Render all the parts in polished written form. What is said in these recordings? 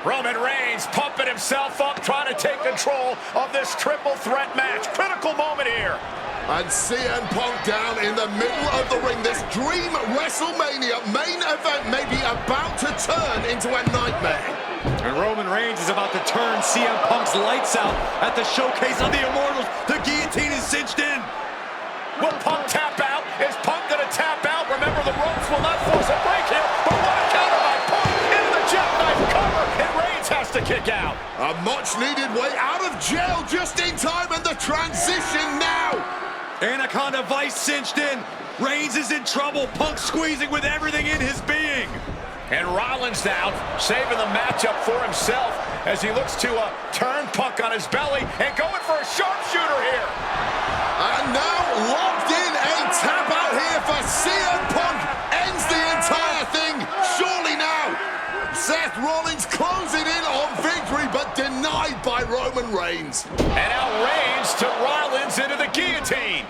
Roman Reigns pumping himself up, trying to take control of this triple threat match. Critical moment here. And CM Punk down in the middle of the ring. This dream WrestleMania main event may be about to turn into a nightmare. And Roman Reigns is about to turn CM Punk's lights out at the showcase of the Immortals. The guillotine is cinched in. Will Punk tap out? Is Punk gonna tap out? Remember, the ropes will not force a break here, but what a counter by Punk into the jackknife cover, and Reigns has to kick out. A much-needed way out of jail just in time, and the transition now. Anaconda Vice cinched in. Reigns is in trouble. Punk squeezing with everything in his being. And Rollins now saving the matchup for himself as he looks to turn Punk on his belly and going for a sharpshooter here. And now locked in, a tap out here for CM Punk. Ends the entire thing, surely now. Seth Rollins closing in on victory, but denied by Roman Reigns. And now Reigns to Rollins into the guillotine.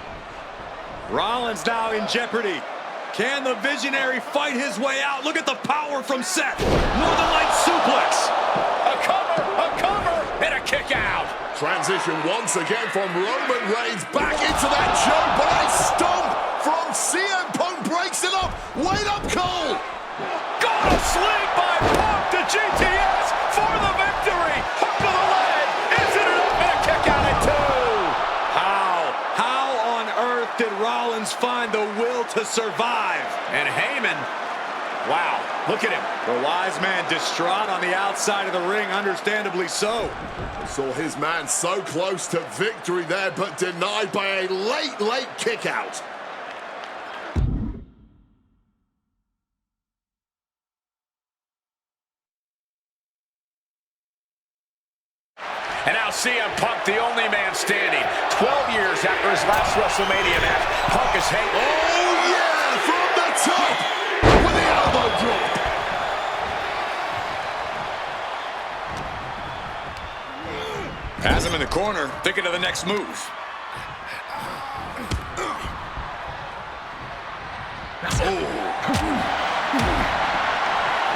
Rollins now in jeopardy. Can the Visionary fight his way out? Look at the power from Seth. Northern Light suplex. A cover, and a kick out. Transition once again from Roman Reigns back into that choke, but a stomp from CM Punk breaks it up. Wait up, Cole. Got a sling by Punk to GTS for the victory. Hook to the leg. Isn't it up, and a kick out at 2. How on earth did Rollins find the will to survive? And Heyman, wow, look at him. The wise man distraught on the outside of the ring, understandably so. Saw his man so close to victory there, but denied by a late kick out. And now CM Punk, the only man standing. 12 years after his last WrestleMania match, Punk is hanging. Oh, yeah, from the top with the elbow drop. Has him in the corner, thinking of the next move.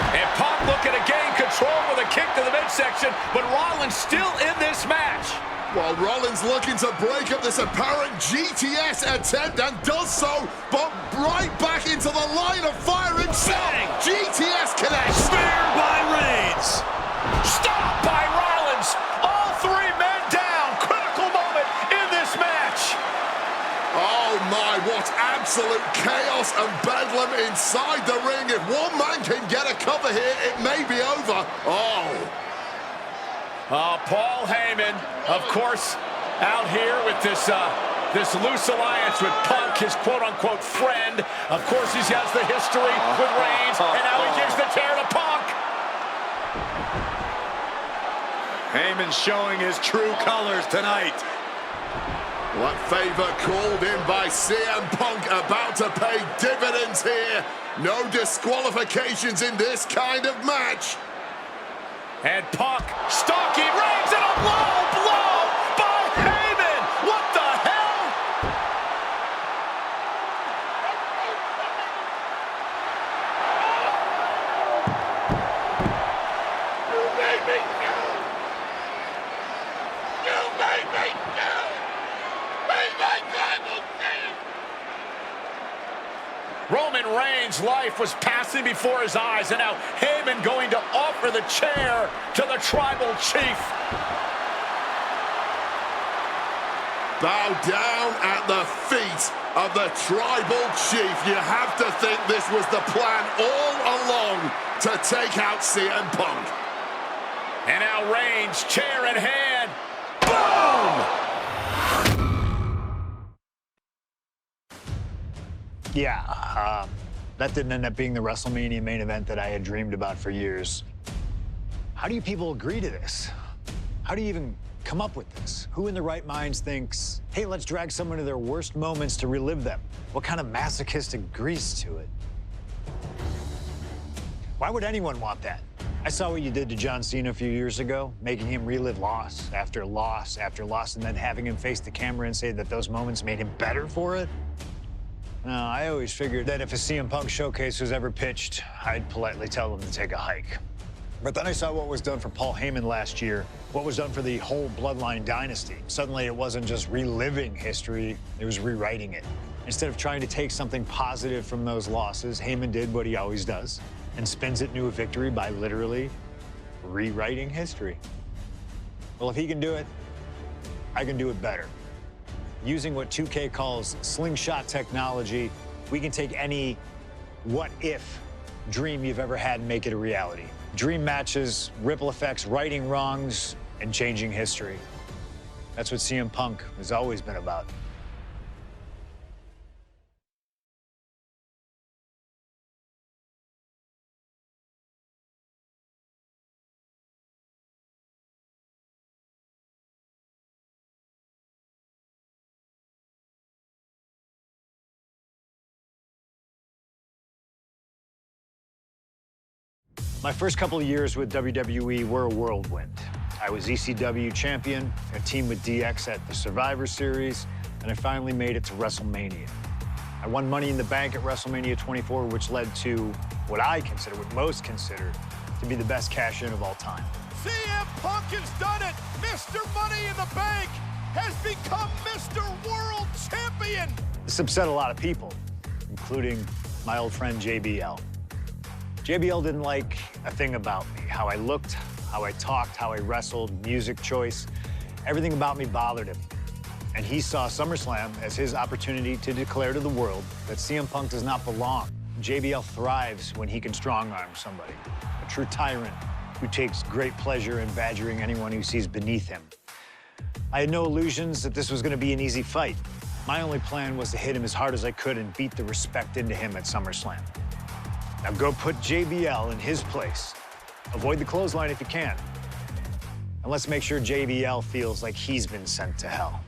And Punk looking to gain control with a kick to the midsection, but Rollins still in this match. While Rollins looking to break up this apparent GTS attempt, and does so, but right back into the line of fire himself. Bang. GTS connects. Spear by Reigns. Stop by Rollins. All 3 men down. Critical moment in this match. Oh my, what absolute chaos and bedlam inside the ring. If one man can get a cover here, it may be over. Paul Heyman, of course, out here with this loose alliance with Punk, his quote-unquote friend. Of course, he has the history with Reigns, and now he gives the tear to Punk. Heyman showing his true colors tonight. What favor called in by CM Punk about to pay dividends here. No disqualifications in this kind of match. And Punk stalking Reigns, and a low blow by Heyman. What the hell? You made me go. You made me go. Made my tribal king. Roman Reigns' life was passing before his eyes, and now Heyman going to offer the chair to the tribal chief. Bow down at the feet of the tribal chief. You have to think this was the plan all along to take out CM Punk. And now Reigns, chair in hand. Boom! Yeah, that didn't end up being the WrestleMania main event that I had dreamed about for years. How do you people agree to this? How do you even come up with this? Who in their right minds thinks, hey, let's drag someone to their worst moments to relive them? What kind of masochistic agrees to it? Why would anyone want that? I saw what you did to John Cena a few years ago, making him relive loss after loss after loss, and then having him face the camera and say that those moments made him better for it. No, I always figured that if a CM Punk showcase was ever pitched, I'd politely tell them to take a hike. But then I saw what was done for Paul Heyman last year, what was done for the whole Bloodline dynasty. Suddenly, it wasn't just reliving history, it was rewriting it. Instead of trying to take something positive from those losses, Heyman did what he always does and spins it into a victory by literally rewriting history. Well, if he can do it, I can do it better. Using what 2K calls slingshot technology, we can take any what-if dream you've ever had and make it a reality. Dream matches, ripple effects, righting wrongs, and changing history. That's what CM Punk has always been about. My first couple of years with WWE were a whirlwind. I was ECW champion, a team with DX at the Survivor Series, and I finally made it to WrestleMania. I won Money in the Bank at WrestleMania 24, which led to what I consider, what most consider, to be the best cash-in of all time. CM Punk has done it! Mr. Money in the Bank has become Mr. World Champion! This upset a lot of people, including my old friend JBL. JBL didn't like a thing about me, how I looked, how I talked, how I wrestled, music choice. Everything about me bothered him. And he saw SummerSlam as his opportunity to declare to the world that CM Punk does not belong. JBL thrives when he can strong-arm somebody, a true tyrant who takes great pleasure in badgering anyone who sees beneath him. I had no illusions that this was going to be an easy fight. My only plan was to hit him as hard as I could and beat the respect into him at SummerSlam. Now go put JBL in his place. Avoid the clothesline if you can. And let's make sure JBL feels like he's been sent to hell.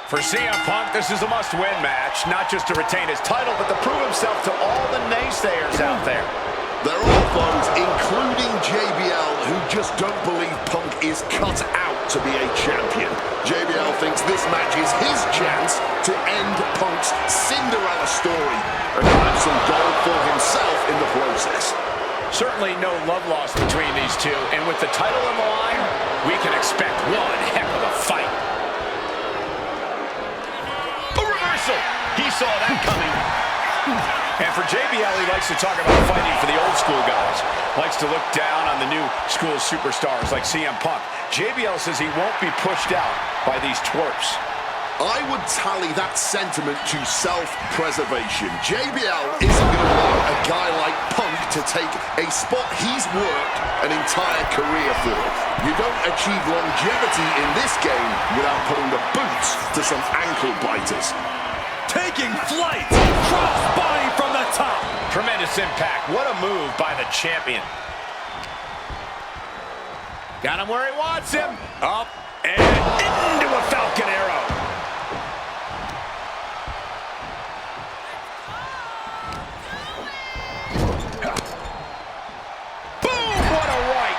For CM Punk, this is a must-win match, not just to retain his title, but to prove himself to all the naysayers out there. There are those, including JBL, who just don't believe Punk is cut out to be a champion. JBL thinks this match is his chance to end Punk's Cinderella story and have some gold for himself in the process. Certainly no love lost between these two, and with the title on the line, we can expect one heck of a fight. A reversal! He saw that coming. And for JBL, he likes to talk about fighting for the old school guys. Likes to look down on the new school superstars like CM Punk. JBL says he won't be pushed out by these twerps. I would tally that sentiment to self-preservation. JBL isn't going to allow a guy like Punk to take a spot he's worked an entire career for. You don't achieve longevity in this game without putting the boots to some ankle biters. Taking flight, cross body from the top. Tremendous impact. What a move by the champion. Got him where he wants him. Up and into a Falcon Arrow. Boom! What a right.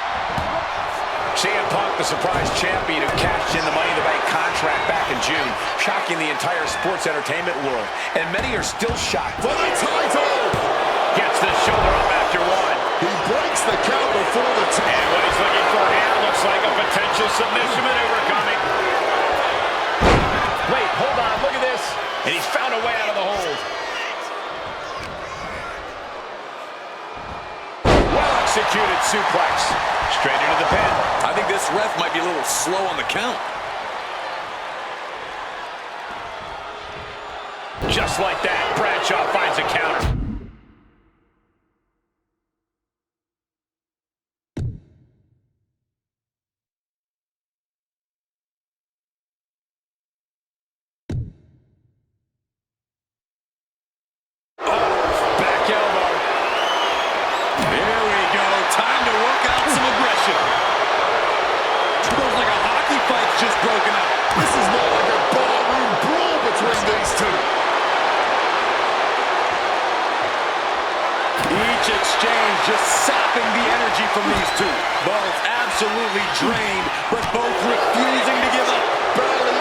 CM Punk, the surprise champion who cashed in the Money in the Bank contract back in June, shocking the entire sports entertainment world. And many are still shocked. For the title! Gets the shoulder up after one. He breaks the count before the time. And what he's looking for here looks like a potential submission maneuver coming. Wait, hold on, look at this. And he's found a way out of the hold. Well-executed suplex. Straight into the pin. I think this ref might be a little slow on the count. Just like that, Bradshaw finds a counter. Exchange just sapping the energy from these two. Both absolutely drained, but both refusing to give up. Barely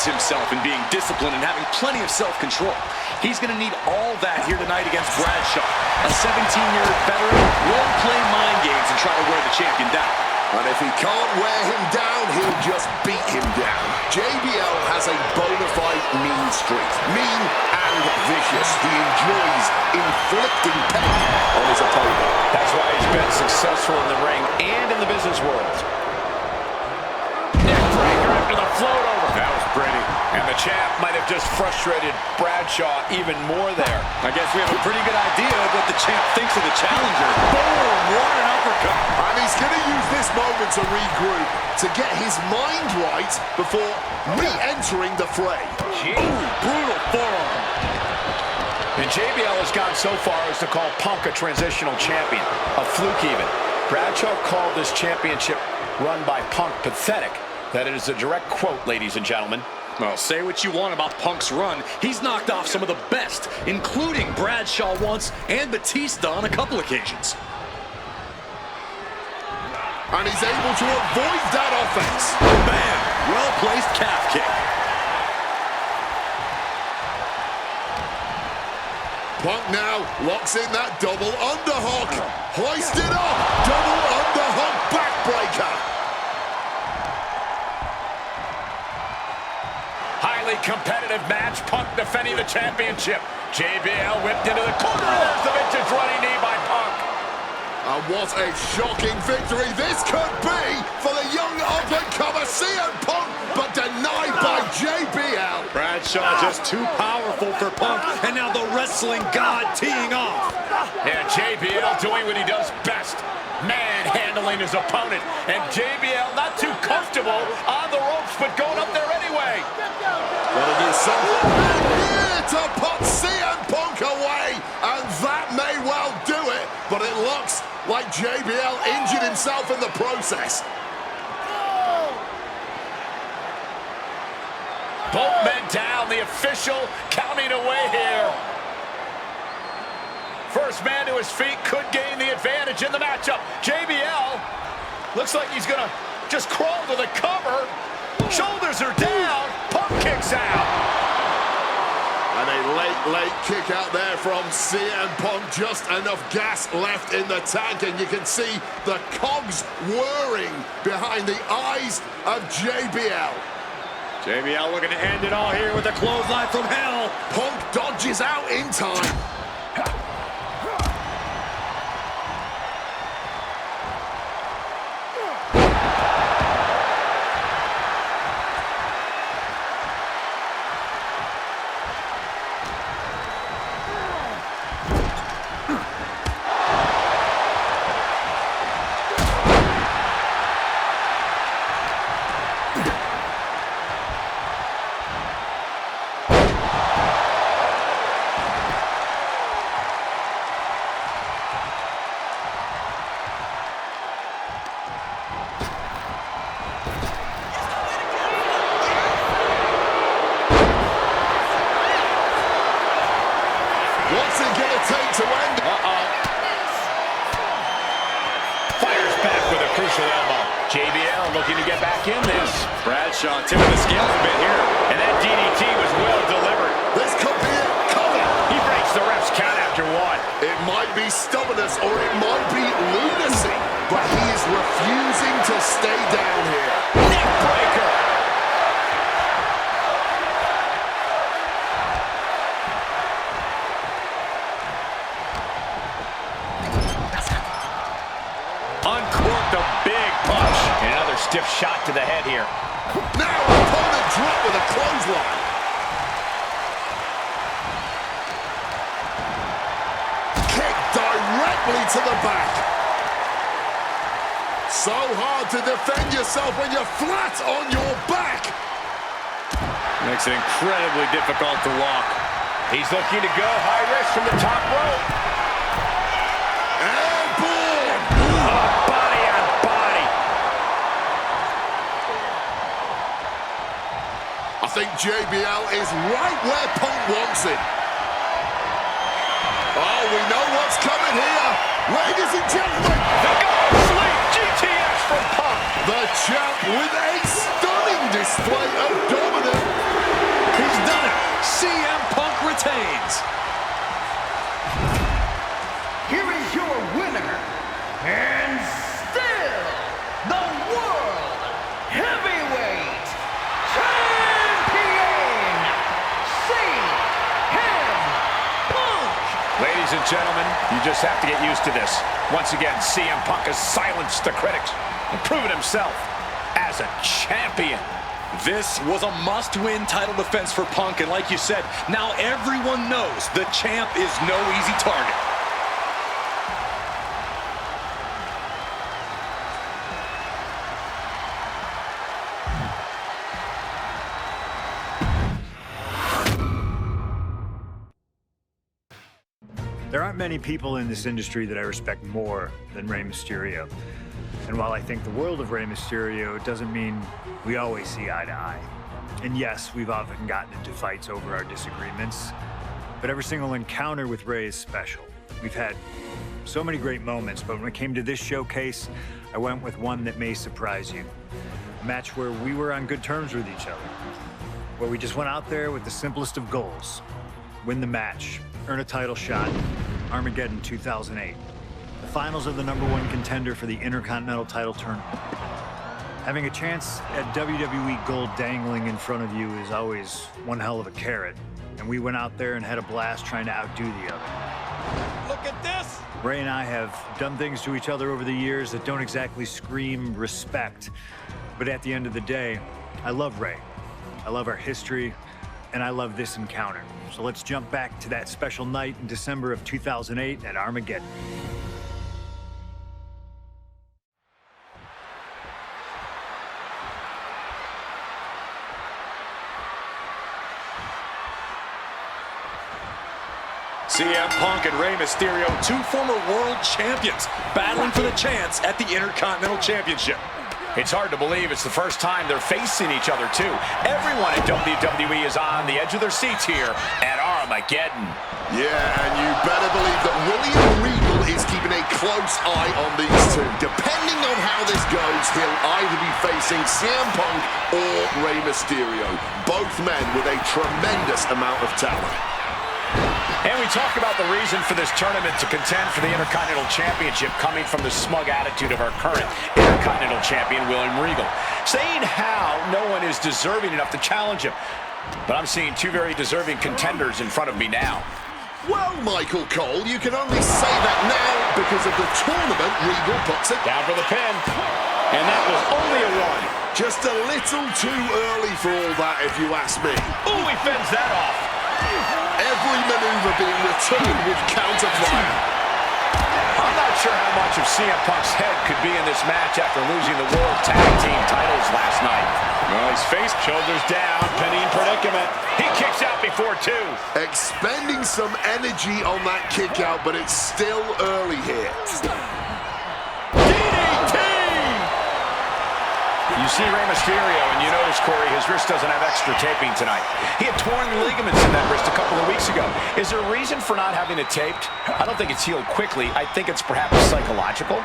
prides himself in being disciplined and having plenty of self-control. He's going to need all that here tonight against Bradshaw. A 17-year veteran won't play mind games and try to wear the champion down. And if he can't wear him down, he'll just beat him down. JBL has a bona fide mean streak. Mean and vicious. He enjoys inflicting pain on his opponent. That's why he's been successful in the ring and in the business world. Neck breaker after the float over. That was pretty. And the champ might have just frustrated Bradshaw even more there. I guess we have a pretty good idea of what the champ thinks of the challenger. Boom! What an uppercut. And he's going to use this moment to regroup, to get his mind right before re-entering the fray. Ooh, brutal forearm. And JBL has gone so far as to call Punk a transitional champion, a fluke even. Bradshaw called this championship run by Punk pathetic. That is a direct quote, ladies and gentlemen. Well, say what you want about Punk's run. He's knocked off some of the best, including Bradshaw once and Batista on a couple occasions. And he's able to avoid that offense. Bam! Well-placed calf kick. Punk now locks in that double underhook. Hoisted up. Double underhook backbreaker. Highly competitive match. Punk defending the championship. JBL whipped into the corner. There's the vintage running knee by Punk. And what a shocking victory this could be for the young up-and-comer CM Punk, but denied by JBL. Bradshaw just too powerful for Punk, and now the wrestling god teeing off. Yeah, JBL doing what he does best. Manhandling his opponent. And JBL not too comfortable on the ropes, but going up there anyway. Gonna do something here to put CM Punk away, and that may well do it, but it looks like JBL injured himself in the process. Both men down, the official counting away here. First man to his feet could gain the advantage in the matchup. JBL looks like he's gonna just crawl to the cover. Shoulders are down, Punk kicks out. And a late kick out there from CM Punk. Just enough gas left in the tank, and you can see the cogs whirring behind the eyes of JBL. JBL looking to end it all here with a clothesline from hell. Punk dodges out in time. What's it gonna take to end? Fires back with a crucial elbow. JBL looking to get back in this. Bradshaw tipping the scales a bit here. And that DDT was well delivered. This could be it. Cover. He breaks the ref's count after one. It might be stubbornness or it might be lunacy, but he is refusing to stay down here. Neck breaker. Uncorked a big punch. And another stiff shot to the head here. Now opponent dropped with a clothesline. Kick directly to the back. So hard to defend yourself when you're flat on your back. Makes it incredibly difficult to walk. He's looking to go high risk from the top rope. Airborne. Body on body. I think JBL is right where Punk wants it. Oh, we know what's coming here. Ladies and gentlemen, The God Sleep GTS from Punk. the champ with a stunning display of dominance. winner, and still the World Heavyweight Champion, CM Punk. Ladies and gentlemen, you just have to get used to this. Once again, CM Punk has silenced the critics and proven himself as a champion. This was a must-win title defense for Punk, and like you said, now everyone knows the champ is no easy target. There aren't many people in this industry that I respect more than Rey Mysterio. And while I think the world of Rey Mysterio, doesn't mean we always see eye to eye. And yes, we've often gotten into fights over our disagreements, but every single encounter with Rey is special. We've had so many great moments, but when it came to this showcase, I went with one that may surprise you. A match where we were on good terms with each other, where we just went out there with the simplest of goals: win the match, earn a title shot, Armageddon 2008. The finals of the #1 contender for the Intercontinental title tournament. Having a chance at WWE Gold dangling in front of you is always one hell of a carrot, and we went out there and had a blast trying to outdo the other. Look at this! Rey and I have done things to each other over the years that don't exactly scream respect, but at the end of the day, I love Rey. I love our history, and I love this encounter. So let's jump back to that special night in December of 2008 at Armageddon. CM Punk and Rey Mysterio, two former world champions, battling for the chance at the Intercontinental Championship. It's hard to believe it's the first time they're facing each other, too. Everyone at WWE is on the edge of their seats here at Armageddon. Yeah, and you better believe that William Regal is keeping a close eye on these two. Depending on how this goes, he'll either be facing CM Punk or Rey Mysterio. Both men with a tremendous amount of talent. And we talk about the reason for this tournament to contend for the Intercontinental Championship coming from the smug attitude of our current Intercontinental Champion, William Regal, saying how no one is deserving enough to challenge him. But I'm seeing two very deserving contenders in front of me now. Well, Michael Cole, you can only say that now because of the tournament Regal puts it. Down for the pin. And that was only a one. Just a little too early for all that, if you ask me. Ooh, he fends that off. Every maneuver being returned with counter-fire. I'm not sure how much of CM Punk's head could be in this match after losing the World Tag Team titles last night. Well, he's faced shoulders down, pinning predicament. He kicks out before two. Expending some energy on that kick out, but it's still early here. You see Rey Mysterio, and you notice, Corey, his wrist doesn't have extra taping tonight. He had torn ligaments in that wrist a couple of weeks ago. Is there a reason for not having it taped? I don't think it's healed quickly. I think it's perhaps psychological.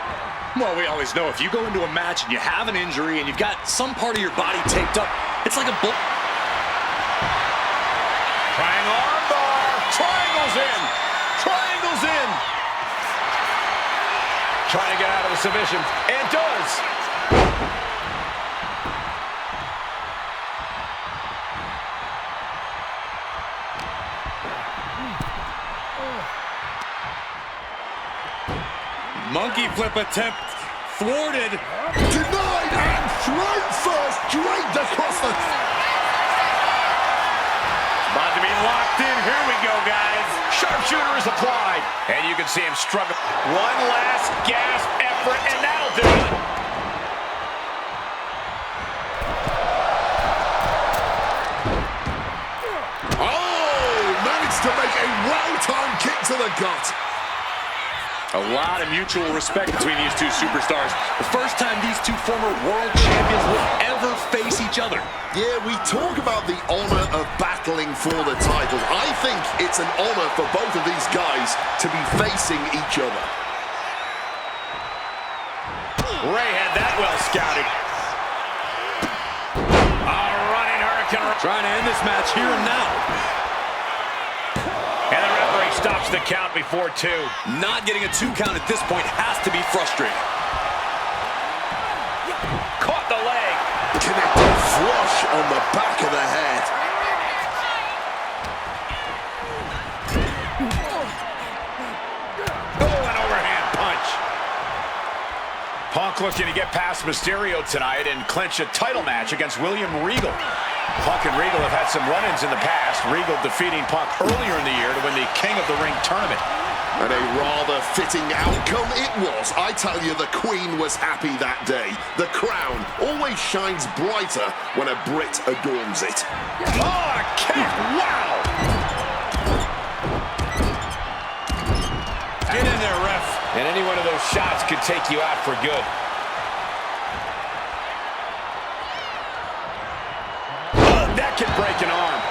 Well, we always know if you go into a match and you have an injury and you've got some part of your body taped up, it's like a bull. Triangle armbar. Triangle's in. Triangle's in. Trying to get out of the submission. And does. Monkey flip attempt thwarted. Denied and thrown first, draped across the... About to be locked in. Here we go, guys. Sharpshooter is applied. And you can see him struggle. One last gasp effort, and that'll do it. Oh, managed to make a well-timed kick to the gut. A lot of mutual respect between these two superstars. The first time these two former world champions will ever face each other. Yeah, we talk about the honor of battling for the title. I think it's an honor for both of these guys to be facing each other. Rey had that well scouted. A running hurricane. Trying to end this match here and now. And the referee stops the count before 2. Not getting a 2 count at this point has to be frustrating. Caught the leg. Connected flush on the back of the head. Oh, an overhand punch. Punk looking to get past Mysterio tonight and clinch a title match against William Regal. Punk and Regal have had some run-ins in the past. Regal defeating Punk earlier in the year to win the King of the Ring tournament. And a rather fitting outcome it was. I tell you, the Queen was happy that day. The crown always shines brighter when a Brit adorns it. Oh, a kick! Wow! Get in there, ref. And any one of those shots could take you out for good. Oh, that could break an arm.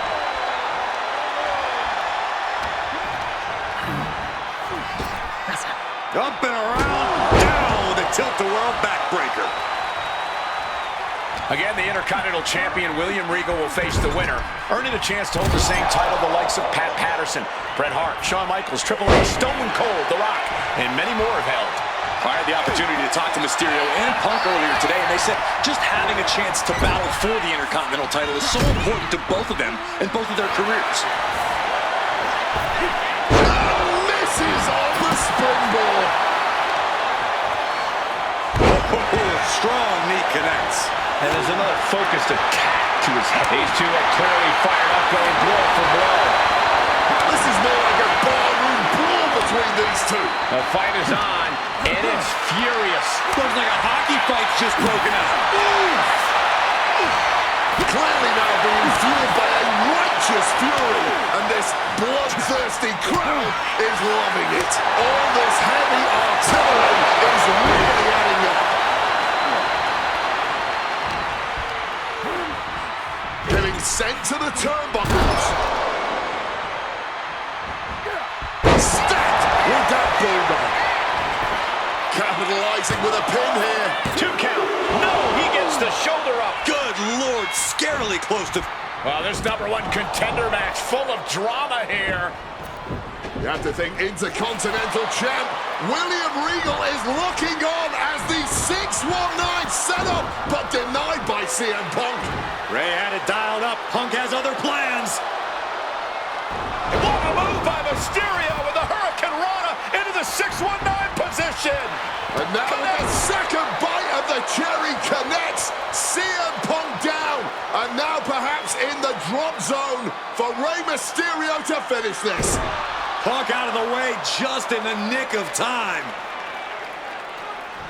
Up and around, down with a tilt-the-world backbreaker. Again, the Intercontinental Champion William Regal will face the winner, earning a chance to hold the same title the likes of Pat Patterson, Bret Hart, Shawn Michaels, Triple H, Stone Cold, The Rock, and many more have held. I had the opportunity to talk to Mysterio and Punk earlier today, and they said just having a chance to battle for the Intercontinental title is so important to both of them and both of their careers. Misses on the springboard. Strong knee connects. And there's another focused attack to his head. These two are clearly fired up, going blow for blow. This is more like a barroom brawl between these two. The fight is on, and it's furious. Looks like a hockey fight's just broken out. Clearly now being fueled by a righteous fury, and this bloodthirsty crowd is loving it. All this heavy artillery is really adding up. Getting sent to the turnbuckles. Stacked with that bulldog. Capitalizing with a pin here. 2 count. No, he gets the shoulder up. Good Lord, scarily close to... Well, this #1 contender match full of drama here. You have to think Intercontinental Champ William Regal is looking on as the 619 setup, but denied by CM Punk. Ray had it dialed up. Punk has other plans. What a move by Mysterio with the Hurricane Rana into the 619 position. And now the second bite of the cherry connects. CM Punk down. And now perhaps in the drop zone for Rey Mysterio to finish this. Punk out of the way just in the nick of time.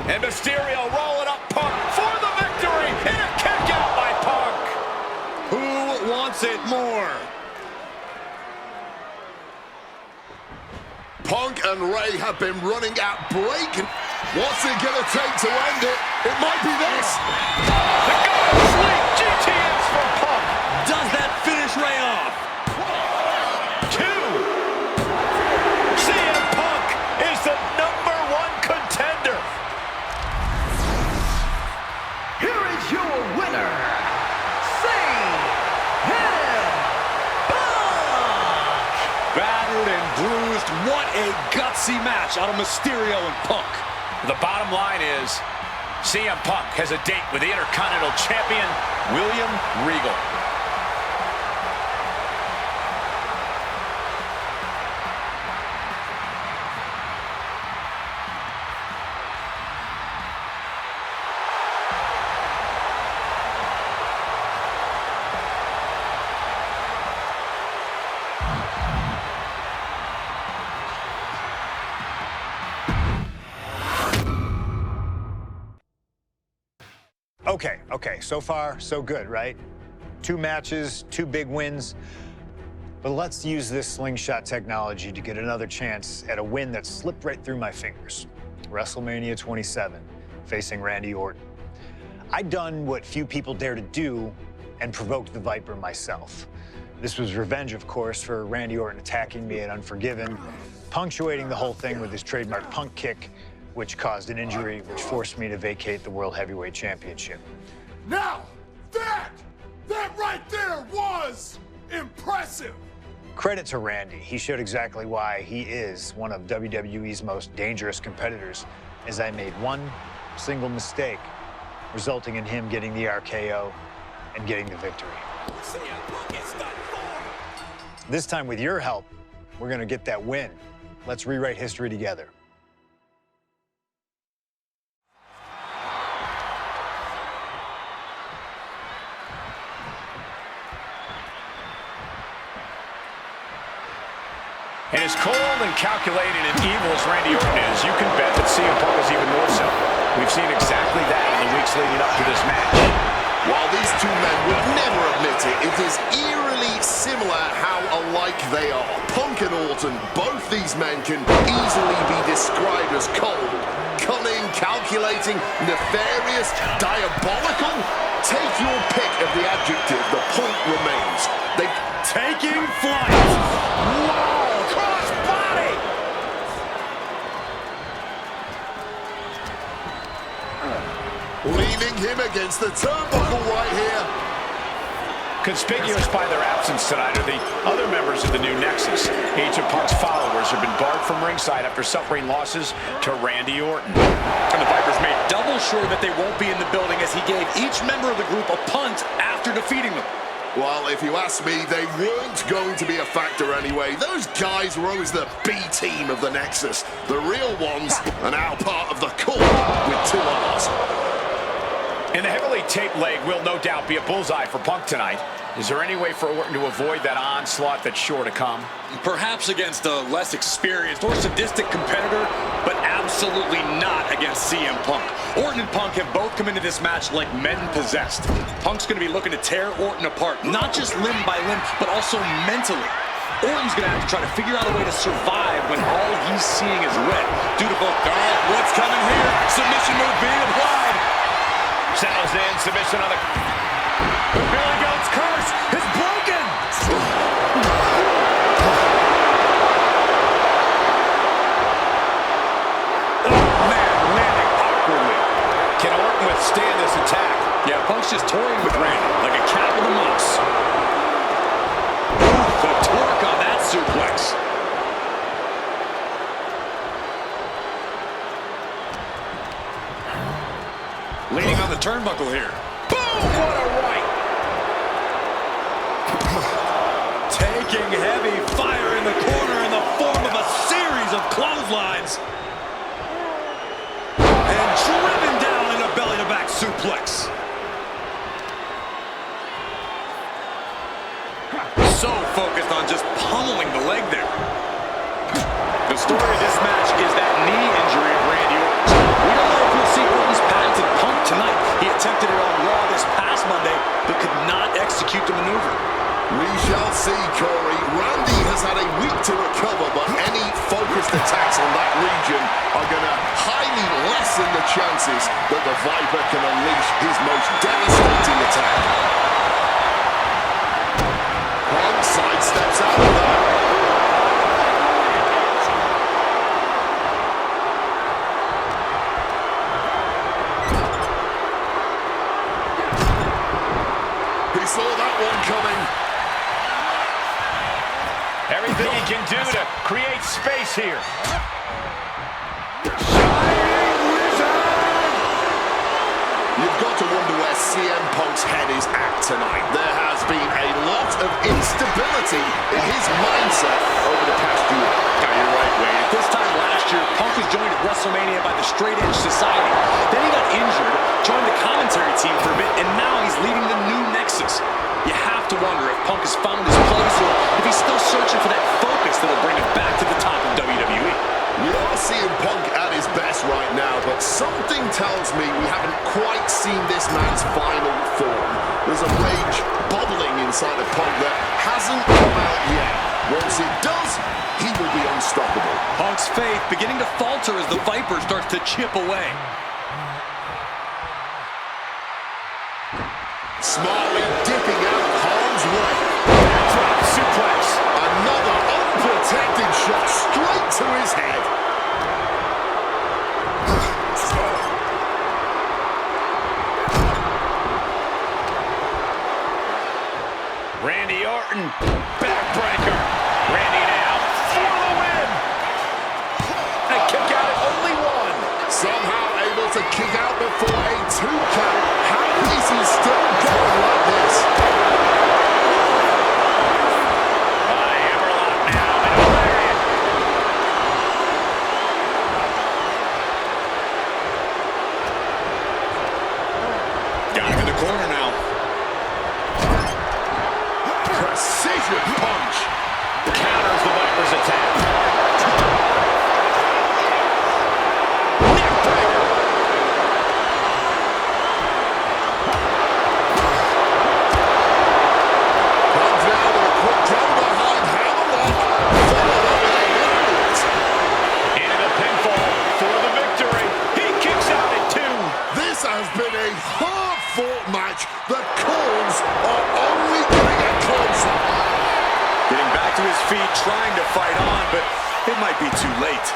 And Mysterio rolling up Punk for the victory. And a kick out by Punk. Who wants it more? Punk and Ray have been running at break. What's it gonna take to end it? It might be this. The God Sleep GTS from Punk. Does that finish Ray off? 2. CM Punk is the #1 contender. Here is your winner, CM Punk! Battered and bruised. What a gutsy match out of Mysterio and Punk. The bottom line is CM Punk has a date with the Intercontinental Champion, William Regal. Okay, so far, so good, right? 2 matches, 2 big wins. But let's use this slingshot technology to get another chance at a win that slipped right through my fingers. WrestleMania 27, facing Randy Orton. I'd done what few people dare to do and provoked the Viper myself. This was revenge, of course, for Randy Orton attacking me at Unforgiven, punctuating the whole thing with his trademark Punk kick, which caused an injury, which forced me to vacate the World Heavyweight Championship. Now, that right there was impressive. Credit to Randy. He showed exactly why he is one of WWE's most dangerous competitors, as I made one single mistake, resulting in him getting the RKO and getting the victory. This time, with your help, we're gonna get that win. Let's rewrite history together. And as cold and calculated and evil as Randy Orton is, you can bet that CM Punk is even more so. We've seen exactly that in the weeks leading up to this match. While these two men would never admit it, it is eerily similar how alike they are. Punk and Orton, both these men can easily be described as cold, cunning, calculating, nefarious, diabolical. Take your pick of the adjective, the point remains. They Taking flight. Whoa, cross body. leaving him against the turnbuckle right here. Conspicuous by their absence tonight are the other members of the new Nexus. Each of Punk's followers have been barred from ringside after suffering losses to Randy Orton. And the Vipers made double sure that they won't be in the building as he gave each member of the group a punt after defeating them. Well, if you ask me, they weren't going to be a factor anyway. Those guys were always the B team of the Nexus. The real ones are now part of the core with two R's. And the heavily taped leg will no doubt be a bullseye for Punk tonight. Is there any way for Orton to avoid that onslaught that's sure to come? Perhaps against a less experienced or sadistic competitor, but absolutely not against CM Punk. Orton and Punk have both come into this match like men possessed. Punk's going to be looking to tear Orton apart, not just limb by limb, but also mentally. Orton's going to have to try to figure out a way to survive when all he's seeing is red. Due to both, what's coming here? Submission move being applied. Settles in, submission on the Billy Goat's curse is broken! Landing awkwardly. Can Orton withstand this attack? Yeah, Punk's just toying with Randy like a cat with a mouse. The torque on that suplex. Leaning on the turnbuckle here. Boom! What a right! Taking heavy fire in the corner in the form of a series of clotheslines. And driven down in a belly-to-back suplex. So focused on just pummeling the leg there. The story of this match is that knee injury of Randy Orton. We don't know if we'll see Orton's patented Punk tonight. He attempted it on Raw this past Monday, but could not execute the maneuver. We shall see, Corey. Randy has had a week to recover, but any focused attacks on that region are going to highly lessen the chances that the Viper can unleash his most devastating attack. Punk sidesteps out of that. He saw that one coming. Everything he can do to create space here. You've got to wonder where CM Punk's head is at tonight. There has been a lot of instability in his mindset over the past year. Yeah, you're right, Wade. At this time last year, Punk was joined at WrestleMania by the Straight Edge Society. Then he got injured, joined the commentary team for a bit, and now he's leading the new Nexus. You have to wonder if Punk has found his place or if he's still searching for that focus that'll bring him back to the top of WWE. We are seeing Punk at his best right now, but something tells me we haven't quite seen this man's final form. There's a rage bubbling inside of Punk that hasn't come out yet. Once it does, he will be unstoppable. Punk's faith beginning to falter as the Viper starts to chip away. Smartly dipping out of harm's way. Drop suplex. Another unprotected shot straight to his head. Randy Orton, backbreaker. corner now. Precision punch. Counters the Viper's attack. Hard-fought match. The calls are only going to get closer. Getting back to his feet, trying to fight on, but it might be too late.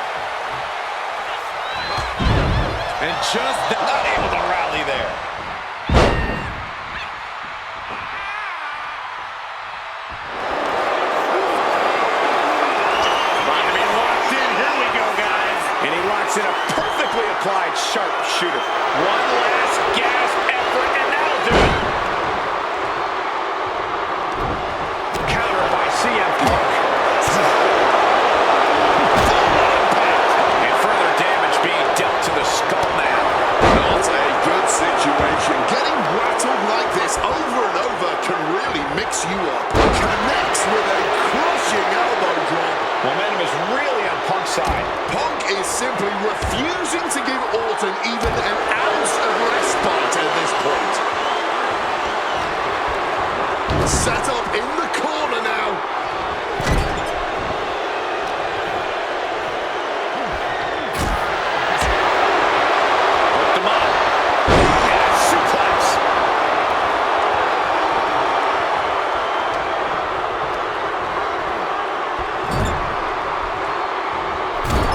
And just not able to rally there. About to be locked in. Here we go, guys. And he locks in a perfectly applied sharpshooter. One last gasp effort, and that'll do it. Counter by CM Punk. And further damage being dealt to the skull now. Not a good situation. Getting rattled like this over and over can really mix you up. Connects with a crushing elbow drop. Momentum is really on Punk's side. Punk is simply refusing to give Orton even an ounce of respite at this point. Set up in the corner now. Hooked him up. And a suplex.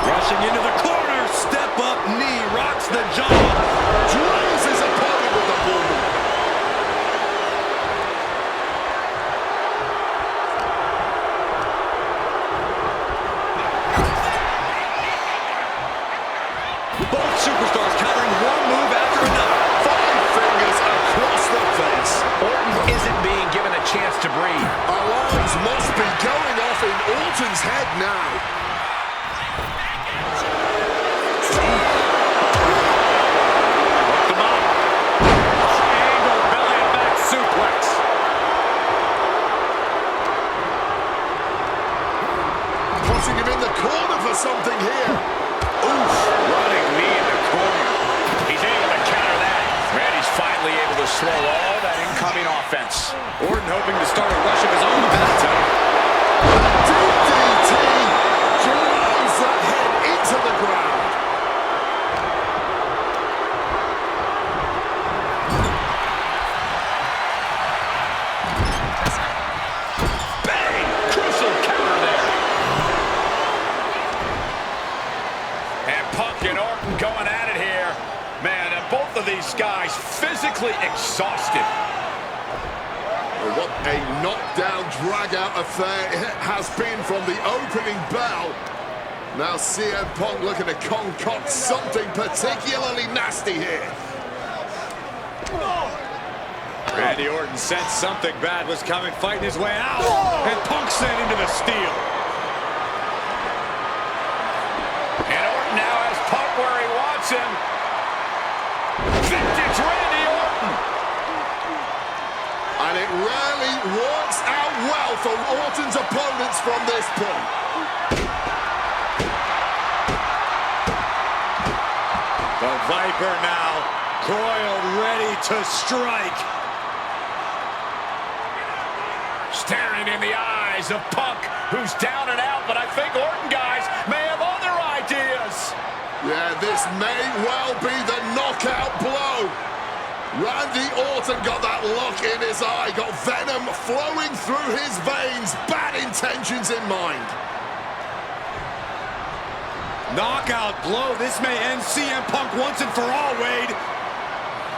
Rushing into the corner. Step up knee. Rocks the jaw. Drains his opponent with the ball. Both superstars countering one move after another. 5 fingers across the face. Orton isn't being given a chance to breathe. Alarms must be going off in Orton's head now. Hooked him up. Angle belly and back suplex. Putting him in the corner for something here. Oof. Running knee in the corner. He's able to counter that. Randy's finally able to slow all that incoming offense. Orton hoping to start a rush of his own bathtub. DDT drives that head into the ground. Bang! Crucial counter there. And Punk and Orton going at it here. Man, and both of these guys physically exhausted. What a knockdown, drag-out affair it has been from the opening bell. Now CM Punk looking to concoct something particularly nasty here. Randy Orton sensed something bad was coming, fighting his way out. And Punk sent into the steel. And Orton now has Punk where he wants him. Vintage Randy Orton. And it rarely works out well for Orton's opponents from this point. The Viper now coiled, ready to strike. Staring in the eyes of Punk, who's down and out, but I think Orton, guys, may have other ideas. Yeah, this may well be the knockout blow. Randy Orton got that look in his eye, got venom flowing through his veins, bad intentions in mind. Knockout blow. This may end CM Punk once and for all, Wade.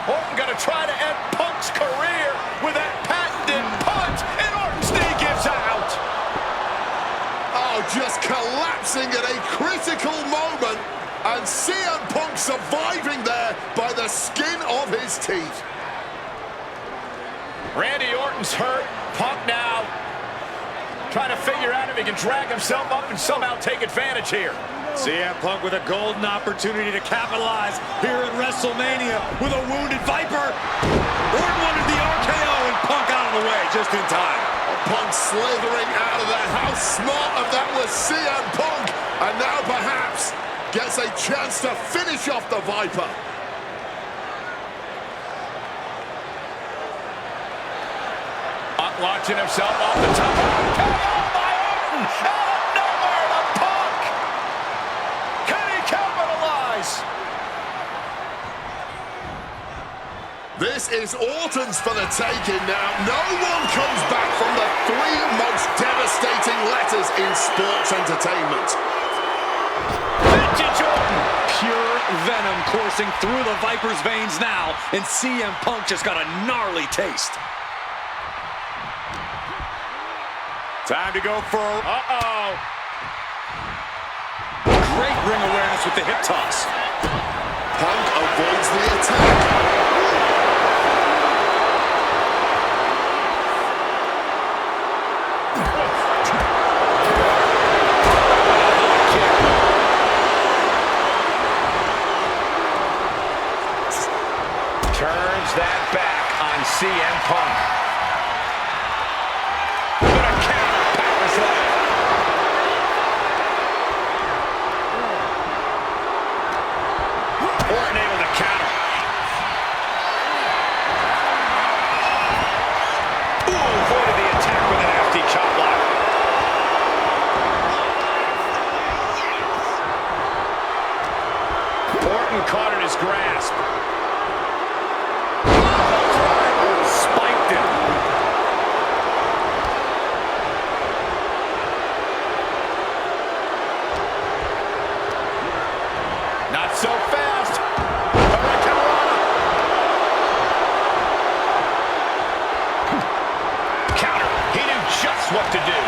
Orton gonna try to end Punk's career with that patented punch, and Orton's knee gives out. Oh, just collapsing at a critical moment, and CM Punk surviving there by the skin of his teeth. Randy Orton's hurt. Punk now trying to figure out if he can drag himself up and somehow take advantage here. CM Punk with a golden opportunity to capitalize here at WrestleMania with a wounded Viper. Orton wanted the RKO and Punk out of the way just in time. Punk slithering out of there. How smart of that was CM Punk. And now perhaps gets a chance to finish off the Viper. Punk launching himself off the top. RKO by Orton. Out of nowhere to Punk. Can he capitalize? This is Orton's for the taking now. No one comes back from the three most devastating letters in sports entertainment. Vintage Orton. Pure venom coursing through the Viper's veins now, and CM Punk just got a gnarly taste. Time to go for... Great ring awareness with the hip toss. Punk avoids the attack. Turns that back on CM Punk. With a counter, power slam. Orton able to counter. Ooh, avoided the attack with a nasty chop block. Orton caught in his grasp. Spiked him. Not so fast. Counter. He knew just what to do.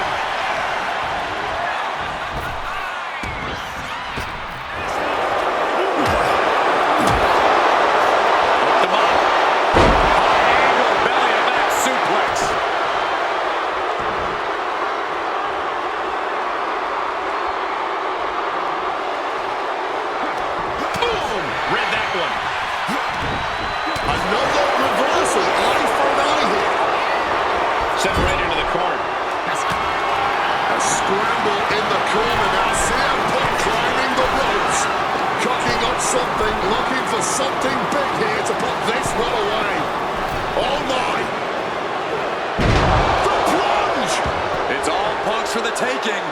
Another reversal, eye for an eye here. Separated into the corner. A scramble in the corner now. CM Punk climbing the ropes. Cocking up something, looking for something big here to put this one away. Oh my. The plunge. It's all Punk's for the taking.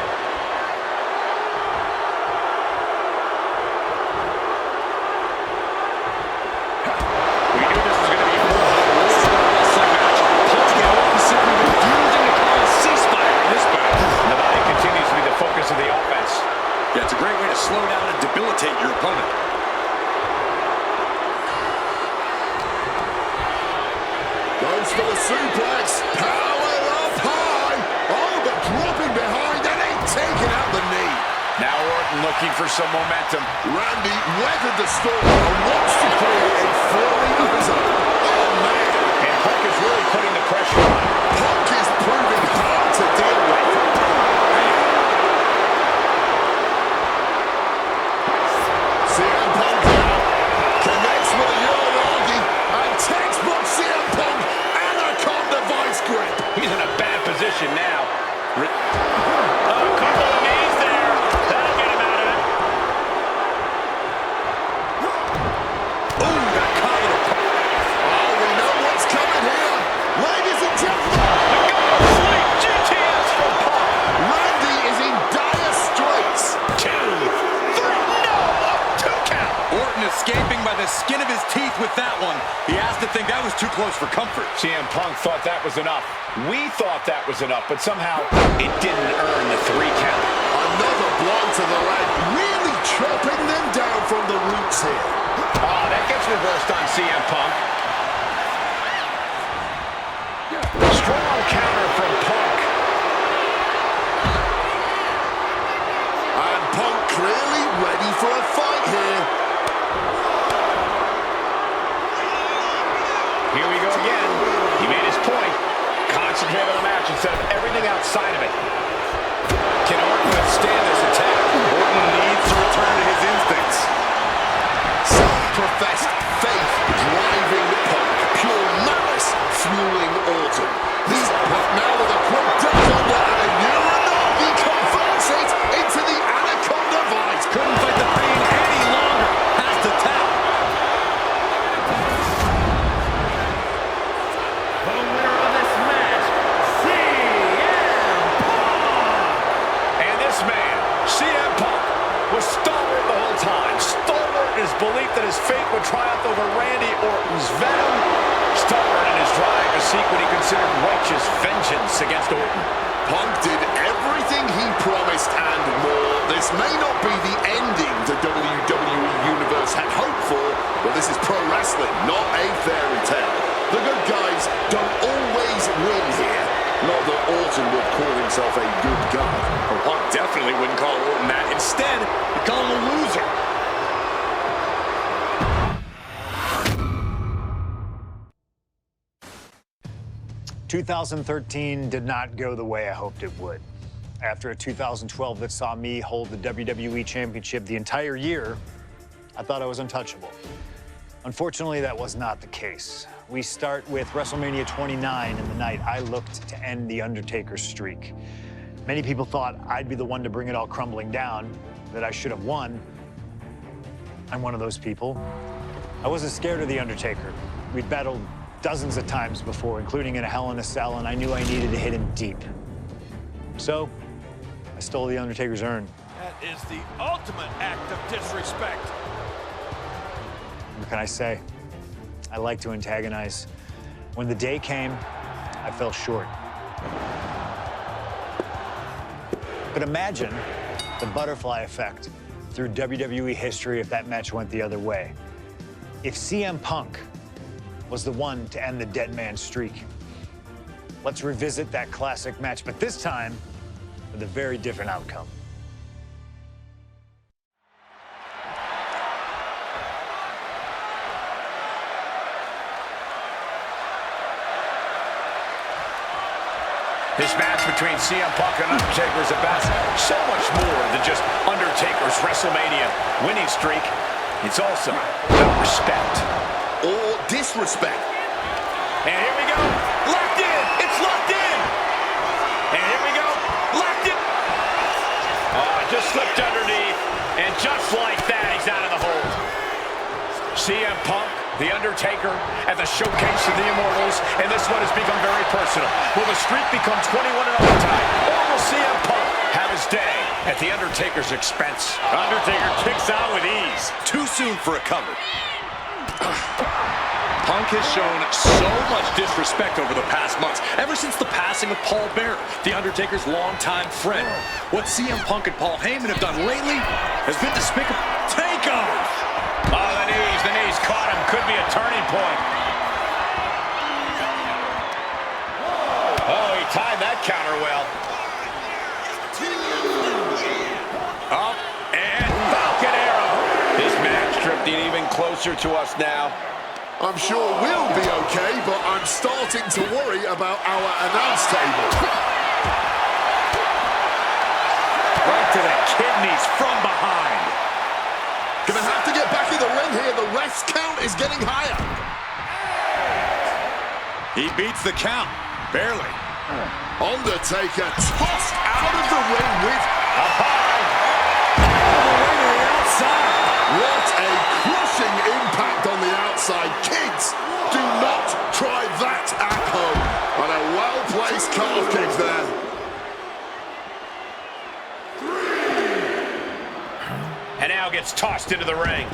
Yeah, it's a great way to slow down and debilitate your opponent. Goes for the suplex. Power up high. Oh, but dropping behind and ain't taking out the knee. Now Orton looking for some momentum. Randy weathered the storm and wants to create a flurry of his own. Oh, man. And Punk is really putting the pressure on. Punk is proving hard to deal with. CM Punk now connects with a Uranagi and textbook CM Punk Anaconda vice grip. He's in a bad position now. A couple of knees there. That'll get him out of it. Ooh, got caught with a... Oh, we know what's coming here. Ladies and gentlemen. Sweet GTS from Punk. Randy is in dire straits. 2, 3, no, a 2 count. Orton escaping by the skin of his teeth with that one. He has to think that was too close for comfort. CM Punk thought that was enough. We thought that was enough, but somehow it didn't earn the 3 count. Another blow to the leg, really chopping them down from the roots here. Oh, that gets reversed on CM Punk. Strong counter from Punk. And Punk clearly ready for a fight here. Here we go again. He made his point. Concentrate on the match instead of everything outside of it. Can Orton withstand this attack? Orton needs to return manifest faith driving Punk. Pure malice fueling Orton. He's put now with a quick dodge on that, and Uranagi converts it into the Anaconda Vice. Couldn't fight the pain any longer. Has to tap. The winner of this match, CM Punk. And this man, CM Punk, was stalwart the whole time. Stalwart in his belief that his fate would triumph over Randy Orton's venom. Stalwart in his drive to seek what he considered righteous vengeance against Orton. Punk did everything he promised and more. This may not be the ending the WWE Universe had hoped for, but this is pro wrestling, not a fairy tale. The good guys don't always win here. Not that Orton would call himself a good guy. Well, Punk definitely wouldn't call Orton that. Instead, he'd call him a loser. – 2013 did not go the way I hoped it would. After a 2012 that saw me hold the WWE Championship the entire year, I thought I was untouchable. Unfortunately, that was not the case. We start with WrestleMania 29 and the night I looked to end The Undertaker's streak. Many people thought I'd be the one to bring it all crumbling down, that I should have won. I'm one of those people. I wasn't scared of The Undertaker. We'd battled dozens of times before, including in a Hell in a Cell, and I knew I needed to hit him deep. So, I stole The Undertaker's urn. That is the ultimate act of disrespect. What can I say? I like to antagonize. When the day came, I fell short. But imagine the butterfly effect through WWE history if that match went the other way. If CM Punk was the one to end the dead man streak. Let's revisit that classic match, but this time with a very different outcome. This match between CM Punk and Undertaker is about so much more than just Undertaker's WrestleMania winning streak. It's also about respect. Or disrespect. And here we go. Locked in. It's locked in. And here we go. Locked in. Oh, just slipped underneath. And just like that, he's out of the hold. CM Punk, The Undertaker, at the showcase of the Immortals, and this one has become very personal. Will the streak become 21 in overtime, or will CM Punk have his day at The Undertaker's expense? Undertaker kicks out with ease. Too soon for a cover. Punk has shown so much disrespect over the past months, ever since the passing of Paul Bearer, The Undertaker's longtime friend. What CM Punk and Paul Heyman have done lately has been despicable. Takeoff! Oh, the knees caught him. Could be a turning point. Oh, he timed that counter well. Up and Falcon Arrow. This match drifting even closer to us now. I'm sure we'll be okay, but I'm starting to worry about our announce table. Right to the kidneys from behind. Gonna have to get back in the ring here. The ref's count is getting higher. He beats the count. Barely. Undertaker tossed out of the ring with a high. Outside. What a crushing impact on the outside. Kids, do not try that at home. And a well-placed calf kick there. And now gets tossed into the ring.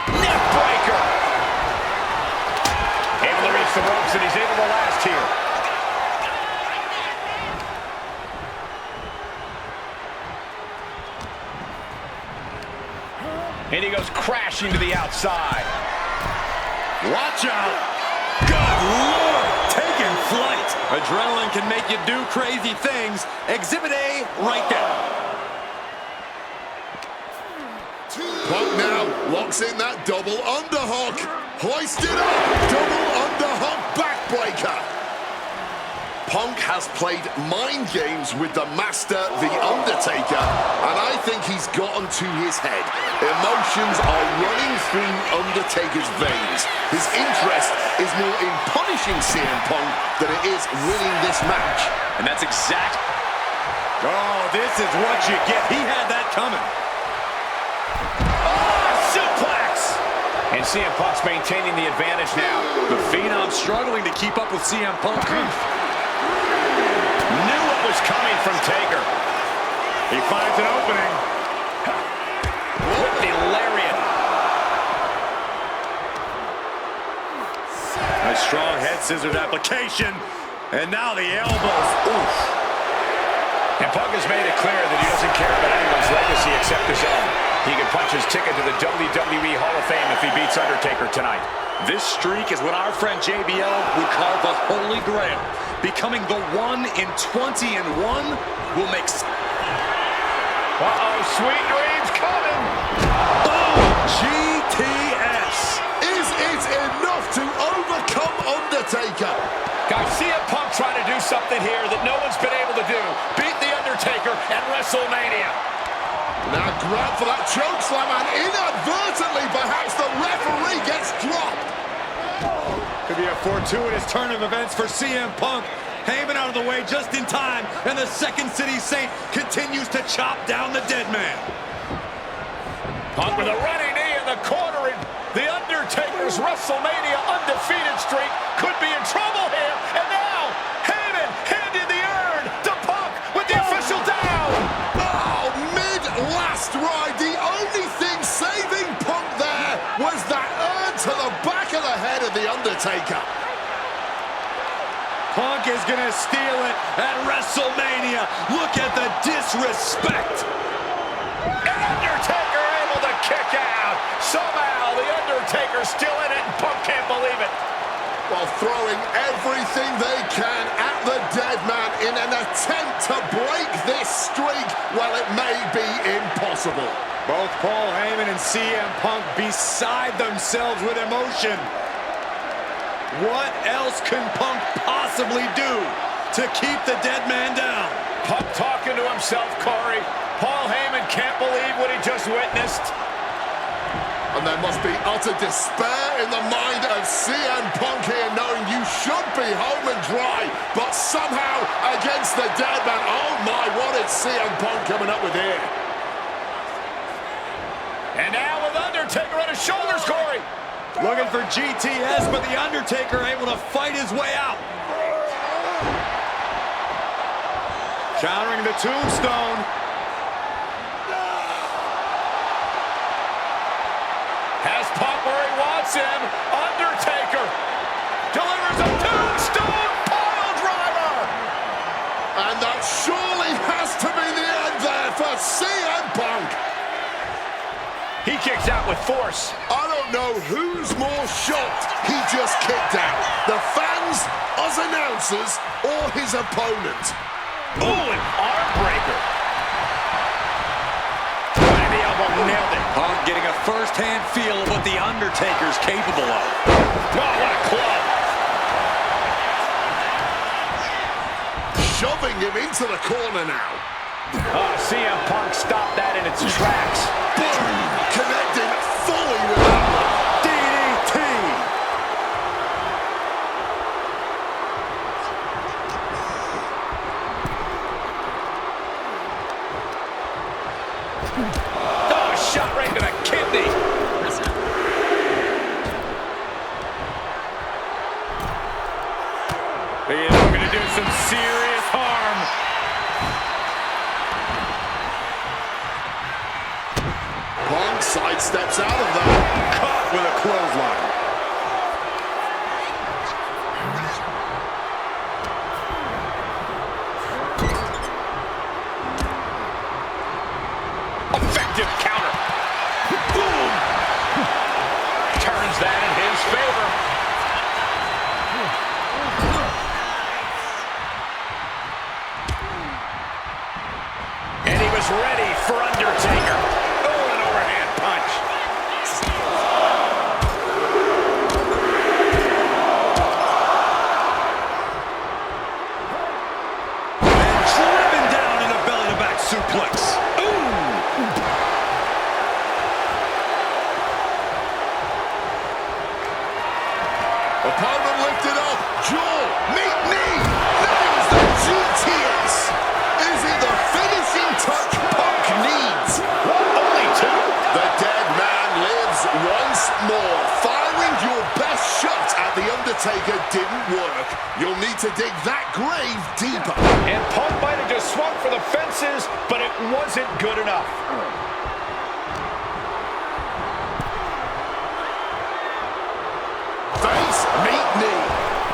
Neckbreaker. Able to reach the ropes, and he's able to last here. And he goes crashing to the outside. Watch out. Good Lord. Taking flight. Adrenaline can make you do crazy things. Exhibit A right there. Punk now locks in that double underhook. Hoisted up. Double underhook backbreaker. Punk has played mind games with the master, The Undertaker, and I think he's gotten to his head. Emotions are running through Undertaker's veins. His interest is more in punishing CM Punk than it is winning this match. And that's exact. Oh, this is what you get. He had that coming. Oh, suplex! And CM Punk's maintaining the advantage now. The Phenom struggling to keep up with CM Punk. Knew what was coming from Taker. He finds an opening. With the lariat. A strong head scissors application. And now the elbows. Oof. And Punk has made it clear that he doesn't care about anyone's legacy except his own. He can punch his ticket to the WWE Hall of Fame if he beats Undertaker tonight. This streak is what our friend JBL would call the Holy Grail. Becoming the 1 in 20 and 1 will make... Uh-oh, sweet dreams coming. Oh, GTS. Is it enough to overcome Undertaker? Guys, CM Punk trying to do something here that no one's been able to do. Beat The Undertaker at WrestleMania. Now grab for that chokeslam, and inadvertently, perhaps the referee gets dropped. Could be a fortuitous turn of events for CM Punk. Heyman out of the way just in time, and the Second City Saint continues to chop down the dead man. Punk with a running knee in the corner, and The Undertaker's WrestleMania undefeated streak could be in trouble here. And now, Heyman handed the urn to Punk with the official down. Oh, mid-last ride, the only thing saving Punk there was that urn to the back of the head of The Undertaker. Punk is gonna steal it at WrestleMania. Look at the disrespect. And Undertaker able to kick out. Somehow, The Undertaker's still in it, and Punk can't believe it. While throwing everything they can at the dead man in an attempt to break this streak, well, it may be impossible. Both Paul Heyman and CM Punk beside themselves with emotion. What else can Punk possibly do to keep the dead man down? Punk talking to himself, Corey. Paul Heyman can't believe what he just witnessed. And there must be utter despair in the mind of CM Punk here, knowing you should be home and dry, but somehow against the dead man. Oh my, what is CM Punk coming up with here? And now with Undertaker on his shoulders, Corey. Looking for GTS, but The Undertaker able to fight his way out. Countering the tombstone. Has Punk where he wants him. Undertaker delivers a tombstone pile driver. And that surely has to be the end there for CM Punk. He kicks out with force. I don't know who's more shocked he just kicked out. The fans, us announcers, or his opponent. Ooh, an arm breaker. Right, the elbow nailed it. Punk getting a first-hand feel of what The Undertaker's capable of. Oh, what a club. Shoving him into the corner now. Oh, CM Punk stopped that in its tracks. Boom! Connecting fully with that one. DDT! Oh, shot right to the kidney. He is going to do some serious harm. Punk sidesteps out of that. Caught with a clothesline. Effective counter. Boom. Turns that in his favor. And he was ready for Undertaker. Oh, an overhand punch. suplex. Ooh! Opponent lifted up. Jaw. Meet knee. Nails the GTS. Is it the finishing touch Punk needs? Only two. The dead man lives once more. Firing your best shot at The Undertaker didn't work. You'll need to dig that grave deeper. And Punk might have just swung for the fences, but it wasn't good enough. Face, meet knee.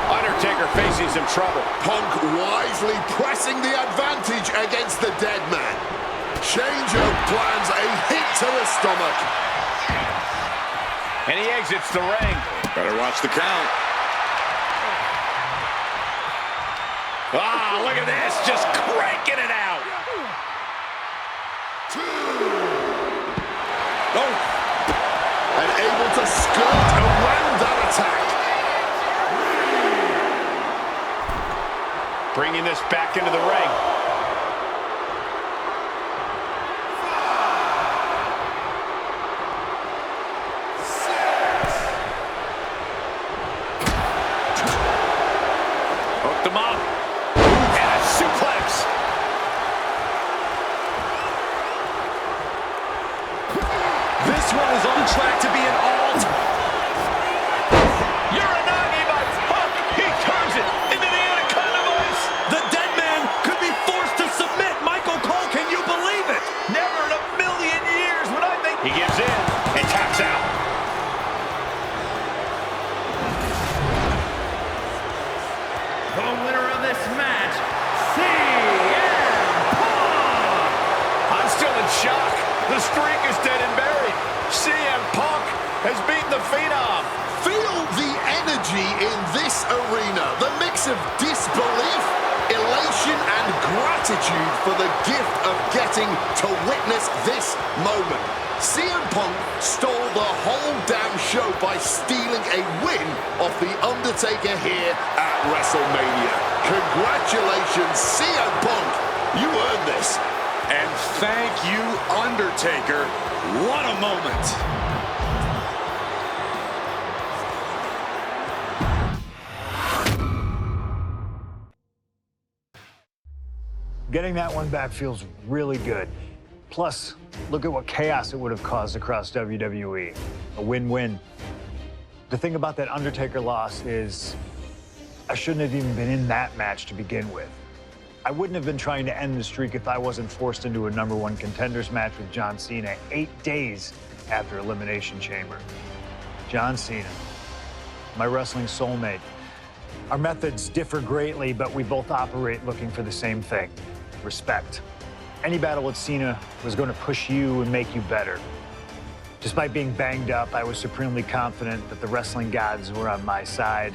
Undertaker facing some trouble. Punk wisely pressing the advantage against the dead man. Change of plans, a hit to the stomach. And he exits the ring. Better watch the count. Ah, look at this, just cranking it out. Oh. And able to skirt around that attack. Bringing this back into the ring. Hooked him up. And a suplex. This one is on track to be an all-time. Uranagi by Punk. He turns it into the Anaconda Vice. The dead man could be forced to submit. Michael Cole, can you believe it? Never in a million years would I think. He gives in and taps out. The winner of this match, CM Punk! I'm still in shock. The streak is dead and buried. CM Punk has beaten the Phenom. Feel the energy in this arena. The mix of disbelief, elation, and gratitude for the gift of getting to witness this moment. CM Punk stole the whole damn show by stealing a win off The Undertaker here at WrestleMania. Congratulations, CM Punk. You earned this. And thank you, Undertaker. What a moment. Getting that one back feels really good. Plus, look at what chaos it would have caused across WWE. A win-win. The thing about that Undertaker loss is I shouldn't have even been in that match to begin with. I wouldn't have been trying to end the streak if I wasn't forced into a #1 contenders match with John Cena 8 days after Elimination Chamber. John Cena, my wrestling soulmate. Our methods differ greatly, but we both operate looking for the same thing: respect. Any battle with Cena was going to push you and make you better. Despite being banged up, I was supremely confident that the wrestling gods were on my side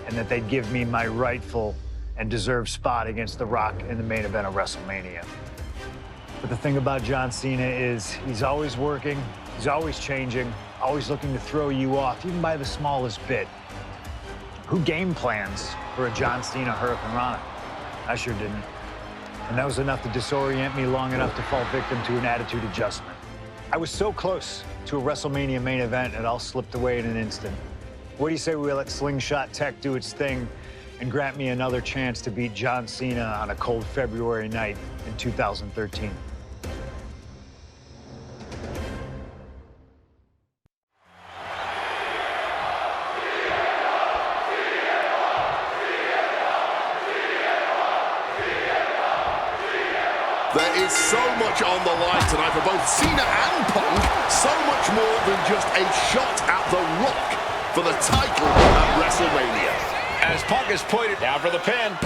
and that they'd give me my rightful and deserved spot against The Rock in the main event of WrestleMania. But the thing about John Cena is he's always working, he's always changing, always looking to throw you off, even by the smallest bit. Who game plans for a John Cena Hurricane Rana? I sure didn't. And that was enough to disorient me long enough to fall victim to an attitude adjustment. I was so close to a WrestleMania main event, it all slipped away in an instant. What do you say we let Slingshot Tech do its thing and grant me another chance to beat John Cena on a cold February night in 2013? There is so much on the line tonight for both Cena and Punk. So much more than just a shot at The Rock for the title at WrestleMania. As Punk is pointed down for the pin.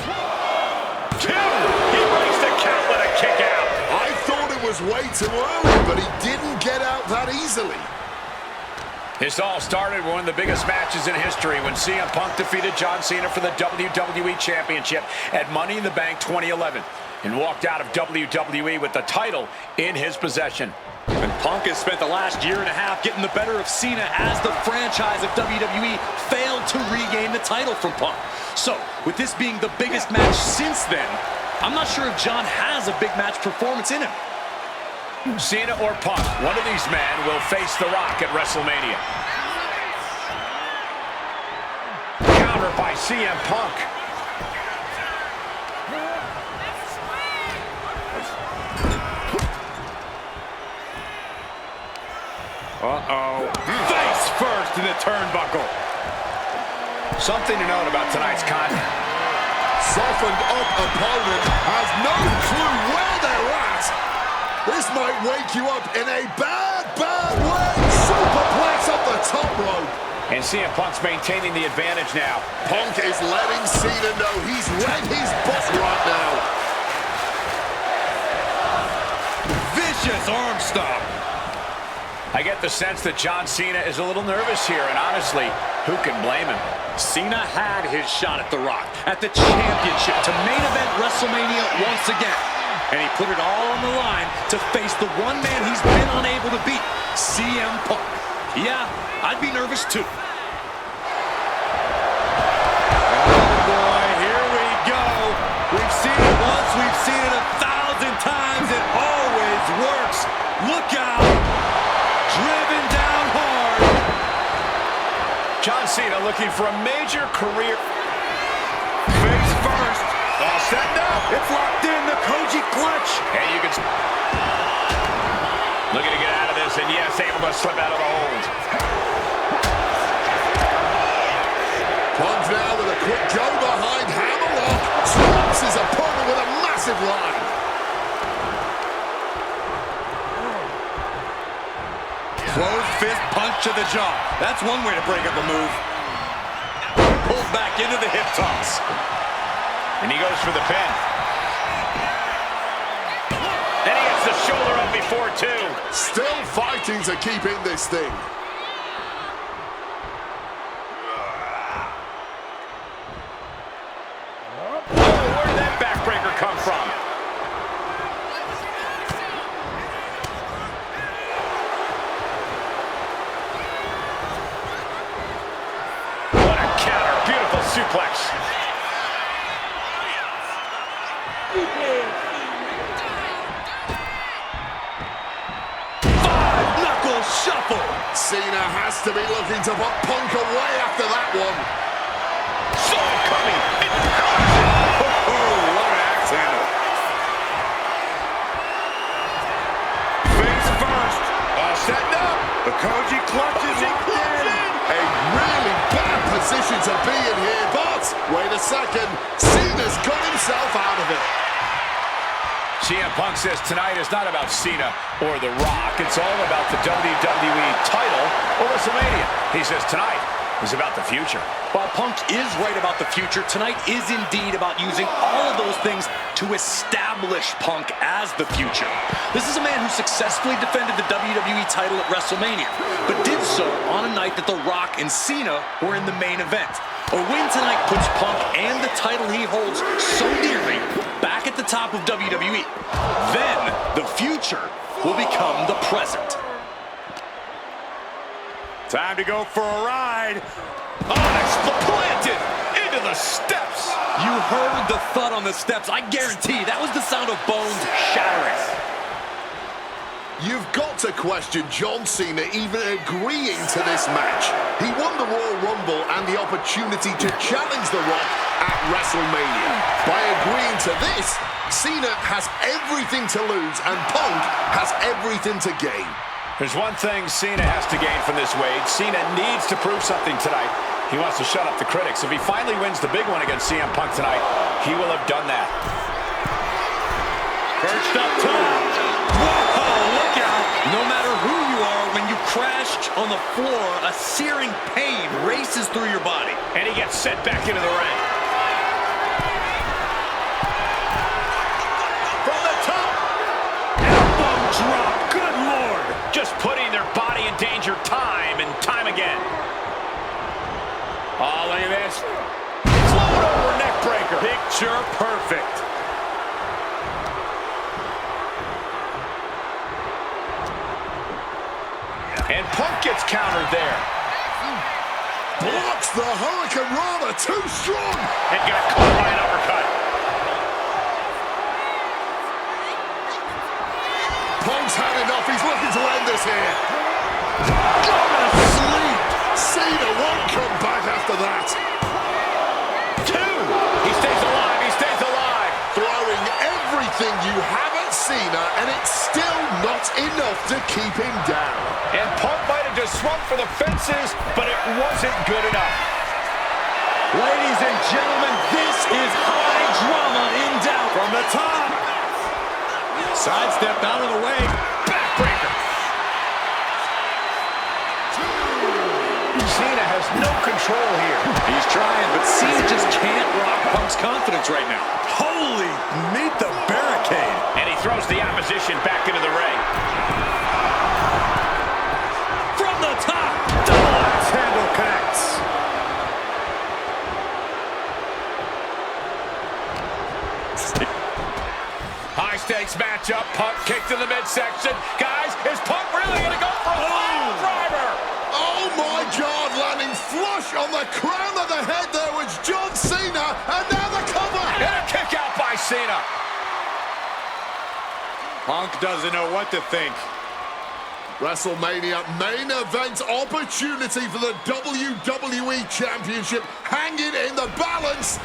2! He breaks the count with a kick out. I thought it was way too early, but he didn't get out that easily. This all started with one of the biggest matches in history when CM Punk defeated John Cena for the WWE Championship at Money in the Bank 2011 and walked out of WWE with the title in his possession. And Punk has spent the last year and a half getting the better of Cena as the franchise of WWE failed to regain the title from Punk. So, with this being the biggest match since then, I'm not sure if John has a big match performance in him. Cena or Punk, one of these men will face The Rock at WrestleMania. Counter by CM Punk. Uh-oh. Face first in the turnbuckle. Something to note about tonight's content. Softened up opponent has no clue where they're at. This might wake you up in a bad, bad way. Superplex up the top rope. And CM Punk's maintaining the advantage now. Punk is letting Cena know he's red his butt right now. Vicious arm stomp. I get the sense that John Cena is a little nervous here, and honestly, who can blame him? Cena had his shot at The Rock, at the championship, to main event WrestleMania once again. And he put it all on the line to face the one man he's been unable to beat, CM Punk. Yeah, I'd be nervous too. Oh boy, here we go. We've seen it once, we've seen it 1,000 times. It always works. Look out. Driven down hard. John Cena looking for a major career. Face first. All set now. It's locked in, the Koji clutch. And you can... Looking to get out of this, and yes, able to slip out of the hold. Punk now with a quick go behind hammerlock. Drops his opponent with a massive line. Closed fist punch to the jaw. That's one way to break up a move. Pulled back into the hip toss. And he goes for the pin. Then he gets the shoulder up before two. Still fighting to keep in this thing. Oh, where did that backbreaker come from? What a counter. Beautiful suplex. Five-knuckle shuffle. Cena has to be looking to put Punk away after that one. Saw it coming. Oh, what an axe handle. Face first. All set up. The Koji clutch is locked in. A really bad position to be in here, but wait a second, Cena's got himself out of it. CM Punk says tonight is not about Cena or The Rock. It's all about the WWE title or WrestleMania. He says tonight is about the future. While Punk is right about the future, tonight is indeed about using all of those things to establish Punk as the future. This is a man who successfully defended the WWE title at WrestleMania, but did so on a night that The Rock and Cena were in the main event. A win tonight puts Punk and the title he holds so dearly back at the top of WWE. Then the future will become the present. Time to go for a ride. Planted into the steps. You heard the thud on the steps. I guarantee that was the sound of bones shattering. You've got to question John Cena even agreeing to this match. He won the Royal Rumble and the opportunity to challenge The Rock at WrestleMania. By agreeing to this, Cena has everything to lose and Punk has everything to gain. There's one thing Cena has to gain from this, Wade. Cena needs to prove something tonight. He wants to shut up the critics. If he finally wins the big one against CM Punk tonight, he will have done that. Perched up top. Whoa, look out. No matter who you are, when you crash on the floor, a searing pain races through your body. And he gets sent back into the ring. From the top. Elbow drop. Good Lord. Just putting their body in danger time and time again. Oh, look at this. Float over neck breaker. Picture perfect. And Punk gets countered there. Blocks the Hurricane Rana, too strong. And got caught by an uppercut. Punk's had him Cena, and it's still not enough to keep him down. And Punk might have just swung for the fences, but it wasn't good enough. Ladies and gentlemen, this is high drama in doubt. From the top. Sidestep out of the way. Backbreaker. Cena has no control here. He's trying, but Cena just can't rock Punk's confidence right now. Holy, meet the barricade. And he throws the opposition back into the ring. From the top. Double axe handle connects. High stakes matchup. Punk kicked in the midsection. Guys, is Punk really going to go for a pile driver? Oh my God, landing flush on the crown of the head there was John Cena, and now the cover. And a kick out by Cena. Punk doesn't know what to think. WrestleMania main event opportunity for the WWE Championship hanging in the balance.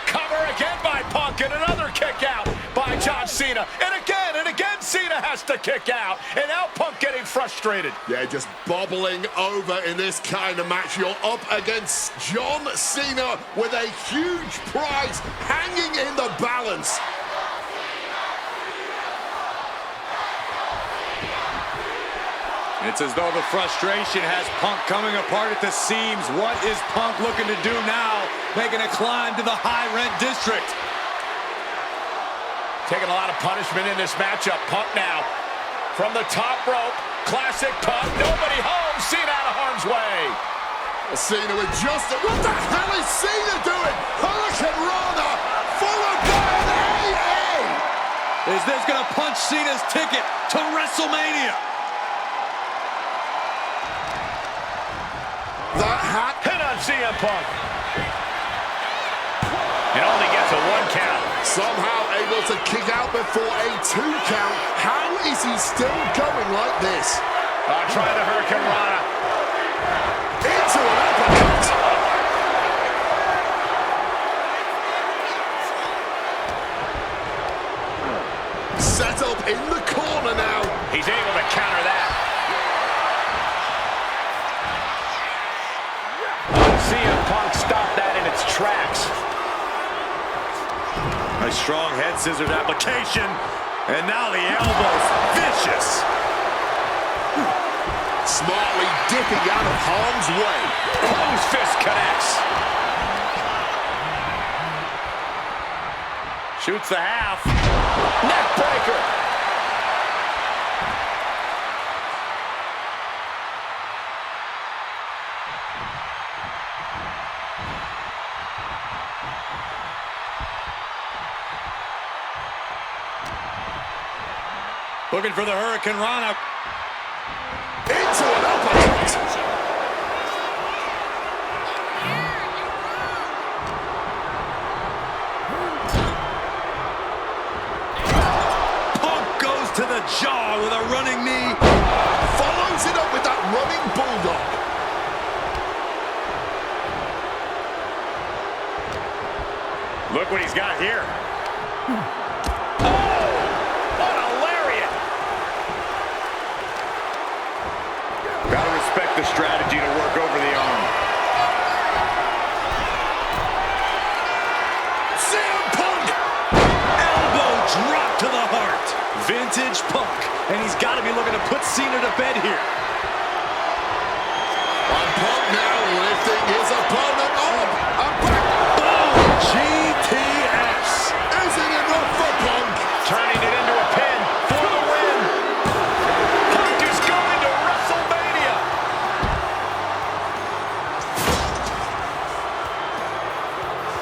Cover again by Punk, and another kick out by John Cena. And again Cena has to kick out. And now Punk getting frustrated. Yeah, just bobbling over in this kind of match. You're up against John Cena with a huge prize hanging in the balance. It's as though the frustration has Punk coming apart at the seams. What is Punk looking to do now? Making a climb to the high-rent district. Taking a lot of punishment in this matchup. Punk now from the top rope. Classic Punk. Nobody home. Cena out of harm's way. Cena with just... What the hell is Cena doing? Hurricane Rana followed by an AA. Is this going to punch Cena's ticket to WrestleMania? That hat hit on CM Punk. It only gets a 1 count. Somehow able to kick out before a 2 count. How is he still going like this? Try the Hurricane Rana. Into an uppercut. Set up in the corner now. He's able to counter that. CM Punk stopped that in its tracks. A strong head scissored application, and now the elbow's vicious. Smartly dipping out of harm's way. Closed fist connects. Shoots the half. Neck breaker. Looking for the Hurricane Rana. Into an uppercut. Punk goes to the jaw with a running knee. Follows it up with that running bulldog. Look what he's got here. Gotta respect the strategy to work over the arm. CM Punk! Elbow drop to the heart. Vintage Punk. And he's got to be looking to put Cena to bed here. And Punk now lifting his opponent up. And back. Boom! GTS. Is it enough for Punk? Turning it into a pin for the win. Punk is going to WrestleMania.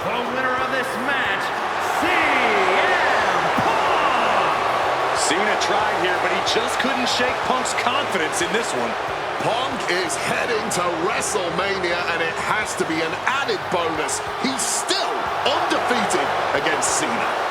The winner of this match, CM Punk! Cena tried here, but he just couldn't shake Punk's confidence in this one. Punk is heading to WrestleMania, and it has to be an added bonus. He's still undefeated against Cena.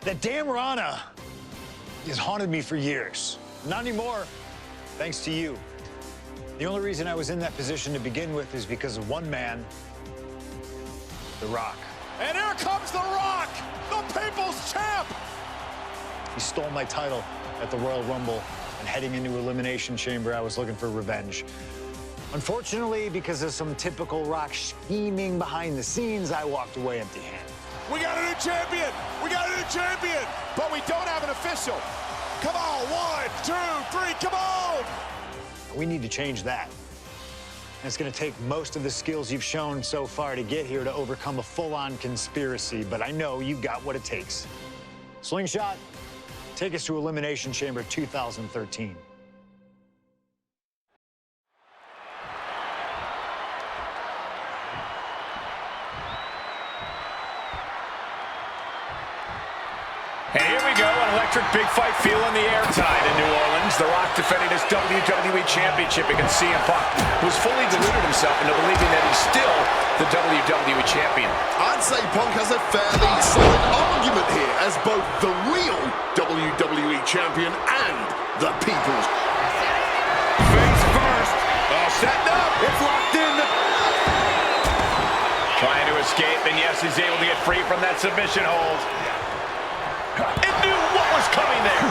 That damn Rana has haunted me for years. Not anymore, thanks to you. The only reason I was in that position to begin with is because of one man, The Rock. And here comes The Rock, the People's Champ. He stole my title at the Royal Rumble, and heading into Elimination Chamber, I was looking for revenge. Unfortunately, because of some typical Rock scheming behind the scenes, I walked away empty-handed. We got a new champion. We got a new champion. But we don't have an official. Come on, 1, 2, 3, come on. We need to change that. And it's going to take most of the skills you've shown so far to get here to overcome a full-on conspiracy, but I know you've got what it takes. Slingshot, take us to Elimination Chamber 2013. And here we go, an electric big fight feel in the air tonight in New Orleans. The Rock defending his WWE Championship against CM Punk, who's fully deluded himself into believing that he's still the WWE Champion. I'd say Punk has a fairly solid argument here as both the real WWE Champion and the People's. Face first. Setting up. It's locked in. Trying to escape, and yes, he's able to get free from that submission hold. And knew what was coming there.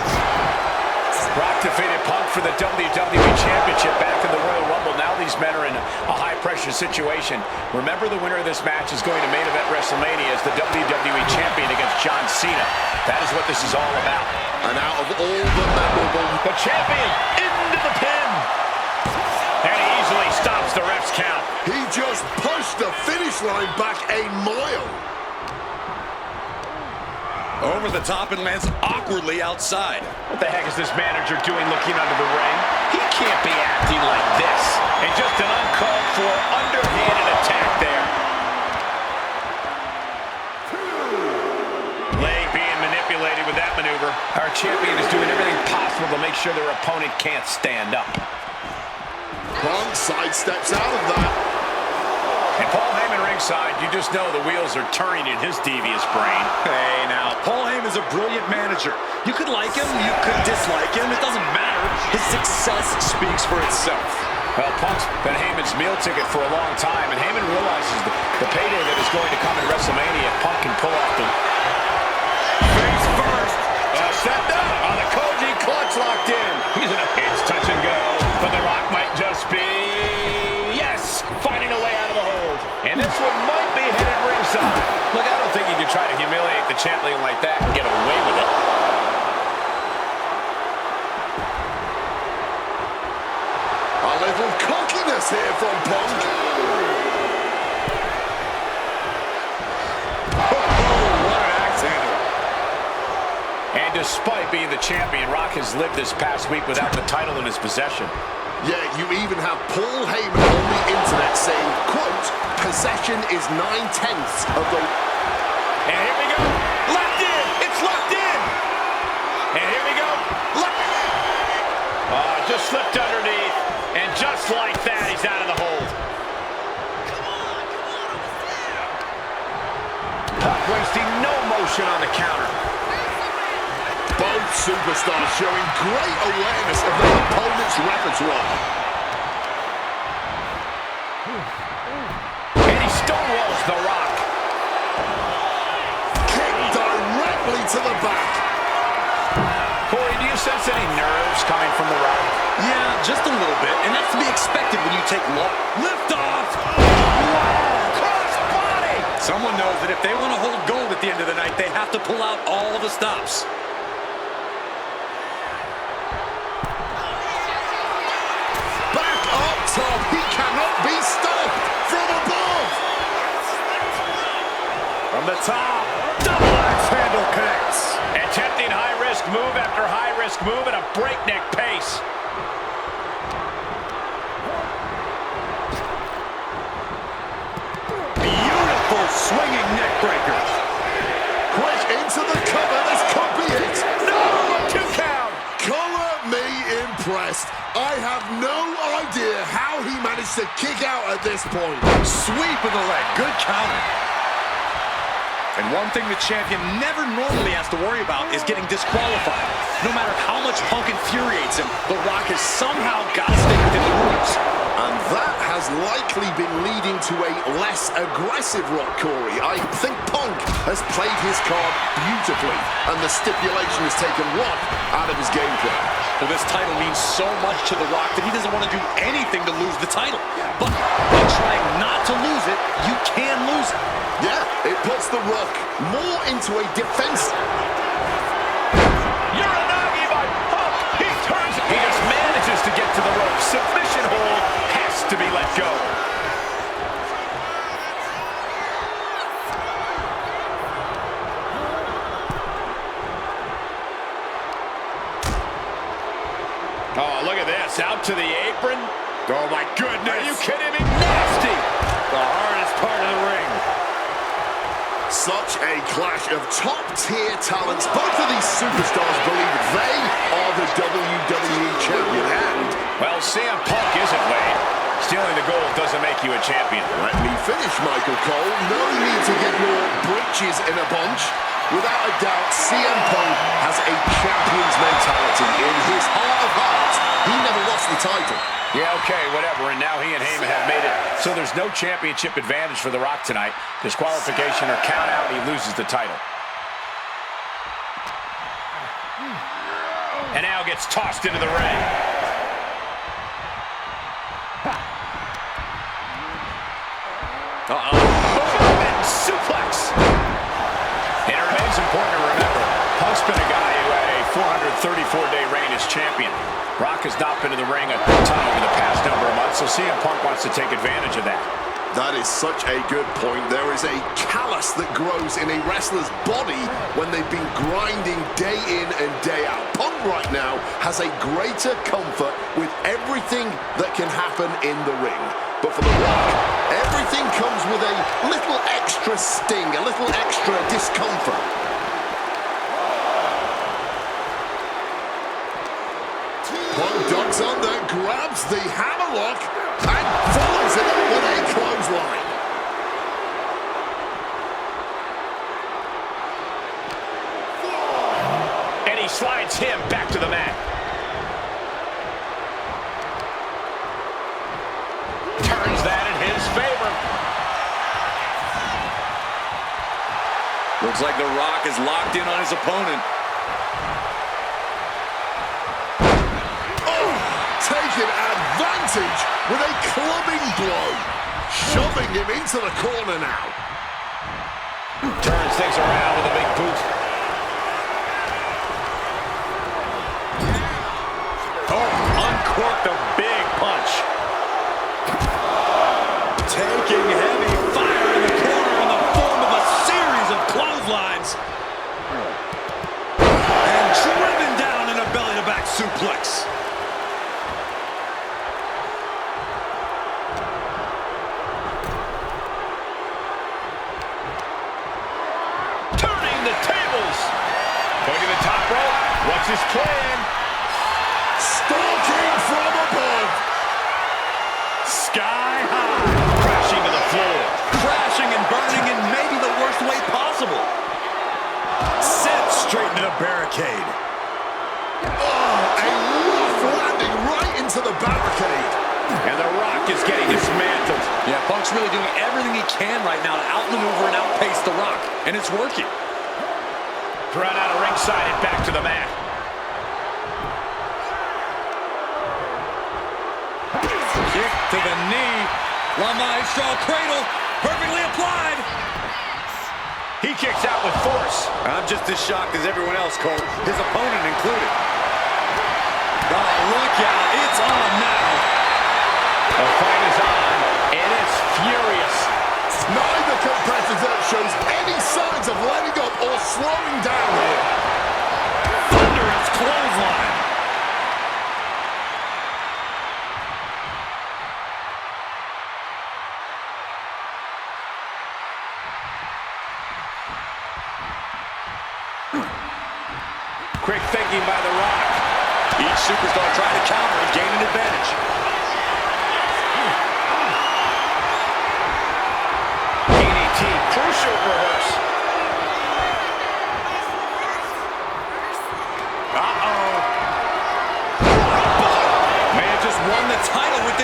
Rock defeated Punk for the WWE Championship back in the Royal Rumble. Now these men are in a high-pressure situation. Remember, the winner of this match is going to main event WrestleMania as the WWE Champion against John Cena. That is what this is all about. And out of all the memorable... The champion into the pin. And he easily stops the ref's count. He just pushed the finish line back a mile. Over the top and lands awkwardly outside. What the heck is this manager doing looking under the ring? He can't be acting like this. And just an uncalled for, underhanded attack there. Leg being manipulated with that maneuver. Our champion is doing everything possible to make sure their opponent can't stand up. Punk sidesteps out of that. And Paul Heyman ringside, you just know the wheels are turning in his devious brain. Hey, now, Paul Heyman's a brilliant manager. You could like him, you could dislike him, it doesn't matter. His success speaks for itself. Well, Punk's been Heyman's meal ticket for a long time, and Heyman realizes the payday that is going to come in WrestleMania if Punk can pull off the... Face first! Set up! On the Koji clutch locked in. He's in a... It's touch and go, but The Rock might just be... Yes! Finding a way out of the hold. And this one might be headed ringside. Look, I don't think you can try to humiliate the champion like that and get away with it. A little cockiness here from Punk. What an axe handle. And despite being the champion, Rock has lived this past week without the title in his possession. Yeah, you even have Paul Heyman on the internet saying, quote, possession is 9/10 of the... And here we go. Locked in. It's locked in. And here we go. Just slipped underneath. And just like that, he's out of the hold. Punk wasting no motion on the counter. Both superstars showing great awareness of their opponent's repertoire. And he stonewalls The Rock. Kick directly to the back. Corey, do you sense any nerves coming from The Rock? Yeah, just a little bit, and that's to be expected when you take lift off. Wow, cross body. Someone knows that if they want to hold gold at the end of the night, they have to pull out all the stops. Back up top, he cannot be stopped from above. From the top, double axe handle connects. Attempting high-risk move after high-risk move at a breakneck pace. Beautiful swinging neck breaker. Quick into the cover, this could be it. No, a 2 count. Color me impressed. I have no idea how he managed to kick out at this point. Sweep of the leg, good counter. And one thing the champion never normally has to worry about is getting disqualified. No matter how much Punk infuriates him, The Rock has somehow got to stay within the rules. And that has likely been leading to a less aggressive Rock, Corey. I think Punk has played his card beautifully, and the stipulation has taken Rock out of his game plan. Well, this title means so much to The Rock that he doesn't want to do anything to lose the title. But by trying not to lose it, you can lose it. Yeah, it puts The Rock more into a defense. Uranagi by Punk. He turns. He just manages to get to the rope. Submission hold has to be let go. Oh, look at this. Out to the apron. Oh, my goodness. Are you kidding me? Nasty. The hardest part of the ring. Such a clash of top-tier talents. Both of these superstars believe they are the WWE champion. And, well, CM Punk isn't, Wade. Stealing the gold doesn't make you a champion. let me finish, Michael Cole. No need to get your britches in a bunch. Without a doubt, CM Punk has a champion's mentality. In his heart of hearts, he never lost the title. Yeah, okay, whatever. And now he and Heyman have made it. So there's no championship advantage for The Rock tonight. Disqualification or count out, he loses the title. And now gets tossed into the ring. Suplex. And it remains important to remember, Punk's been a guy who had a 434-day reign as champion. Rock has not been in the ring a ton over the past number of months, so CM Punk wants to take advantage of that. That is such a good point. There is a callus that grows in a wrestler's body when they've been grinding day in and day out. Punk right now has a greater comfort with everything that can happen in the ring. But for The Rock, everything comes with a little extra sting, a little extra discomfort. Punk ducks under, grabs the hammerlock, and follows it up with a clothesline. And he slides him back to the mat. Turns that in his favor. Looks like The Rock is locked in on his opponent. Taking advantage with a clubbing blow, shoving him into the corner now. Turns things around with a big boot. Oh, uncorked a big punch. Taking heavy fire in the corner in the form of a series of clotheslines. And driven down in a belly-to-back suplex. Turning the tables. Going to the top rope. What's his plan? Stalking from above. Sky high. Crashing to the floor. Crashing and burning in maybe the worst way possible. Sent straight into the barricade. Oh, a rough landing right into the barricade. And The Rock is getting dismantled. Yeah, Punk's really doing everything he can right now to outmaneuver and outpace The Rock. And it's working. Thrown out of ringside and back to the mat. Kick to the knee. La Maestro cradle. Perfectly applied. He kicks out with force. I'm just as shocked as everyone else, Cole. His opponent included. Oh, look out. It's on now. The fight is on, and it's furious. Neither competitor shows any signs of letting up or slowing down here. Thunderous clothesline. Quick thinking by The Rock. Each superstar trying to counter and gain an advantage. DDT, crucial reverse.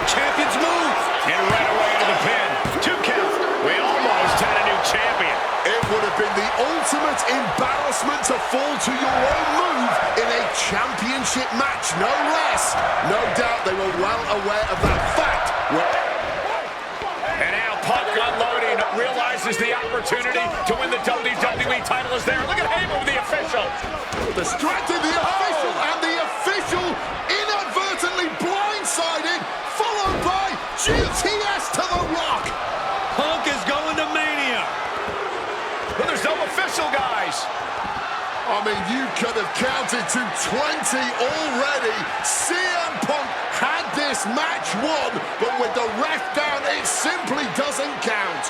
champion's move. And right away to the pin. 2 count. We almost had a new champion. It would have been the ultimate embarrassment to fall to your own move in a championship match, no less. No doubt they were well aware of that fact. And now Punk unloading, realizes the opportunity to win the WWE title is there. Look at Heyman with the official. Distracted the official, and the official inadvertently blindsided, followed by GTS to the Rock. Punk is going to Mania. But there's no official, guys. I mean, you could have counted to 20 already. CM Punk had this match won, but with the ref down, it simply doesn't count.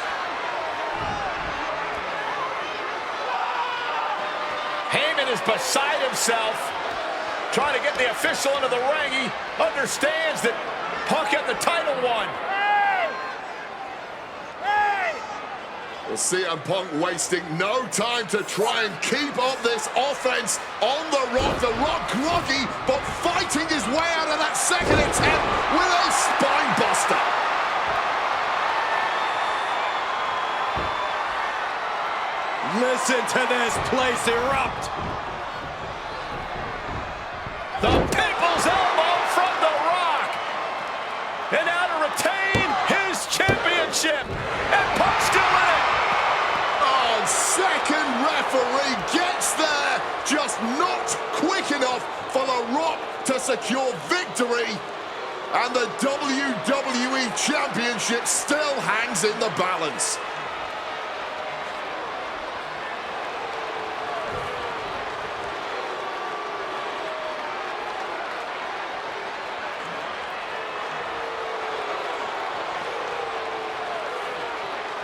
Heyman is beside himself, trying to get the official into the ring. He understands that Punk had the title won. Well, CM Punk wasting no time to try and keep up this offense on The Rock. The Rock groggy, but fighting his way out of that second attempt with a spine buster. Listen to this place erupt. The People's Elbow from The Rock. And now to retain his championship. And Punk's still in it. Second referee gets there, just not quick enough for The Rock to secure victory. And the WWE Championship still hangs in the balance.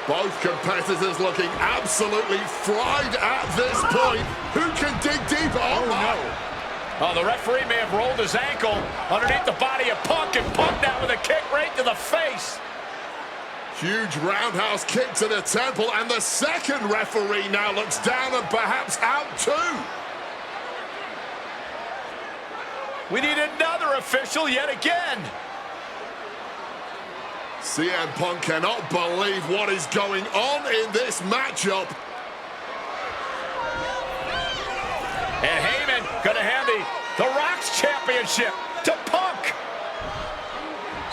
Both competitors looking absolutely fried at this point. Who can dig deeper? Oh, no. Oh, the referee may have rolled his ankle underneath the body of Punk, and Punk now with a kick right to the face. Huge roundhouse kick to the temple, and the second referee now looks down and perhaps out too. We need another official yet again. CM Punk cannot believe what is going on in this matchup. And Heyman gonna hand the Rock's championship to Punk.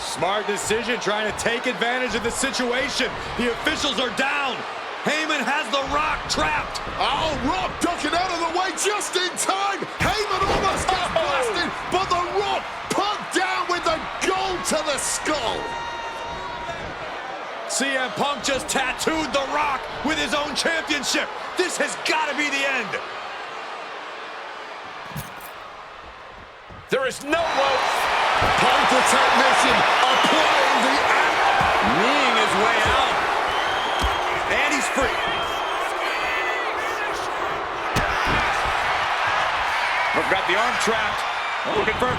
Smart decision, trying to take advantage of the situation. The officials are down. Heyman has the Rock trapped. Oh, Rock ducking out of the way just in time. Heyman almost gets blasted, but the Rock Punk down with the gold to the skull. CM Punk just tattooed The Rock with his own championship. This has got to be the end. There is no rope. Punk the technician applying the Kneeing his way out. And he's free. We've got the arm trapped. Looking for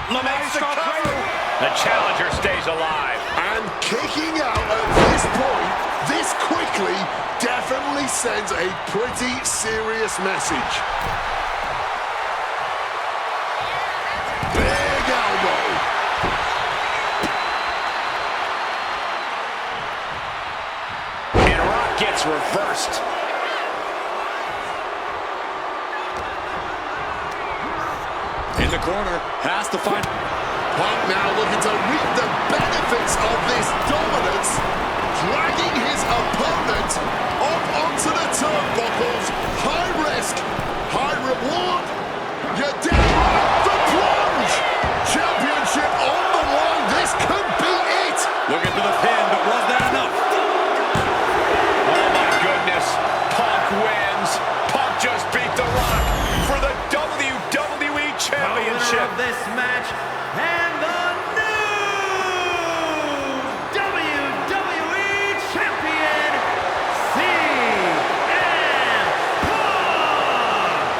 The challenger stays alive. and kicking out at this point, this quickly, definitely sends a pretty serious message. Big elbow. And Rock gets reversed. in the corner, has to find. Punk now looking to reap the benefits of this dominance, dragging his opponent up onto the turnbuckles. High risk, high reward. You're down, the plunge. Championship on the line. This could be it. Looking for the pin, but was that enough? Oh my goodness, Punk wins. Punk just beat The Rock for the WWE Championship. Of this match, and the new WWE Champion, CM Punk.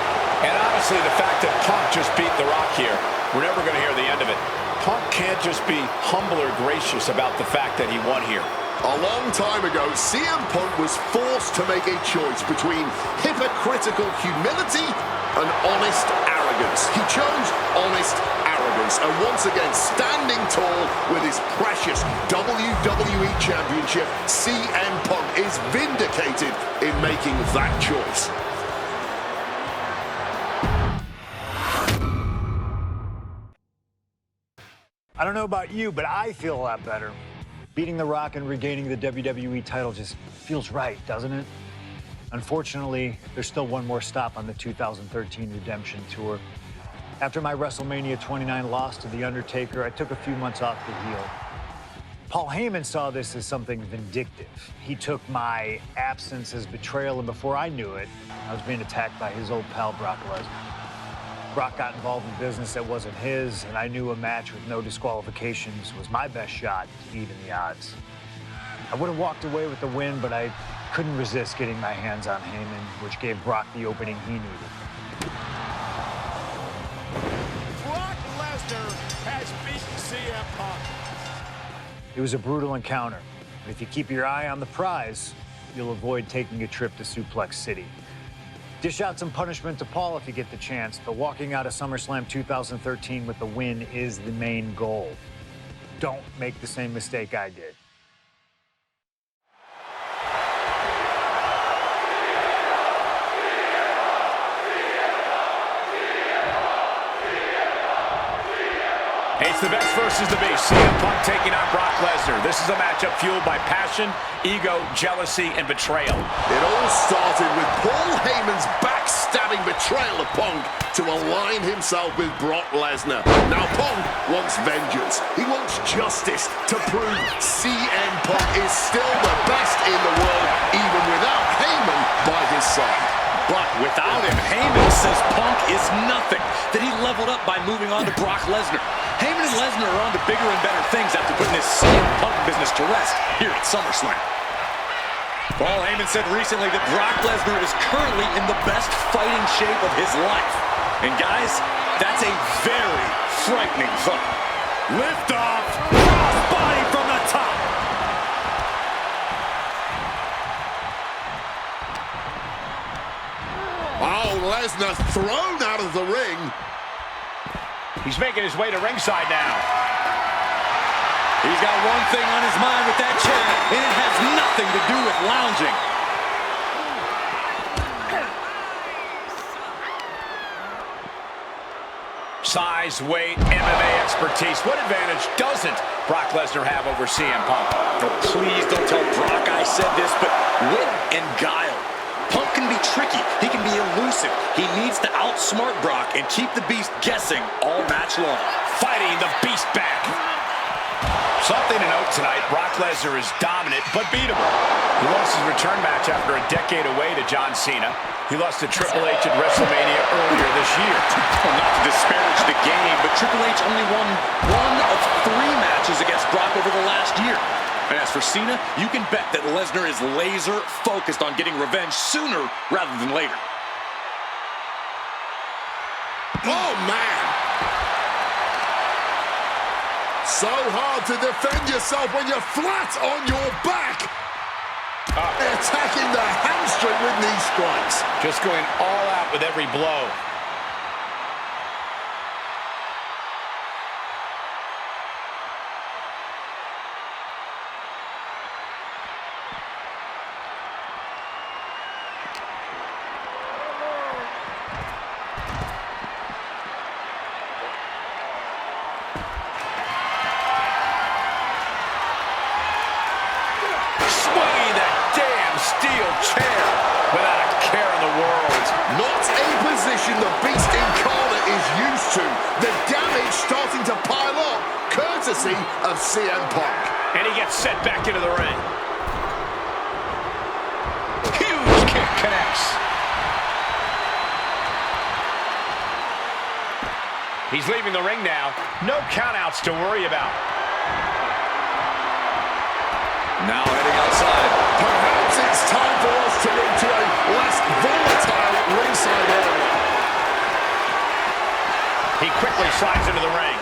And honestly, the fact that Punk just beat The Rock here, we're never going to hear the end of it. Punk can't just be humble or gracious about the fact that he won here. A long time ago, CM Punk was forced to make a choice between hypocritical humility and honest arrogance. arrogance. He chose honest arrogance. And once again, standing tall with his precious WWE Championship, CM Punk is vindicated in making that choice. I don't know about you, but I feel a lot better. Beating The Rock and regaining the WWE title just feels right, doesn't it? Unfortunately, there's still one more stop on the 2013 Redemption Tour. After my WrestleMania 29 loss to The Undertaker, I took a few months off to heal. Paul Heyman saw this as something vindictive. He took my absence as betrayal, and before I knew it, I was being attacked by his old pal, Brock Lesnar. Brock got involved in business that wasn't his, and I knew a match with no disqualifications was my best shot to even the odds. I would have walked away with the win, but I couldn't resist getting my hands on Heyman, which gave Brock the opening he needed. Brock Lesnar has beaten CM Punk. It was a brutal encounter, but if you keep your eye on the prize, you'll avoid taking a trip to Suplex City. Dish out some punishment to Paul if you get the chance, but walking out of SummerSlam 2013 with the win is the main goal. Don't make the same mistake I did. It's the best versus the beast. CM Punk taking on Brock Lesnar. This is a matchup fueled by passion, ego, jealousy, and betrayal. It all started with Paul Heyman's backstabbing betrayal of Punk to align himself with Brock Lesnar. Now Punk wants vengeance. He wants justice to prove CM Punk is still the best in the world, even without Heyman by his side. But without him, Heyman says Punk is nothing, that he leveled up by moving on to Brock Lesnar. Heyman and Lesnar are on to bigger and better things after putting this CM Punk business to rest here at SummerSlam. Paul Heyman said recently that Brock Lesnar is currently in the best fighting shape of his life. And guys, that's a very frightening thought. Lift off, crossbody from the top. Oh, Lesnar thrown out of the ring. He's making his way to ringside now. He's got one thing on his mind with that chair, and it has nothing to do with lounging. Size, weight, MMA expertise. What advantage doesn't Brock Lesnar have over CM Punk? Oh, please don't tell Brock I said this, but wit and guile. Punk can be tricky. He can be elusive. He needs to outsmart Brock and keep the Beast guessing all match long. Fighting the Beast back. Something to note tonight, Brock Lesnar is dominant but beatable. He lost his return match after a decade away to John Cena. He lost to Triple H at WrestleMania earlier this year. Well, not to disparage the game, but Triple H only won one of 3 matches against Brock over the last year. And as for Cena, you can bet that Lesnar is laser focused on getting revenge sooner rather than later. Oh, man. So hard to defend yourself when you're flat on your back. Attacking the hamstring with knee strikes. Just going all out with every blow. Swinging that damn steel chair without a care in the world. Not a position the Beast Incarnate is used to. The damage starting to pile up, courtesy of CM Punk. And he gets sent back into the ring. Huge kick connects. He's leaving the ring now. No countouts to worry about. Now heading outside. Perhaps it's time for us to move to a less volatile ringside area. He quickly slides into the ring.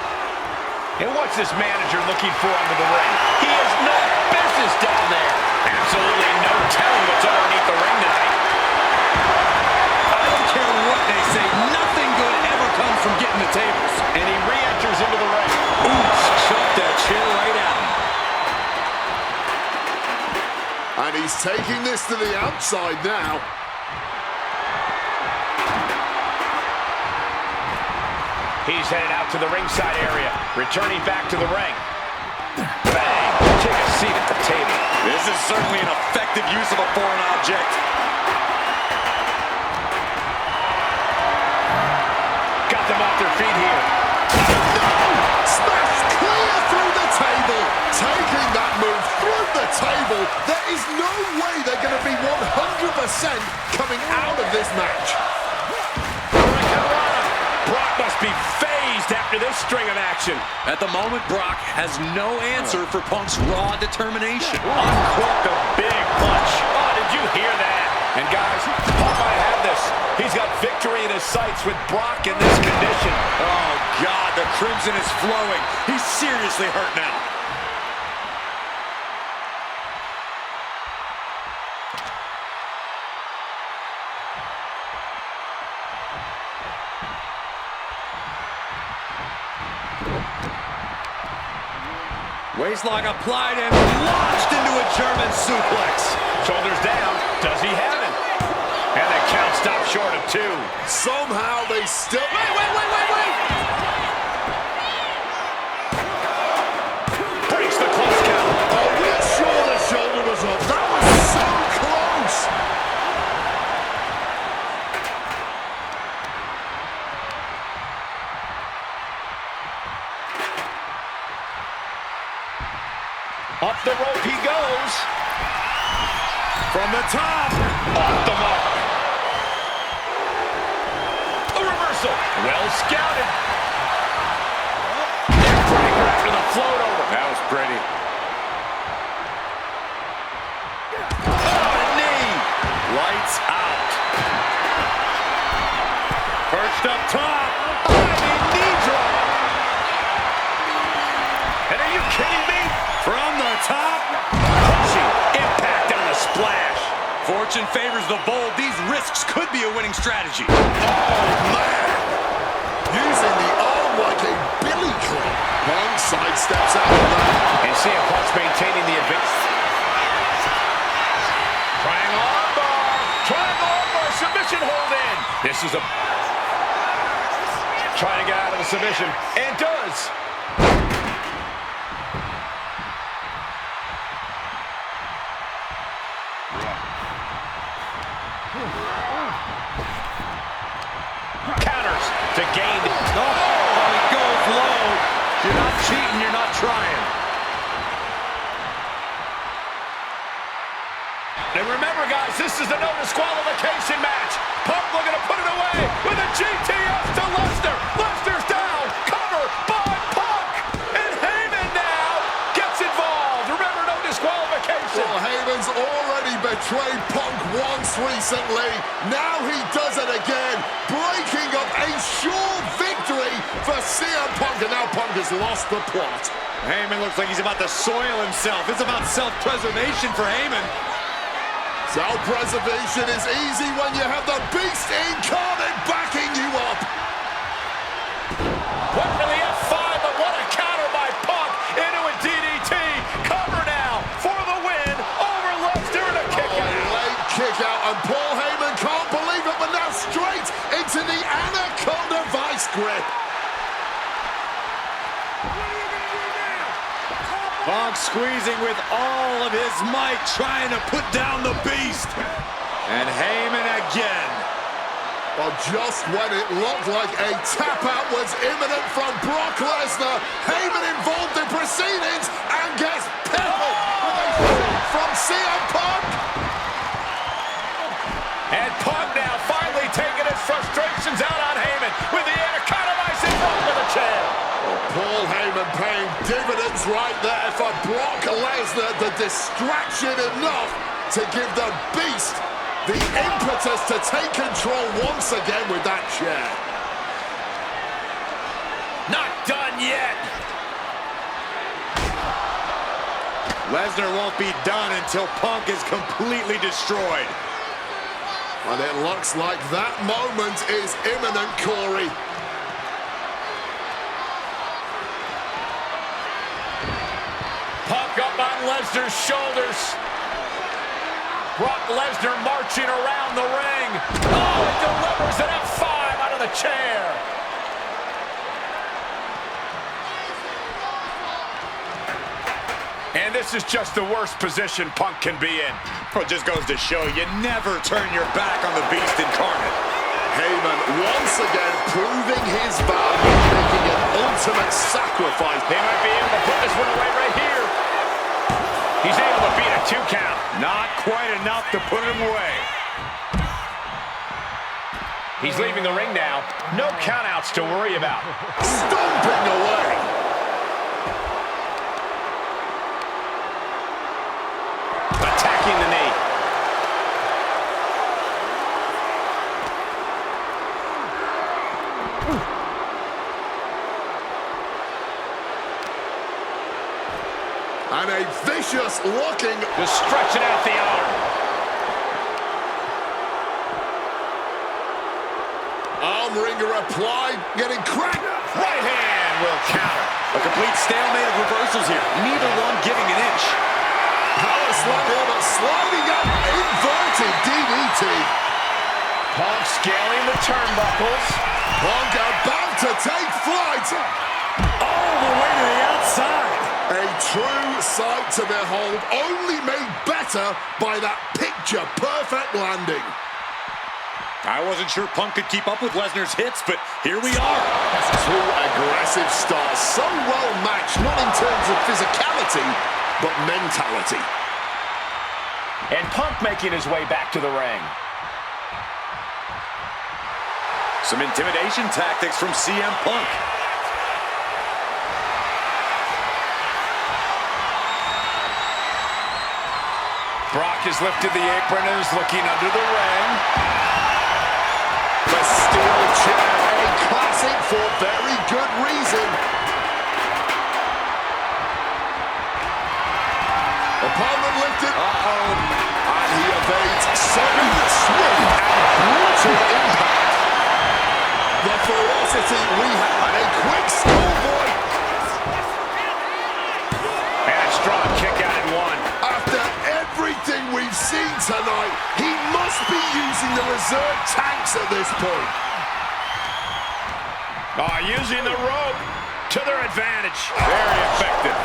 And what's this manager looking for under the ring? He has no business down there. Absolutely no telling what's underneath the ring tonight. I don't care what they say. Nothing good ever comes taking this to the outside now. He's headed out to the ringside area, returning back to the ring. Bang! Take a seat at the table. This is certainly an effective use of a foreign object. Got them off their feet here. No! Smashed clear through the table. Taking that move through the table. There is no way they're going to be 100% coming out of this match. Brock must be phased after this string of action. At the moment, Brock has no answer for Punk's raw determination. Uncorked a big punch. Oh, did you hear that? And guys, Punk might have this. He's got victory in his sights with Brock in this condition. Oh, God, the crimson is flowing. He's seriously hurt now. Waistlock applied and launched into a German suplex. Shoulders down. Does he have it? And the count stopped short of 2. Somehow they still... Wait! Breaks the close count. Are we sure the shoulder was up? That was so close! Up the rope he goes. From the top. Off the mark. A reversal. Well scouted. Neckbreaker after the float over. That was pretty. Oh, knee. Lights out. Perched up top. Diving knee drop. And are you kidding me? From the top. Crushing impact on the splash. Fortune favors the bold. These risks could be a winning strategy. Oh, man! Using the arm like a billy club. Punk sidesteps out of that. And CM Punk's maintaining the advance. Triangle armbar. Submission hold in. This is a... Trying to get out of the submission. And does. Counters to gain. Oh, he goes low. You're not cheating, you're not trying. And remember, guys, this is the no disqualification match. Punk looking to put it away with a GTS to Lesnar. Lesnar's down. Cover by Punk. And Heyman now gets involved. Remember, no disqualification. Well, Heyman's already betrayed Punk once recently. Now he does it again, breaking up a sure victory for CM Punk, and now Punk has lost the plot. Heyman looks like he's about to soil himself. It's about self-preservation for Heyman. Self-preservation is easy when you have the beast incarnate backing you up. Went for the F5, but what a counter by Punk into a DDT. Cover now for the win over Lesnar and a kick out. Late kick out, and Paul Heyman can't believe it, but now straight into the Anaconda Vice grip. Punk squeezing with all of his might, trying to put down the beast. And Heyman again. Well, just when it looked like a tap-out was imminent from Brock Lesnar, Heyman involved in proceedings and gets peppered with a shot from CM Punk. And Punk now finally taking his frustrations out on Heyman with the Anaconda Vice in front of the chair. Paul Heyman paying dividends right there for Brock Lesnar. The distraction enough to give the beast the impetus to take control once again with that chair. Not done yet. Lesnar won't be done until Punk is completely destroyed. And it looks like that moment is imminent, Corey. Punk up on Lesnar's shoulders. Brock Lesnar marching around the ring. Oh, it delivers an F5 out of the chair. And this is just the worst position Punk can be in. Well, it just goes to show you never turn your back on the beast incarnate. Heyman once again proving his value, making an ultimate sacrifice. They might be able to put this one away right here. He's able to beat a 2 count. Not quite enough to put him away. He's leaving the ring now. No countouts to worry about. Stomping away. Attacking the knee. And a vicious looking. Just stretching out the arm. Arm wringer applied, getting cracked. Right hand will counter. A complete stalemate of reversals here. Neither one giving an inch. Power slam here, but sliding up, inverted DDT. Punk scaling the turnbuckles. Punk about to take flight. All the way to the outside. A true sight to behold, only made better by that picture-perfect landing. I wasn't sure Punk could keep up with Lesnar's hits, but here we are. Two aggressive stars, so well matched, not in terms of physicality, but mentality. And Punk making his way back to the ring. Some intimidation tactics from CM Punk. Brock has lifted the apron and is looking under the ring. The steel chair, a classic for very good reason. Opponent lifted. And he evades sudden, swift, and brutal impact. The ferocity we have, and a quick schoolboy. And a strong kick out at one. After everything we've seen tonight, he must be using the reserve tanks at this point. Using the rope to their advantage. Very effective.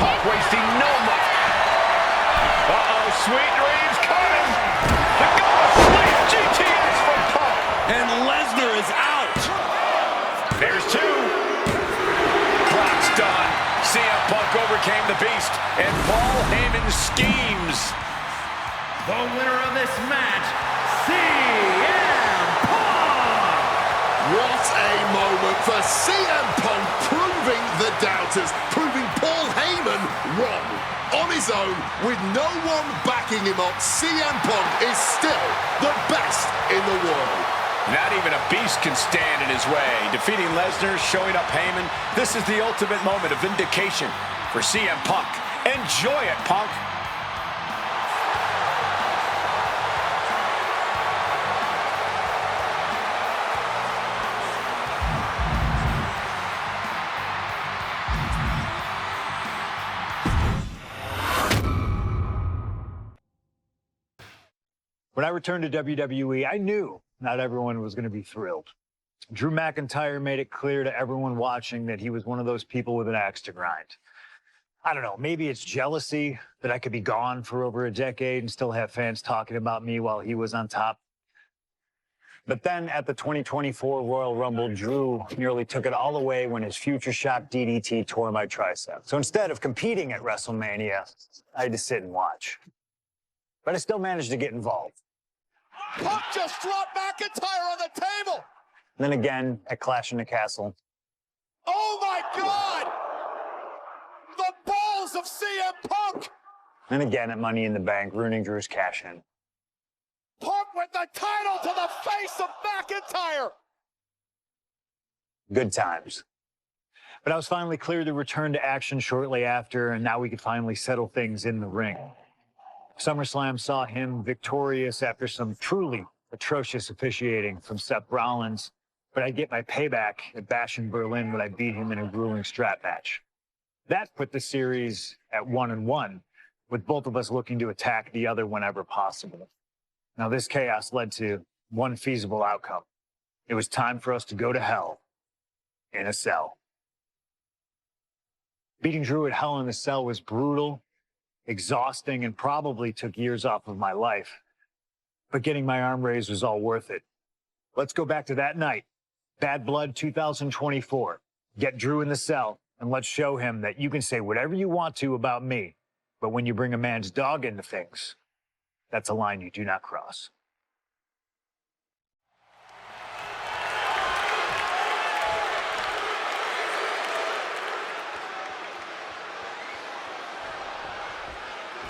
Punk wasting no money. Sweet dreams coming. The goal sleep GTS from Punk. And Lesnar is out. There's two. Brock's done. CM Punk overcame the beast, and Paul Heyman schemes. The winner of this match, CM Punk! What a moment for CM Punk, proving the doubters, proving Paul Heyman wrong. On his own, with no one backing him up, CM Punk is still the best in the world. Not even a beast can stand in his way. Defeating Lesnar, showing up Heyman. This is the ultimate moment of vindication for CM Punk. Enjoy it, Punk. When I returned to WWE, I knew not everyone was going to be thrilled. Drew McIntyre made it clear to everyone watching that he was one of those people with an axe to grind. I don't know, maybe it's jealousy that I could be gone for over a decade and still have fans talking about me while he was on top. But then at the 2024 Royal Rumble, Drew nearly took it all away when his future shock DDT tore my tricep. So instead of competing at WrestleMania, I had to sit and watch. But I still managed to get involved. Punk just dropped McIntyre on the table. Then again at Clash in the Castle. Oh my God! The balls of CM Punk! Then again at Money in the Bank, ruining Drew's cash-in. Punk with the title to the face of McIntyre! Good times. But I was finally cleared to return to action shortly after, and now we could finally settle things in the ring. SummerSlam saw him victorious after some truly atrocious officiating from Seth Rollins, but I get my payback at Bash in Berlin when I beat him in a grueling strap match. That put the series at 1-1, with both of us looking to attack the other whenever possible. Now, this chaos led to one feasible outcome. It was time for us to go to hell in a cell. Beating Drew at Hell in a Cell was brutal, exhausting, and probably took years off of my life. But getting my arm raised was all worth it. Let's go back to that night. Bad Blood 2024. Get Drew in the cell, and let's show him that you can say whatever you want to about me, but when you bring a man's dog into things, that's a line you do not cross.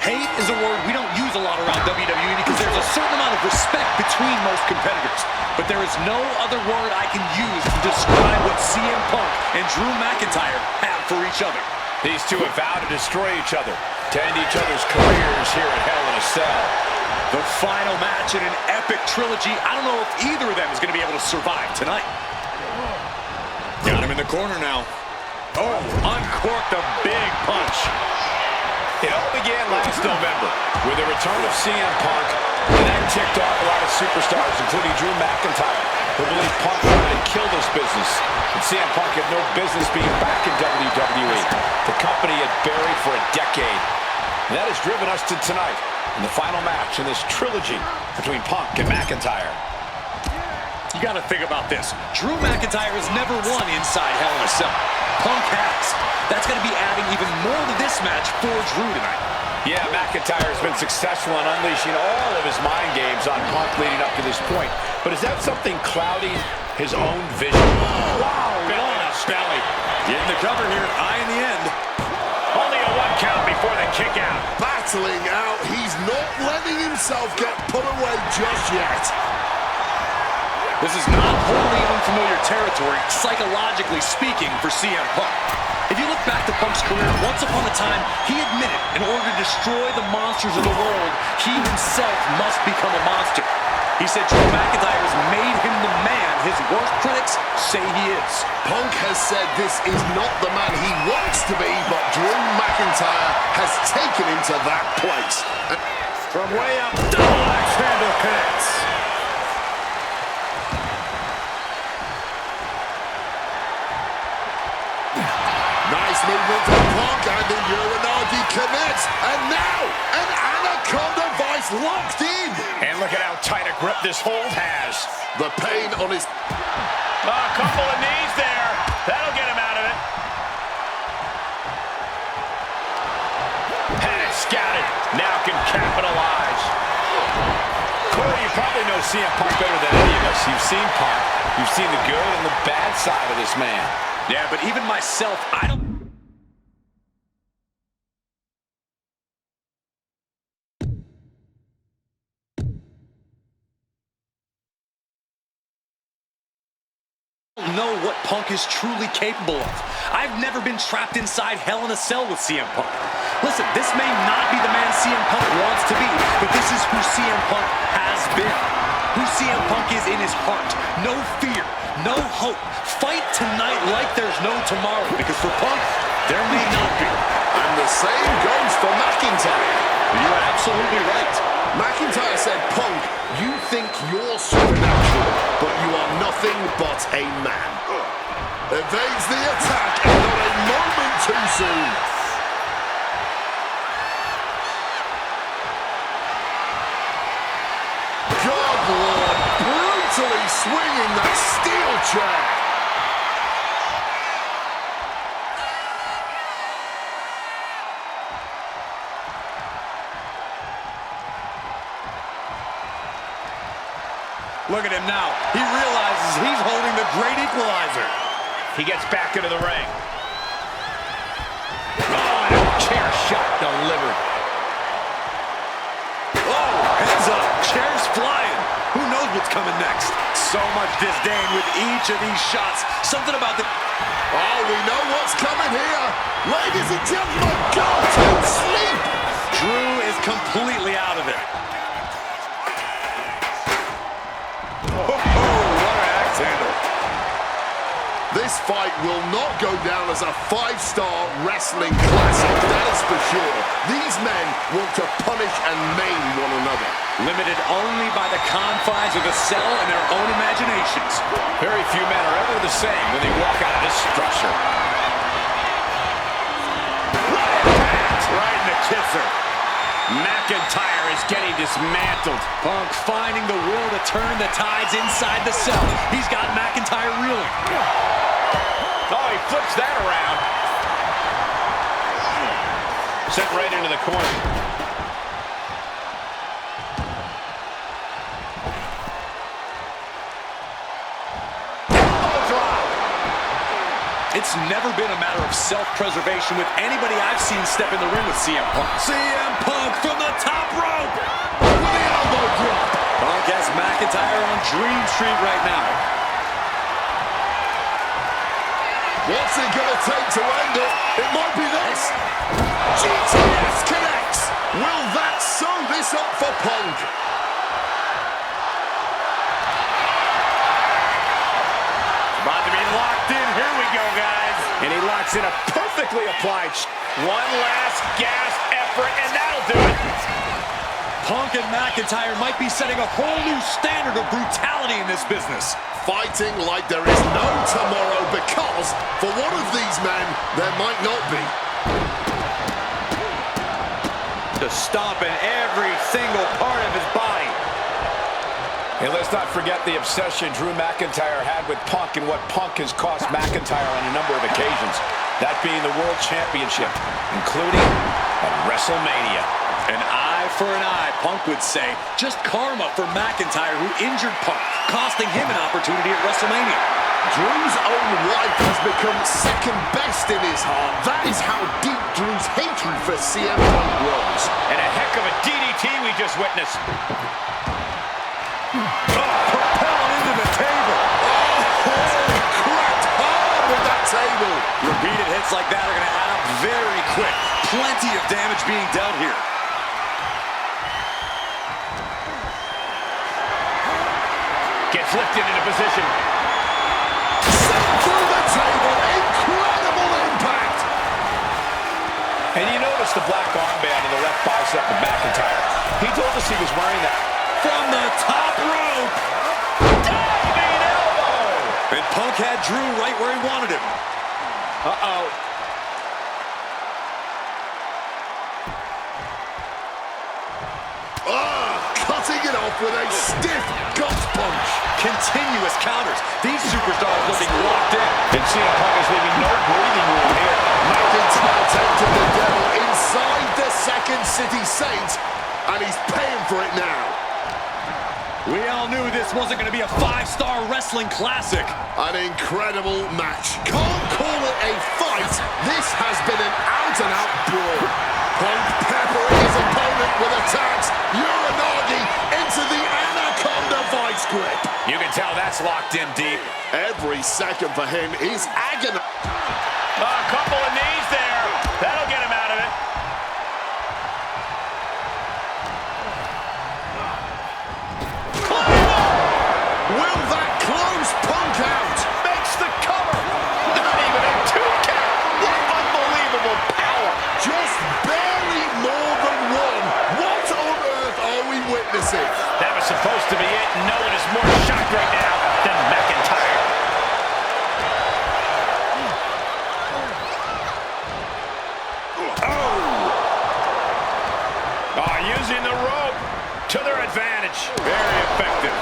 Hate is a word we don't use a lot around WWE because there's a certain amount of respect between most competitors. But there is no other word I can use to describe what CM Punk and Drew McIntyre have for each other. These two have vowed to destroy each other, to end each other's careers here at Hell in a Cell. The final match in an epic trilogy. I don't know if either of them is going to be able to survive tonight. Got him in the corner now. Oh, uncorked a big punch. It all began last November with the return of CM Punk, and that ticked off a lot of superstars, including Drew McIntyre, who believed Punk wanted to kill this business. And CM Punk had no business being back in WWE. The company had buried for a decade. And that has driven us to tonight, in the final match in this trilogy between Punk and McIntyre. You got to think about this. Drew McIntyre has never won inside Hell in a Cell. Punk has. That's going to be adding even more to this match for Drew tonight. Yeah, McIntyre has been successful in unleashing all of his mind games on Punk leading up to this point. But is that something clouding his own vision? Wow, belly. Getting the cover here, eye in the end. Only a 1 count before the kick out. Battling out. He's not letting himself get put away just yet. This is not wholly unfamiliar territory, psychologically speaking, for CM Punk. If you look back to Punk's career, once upon a time, he admitted in order to destroy the monsters of the world, he himself must become a monster. He said Drew McIntyre has made him the man his worst critics say he is. Punk has said this is not the man he wants to be, but Drew McIntyre has taken him to that place. From way up, double axe handle connects. Nice movement from Punk, and the Uranagi connects. And now, an Anaconda Vice locked in. And look at how tight a grip this hold has. The pain on his... A couple of knees there. That'll get him out of it. Had it scouted. Now can capitalize. Corey, you probably know CM Punk better than any of us. You've seen Punk. You've seen the good and the bad side of this man. Yeah, but even myself, I don't... know what Punk is truly capable of. I've never been trapped inside Hell in a Cell with CM Punk. Listen, this may not be the man CM Punk wants to be, but this is who CM Punk has been. Who CM Punk is in his heart. No fear, no hope. Fight tonight like there's no tomorrow, because for Punk, there may not be. And the same goes for McIntyre. You're absolutely right. McIntyre said, Punk, you think you're supernatural, but you are nothing but a man. Evades the attack, and not a moment too soon. God, Lord, brutally swinging that steel chair. Look at him now. He realizes he's holding the great equalizer. He gets back into the ring. Oh, and a chair shot delivered. Oh, heads up. Chair's flying. Who knows what's coming next? So much disdain with each of these shots. Something about the... Oh, we know what's coming here. Ladies and gentlemen, go to sleep. Drew is completely out of it. This This fight will not go down as a 5-star wrestling classic, that is for sure. These men want to punish and maim one another. Limited only by the confines of the cell and their own imaginations. Very few men are ever the same when they walk out of this structure. Right in the kisser. McIntyre is getting dismantled. Punk finding the will to turn the tides inside the cell. He's got McIntyre reeling. Oh, he flips that around. Sent right into the corner. Elbow drop. It's never been a matter of self-preservation with anybody I've seen step in the ring with CM Punk. CM Punk from the top rope with the elbow drop. Punk has McIntyre on Dream Street right now. What's it gonna take to end it? It might be this. GTS connects. Will that sew this up for Punk? About to be locked in. Here we go, guys. And he locks in a perfectly applied. One last gasp effort, and that'll do it. Punk and McIntyre might be setting a whole new standard of brutality in this business. Fighting like there is no tomorrow because for one of these men, there might not be. Just stomping every single part of his body. And let's not forget the obsession Drew McIntyre had with Punk and what Punk has cost McIntyre on a number of occasions. That being the World Championship, including at WrestleMania. An eye for an eye, Punk would say. Just karma for McIntyre, who injured Punk, costing him an opportunity at WrestleMania. Drew's own wife has become second best in his heart. That is how deep Drew's hatred for CM Punk runs. And a heck of a DDT we just witnessed. Propelled into the table. Holy cracked hard with that table. Repeated hits like that are going to add up very quick. Plenty of damage being dealt here. Gets lifted into position. Sent through the table. Incredible impact. And you notice the black armband in the left bicep of McIntyre. He told us he was wearing that. From the top rope. Diving elbow. And Punk had Drew right where he wanted him. Uh-oh. Cutting it off with a stiff gut punch. Continuous counters. These superstars looking locked in. And CM Punk is leaving no breathing room here. McIntyre tempted the devil inside the Second City Saints, and he's paying for it now. We all knew this wasn't going to be a 5-star wrestling classic. An incredible match. Can't call it a fight. This has been an out-and-out brawl. Punk peppering his opponent with attacks. Uranagi into the Anaconda vice grip. You can tell that's locked in deep. Every second for him is agony. A couple of knees there. That'll get him out of it. Will that close Punk out? Makes the cover. Not even a 2 count. What unbelievable power. Just barely more than one. What on earth are we witnessing? That was supposed to be it. No one is more shocked right now than McIntyre. Using the rope to their advantage. Very effective.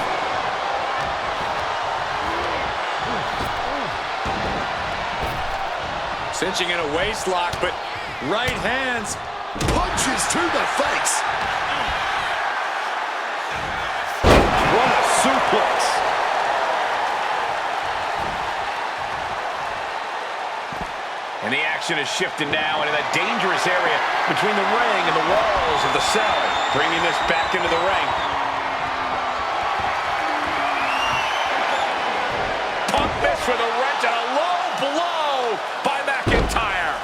Cinching in a waist lock, but right hands. Punches to the face. What a suplex. And the action is shifted now into that dangerous area between the ring and the walls of the cell, bringing this back into the ring. Punk missed with a wrench and a low blow by McIntyre.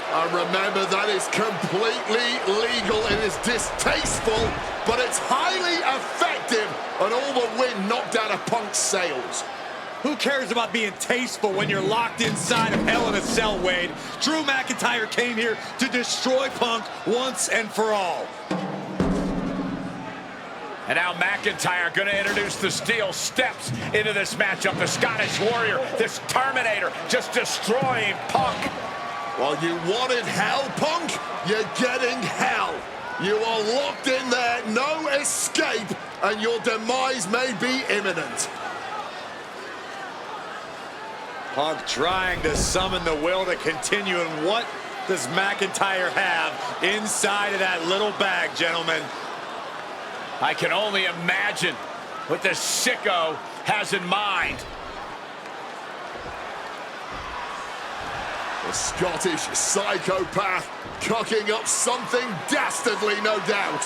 And remember, that is completely legal. It is distasteful, but it's highly effective and all the wind knocked out of Punk's sails. Who cares about being tasteful when you're locked inside of Hell in a Cell, Wade? Drew McIntyre came here to destroy Punk once and for all. And now McIntyre going to introduce the steel steps into this matchup. The Scottish Warrior, this Terminator, just destroying Punk. Well, you wanted hell, Punk? You're getting hell. You are locked in there, no escape, and your demise may be imminent. Punk trying to summon the will to continue, and what does McIntyre have inside of that little bag, gentlemen? I can only imagine what this sicko has in mind. The Scottish psychopath cooking up something dastardly, no doubt.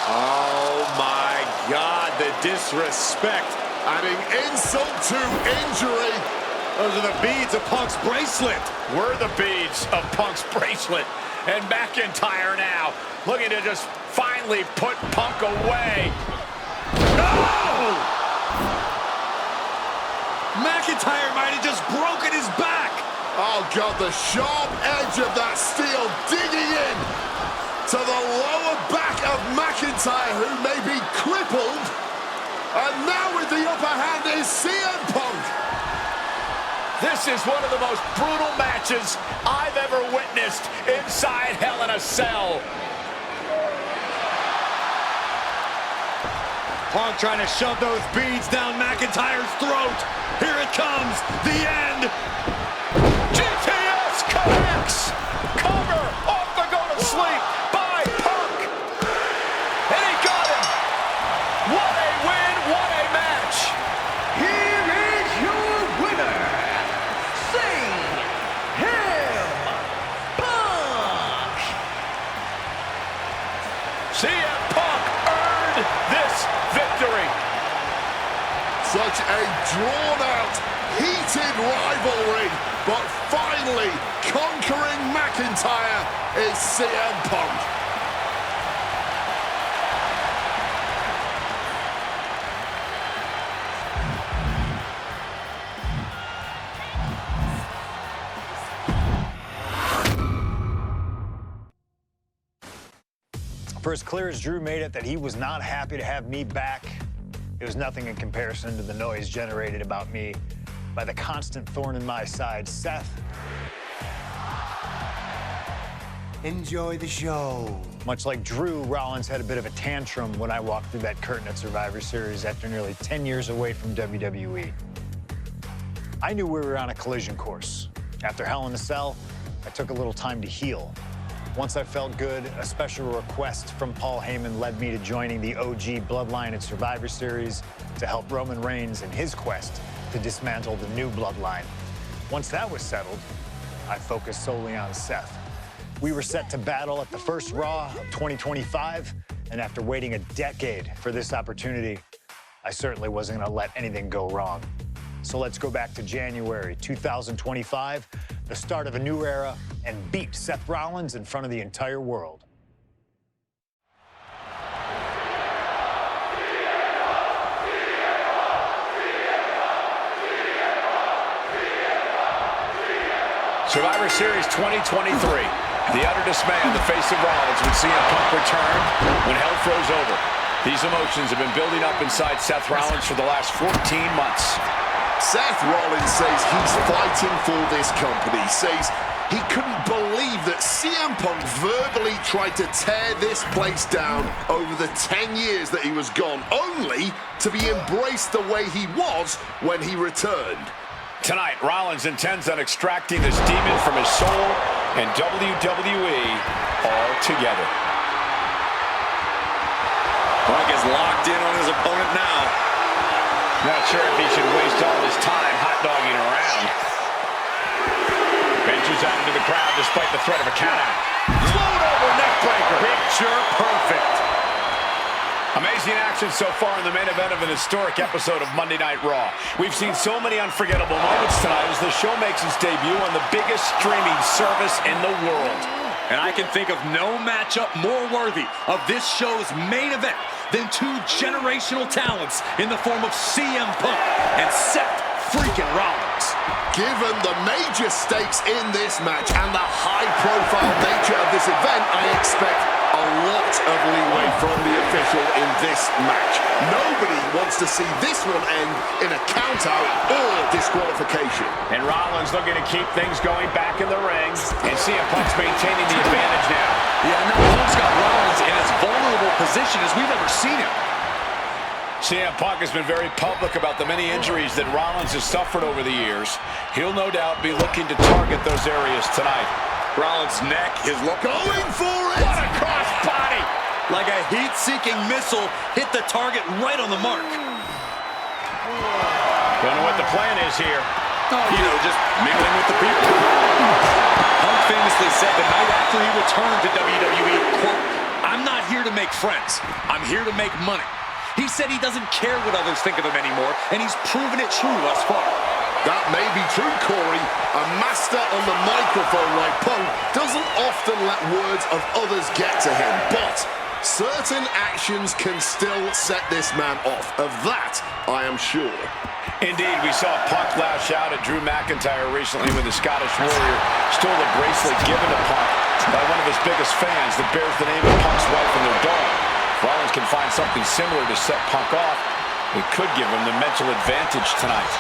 Oh my God, the disrespect. Adding insult to injury. Those are the beads of Punk's bracelet. We're the beads of Punk's bracelet. And McIntyre now looking to just finally put Punk away. No! McIntyre might have just broken his back. Oh, God, the sharp edge of that steel digging in to the lower back of McIntyre, who may be crippled. And now with the upper hand is CM Punk. This is one of the most brutal matches I've ever witnessed inside Hell in a Cell. Punk trying to shove those beads down McIntyre's throat. Here it comes, the end. GTS connects. Cover off the go to sleep by Punk. And he got him. What a win, what a match. Here is your winner, CM Punk earned this victory. Such a drawn-out, heated rivalry, but finally conquering McIntyre is CM Punk. For as clear as Drew made it that he was not happy to have me back, it was nothing in comparison to the noise generated about me by the constant thorn in my side, Seth. Enjoy the show. Much like Drew, Rollins had a bit of a tantrum when I walked through that curtain at Survivor Series after nearly 10 years away from WWE. I knew we were on a collision course. After Hell in a Cell, I took a little time to heal. Once I felt good, a special request from Paul Heyman led me to joining the OG Bloodline at Survivor Series to help Roman Reigns in his quest to dismantle the new Bloodline. Once that was settled, I focused solely on Seth. We were set to battle at the first Raw of 2025, and after waiting a decade for this opportunity, I certainly wasn't gonna let anything go wrong. So let's go back to January 2025, the start of a new era, and beat Seth Rollins in front of the entire world. Survivor Series 2023. The utter dismay on the face of Rollins when CM Punk returned when hell froze over. These emotions have been building up inside Seth Rollins for the last 14 months. Seth Rollins says he's fighting for this company, says he couldn't believe that CM Punk verbally tried to tear this place down over the 10 years that he was gone, only to be embraced the way he was when he returned. Tonight, Rollins intends on extracting this demon from his soul and WWE altogether. Punk is locked in on his opponent now. Not sure if he should waste all his time hot-dogging around. Ventures out into the crowd despite the threat of a countout. Float over neckbreaker. Picture perfect. Amazing action so far in the main event of an historic episode of Monday Night Raw. We've seen so many unforgettable moments tonight as the show makes its debut on the biggest streaming service in the world. And I can think of no matchup more worthy of this show's main event than two generational talents in the form of CM Punk and Seth freaking Rollins. Given the major stakes in this match and the high-profile nature of this event, I expect a lot of leeway from the official in this match. Nobody wants to see this one end in a count-out or disqualification. And Rollins looking to keep things going back in the ring. And CM Punk's maintaining the advantage now. Yeah, now Punk's got Rollins in as vulnerable position as we've ever seen him. CM Punk has been very public about the many injuries that Rollins has suffered over the years. He'll no doubt be looking to target those areas tonight. Rollins' neck is Going for it! What a cross body! like a heat-seeking missile hit the target right on the mark. Don't know what the plan is here. You know, just mingling with the people. Punk famously said the night after he returned to WWE, quote, "I'm not here to make friends. I'm here to make money." He said he doesn't care what others think of him anymore, and he's proven it true thus far. That may be true, Corey. A master on the microphone like Punk doesn't often let words of others get to him, but certain actions can still set this man off. Of that, I am sure. Indeed, we saw Punk lash out at Drew McIntyre recently when the Scottish Warrior stole a bracelet given to Punk by one of his biggest fans that bears the name of Punk's wife and their dog. If Rollins can find something similar to set Punk off, it could give him the mental advantage tonight.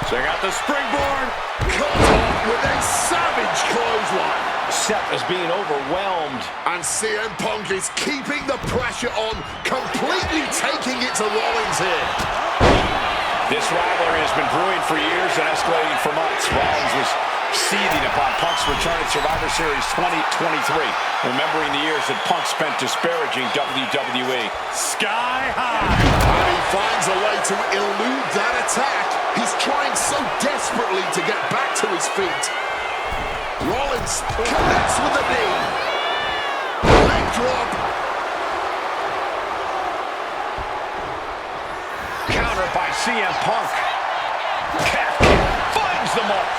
Check out the springboard. Cut off with a savage clothesline. Seth is being overwhelmed. And CM Punk is keeping the pressure on, completely taking it to Rollins here. This rivalry has been brewing for years and escalating for months. Rollins was seething upon Punk's return at Survivor Series 2023, remembering the years that Punk spent disparaging WWE. Sky high. And he finds a way to elude that attack. He's trying so desperately to get back to his feet. Rollins connects with the knee. Leg drop. Counter by CM Punk. Calf kick finds the mark.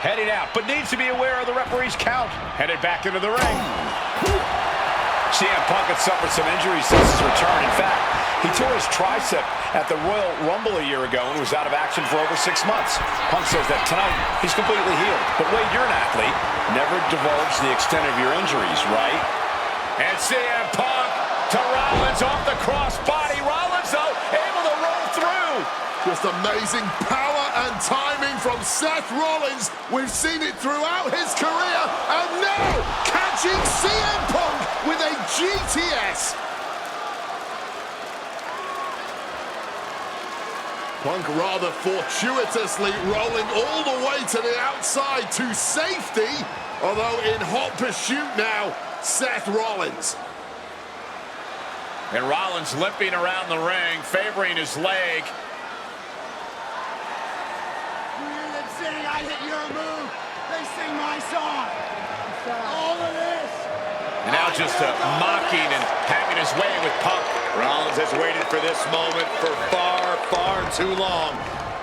Heading out, but needs to be aware of the referee's count. Headed back into the ring. CM Punk had suffered some injuries since his return. In fact, he tore his tricep at the Royal Rumble a year ago and was out of action for over 6 months. Punk says that tonight he's completely healed. But Wade, you're an athlete. Never divulge the extent of your injuries, right? And CM Punk to Rollins off the crossbody. Rollins, though, able to roll through. Just amazing power and timing from Seth Rollins. We've seen it throughout his career. And now, catching CM Punk with a GTS. Punk rather fortuitously rolling all the way to the outside to safety. Although in hot pursuit now, Seth Rollins. And Rollins limping around the ring, favoring his leg. Saying I hit your move, they sing my song. All of this. And now just mocking and having his way with Punk. Rollins has waited for this moment for far, far too long.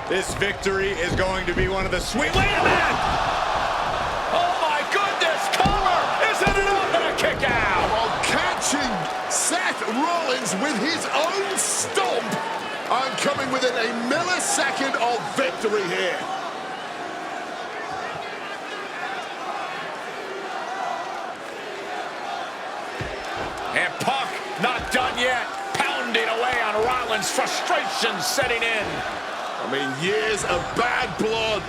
This victory is going to be one of the sweet... Wait a minute! Oh my goodness, cover! Isn't it up and a kick out? While catching Seth Rollins with his own stomp. I'm coming within a millisecond of victory here. And Punk not done yet, pounding away on Rollins, frustration setting in. I mean, years of bad blood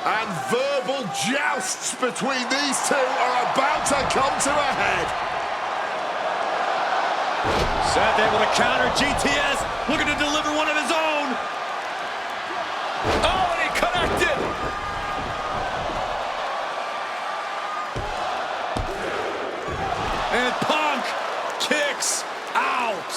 and verbal jousts between these two are about to come to a head. Seth able to counter GTS, looking to deliver one of his own. Oh, and he connected. And Punk kicks out.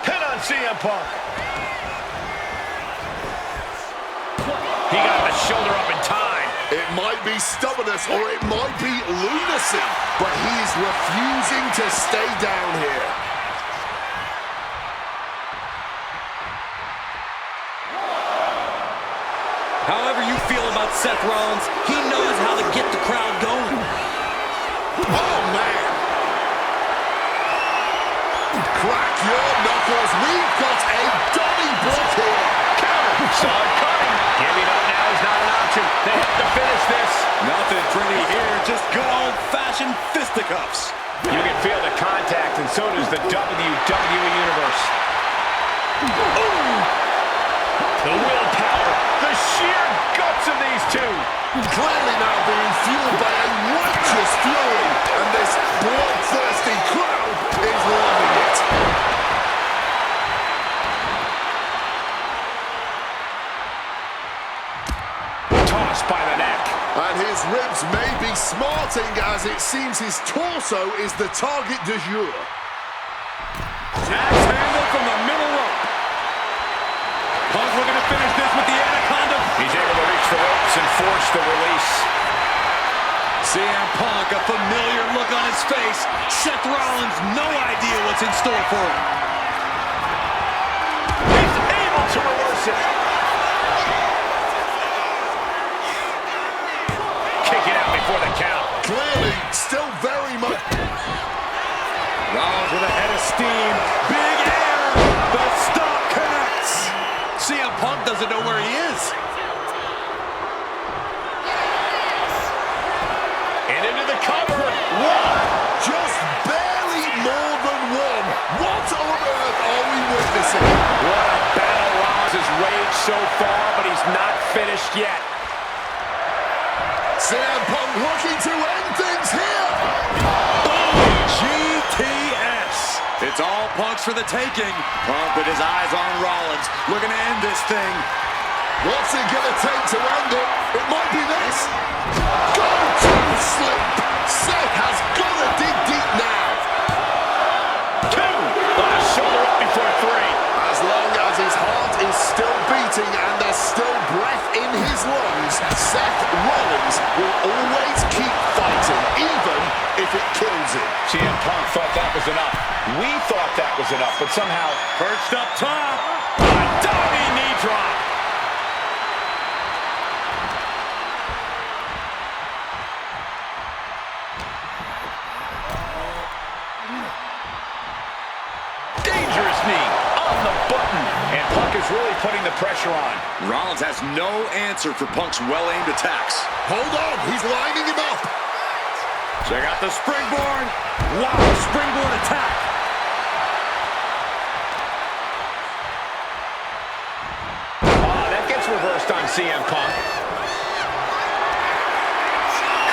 Hit on CM Punk. He got the shoulder up in time. It It might be stubbornness or it might be lunacy, but he's refusing to stay down here. However you feel about Seth Rollins, he knows how to get the crowd going. Oh, man. Crack your knuckles. We've got a Donnybrook here. Counter. Solid cutting. Giving up now is not an option. They have to finish this. Nothing pretty here, just good old-fashioned fisticuffs. You can feel the contact, and so does the WWE Universe. Ooh. The willpower, the sheer guts of these two. Clearly now being fueled by a righteous fury, and this bloodthirsty crowd is loving it. Tossed by the neck. And his ribs may be smarting as it seems his torso is the target du jour. Axe handle from the middle rope. Punk looking to finish this with the Anaconda. He's able to reach the ropes and force the release. CM Punk, a familiar look on his face. Seth Rollins, no idea what's in store for him. He's able to reverse it. Kicking out before the count. Clearly, still very much. Rollins with a head of steam. Big air. The stop connects. CM Punk doesn't know where he is. And into the cover. One. Just barely more than one. What on earth are we witnessing? What a battle Rollins has raged so far, but he's not finished yet. CM Punk looking to end things here. GTS. It's all Punk's for the taking. Punk with his eyes on Rollins, looking to end this thing. What's it gonna take to end it? It might be this. Go to sleep. Seth has got to dig deep now. Two. Last shoulder up before three. As long as his heart is still beating and there's still breath in his lungs, Seth Rollins will always keep fighting, even if it kills him. CM Punk thought that was enough. We thought that was enough, but somehow Perched up top. a diving knee drop. Dangerous knee on the button, and Punk is really putting the pressure on. Rollins has no answer for Punk's well-aimed attacks. Hold on, he's lining him up. Check out the springboard. Wow, springboard attack. That gets reversed on CM Punk.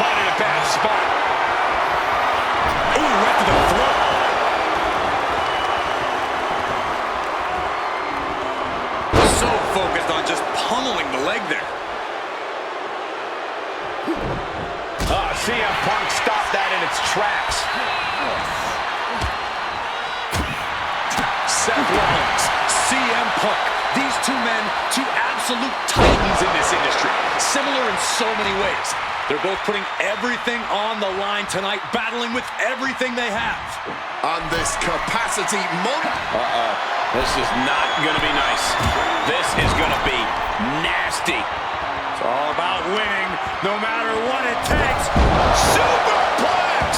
Caught in a bad spot. Ooh, right to the throat. So focused on just pummeling the leg there. CM Punk stopped that in its tracks. Seth Rollins, CM Punk. These two men, two absolute titans in this industry. Similar in so many ways. They're both putting everything on the line tonight, battling with everything they have. On this capacity This is not going to be nice. This is going to be nasty. It's all about winning, no matter what it takes. Superplex!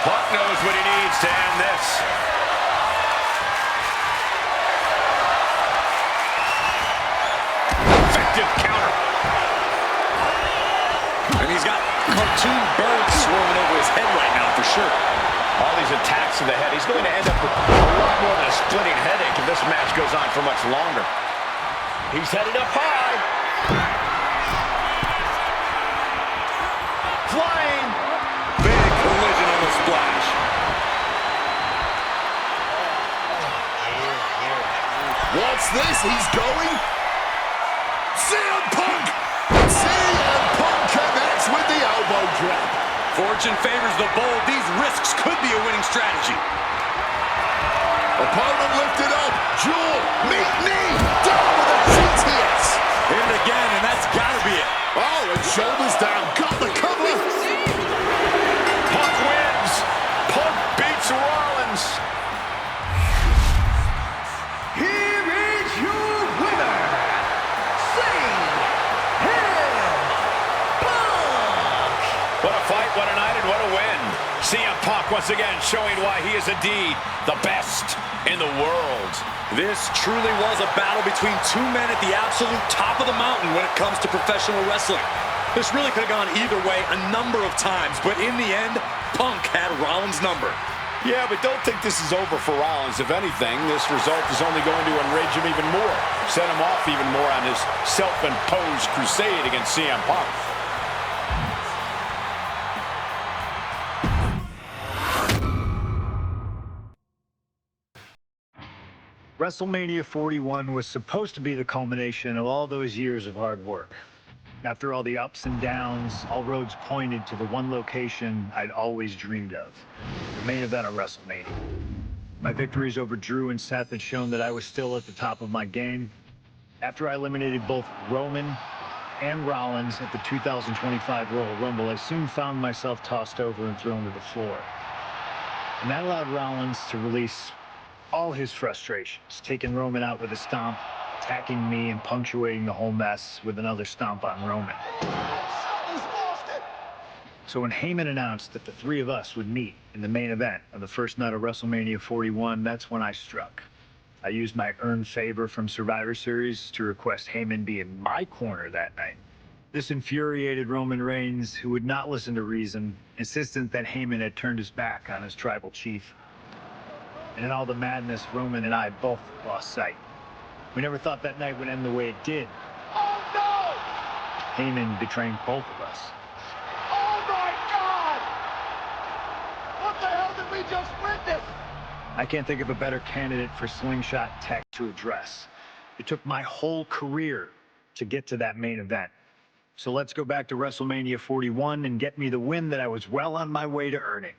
Punk knows what he needs to end this. Effective counter. And he's got cartoon birds swirling over his head right now for sure. All these attacks to the head. He's going to end up with a lot more than a splitting headache if this match goes on for much longer. He's headed up high. Flying. Big collision on the splash. What's this? He's going? CM Punk! CM Punk connects with the elbow drop. Fortune favors the bold. These risks could be a winning strategy. Opponent lifted up. Jaw, meet knee. Down with a GTS. Hit it again, and that's got to be it. Oh, and shoulders down. Got the cover. Punk wins. Punk beats Rollins. Here is your winner, What a fight, what a night, and what a win. CM Punk once again showing why he is indeed the best in the world. This truly was a battle between two men at the absolute top of the mountain when it comes to professional wrestling. This really could have gone either way a number of times, but in the end, Punk had Rollins' number. Yeah, but don't think this is over for Rollins. If anything, this result is only going to enrage him even more, set him off even more on his self-imposed crusade against CM Punk. WrestleMania 41 was supposed to be the culmination of all those years of hard work. After all the ups and downs, all roads pointed to the one location I'd always dreamed of, the main event of WrestleMania. My victories over Drew and Seth had shown that I was still at the top of my game. After I eliminated both Roman and Rollins at the 2025 Royal Rumble, I soon found myself tossed over and thrown to the floor. And that allowed Rollins to release all his frustrations, taking Roman out with a stomp, attacking me, and punctuating the whole mess with another stomp on Roman. So when Heyman announced that the three of us would meet in the main event of the first night of WrestleMania 41, that's when I struck. I used my earned favor from Survivor Series to request Heyman be in my corner that night. This infuriated Roman Reigns, who would not listen to reason, insistent that Heyman had turned his back on his tribal chief. And in all the madness, Roman and I both lost sight. We never thought that night would end the way it did. Oh no! Heyman betraying both of us. Oh my God! What the hell did we just witness? I can't think of a better candidate for slingshot tech to address. It took my whole career to get to that main event. So let's go back to WrestleMania 41 and get me the win that I was well on my way to earning.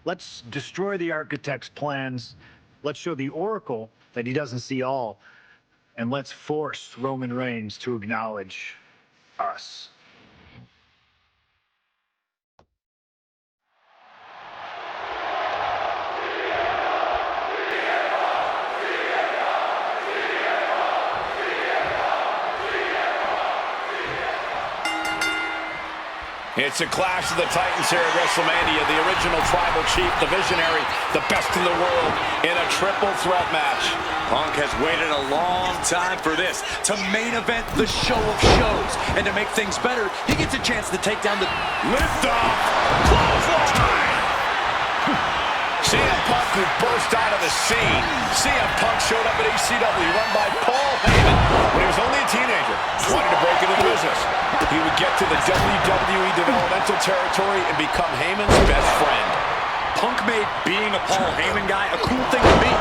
Let's destroy the architect's plans. Let's show the Oracle that he doesn't see all. And let's force Roman Reigns to acknowledge us. It's a clash of the Titans here at WrestleMania. The original tribal chief, the visionary, the best in the world in a triple threat match. Punk has waited a long time for this, to main event the show of shows. And to make things better, he gets a chance to take down the Lift-off, clothesline. CM Punk, who burst out of the scene. CM Punk showed up at ECW, run by Paul Heyman when he was only a teenager, wanted to break into the business. He would get to the WWE developmental territory and become Heyman's best friend. Punk made being a Paul Heyman guy a cool thing to be.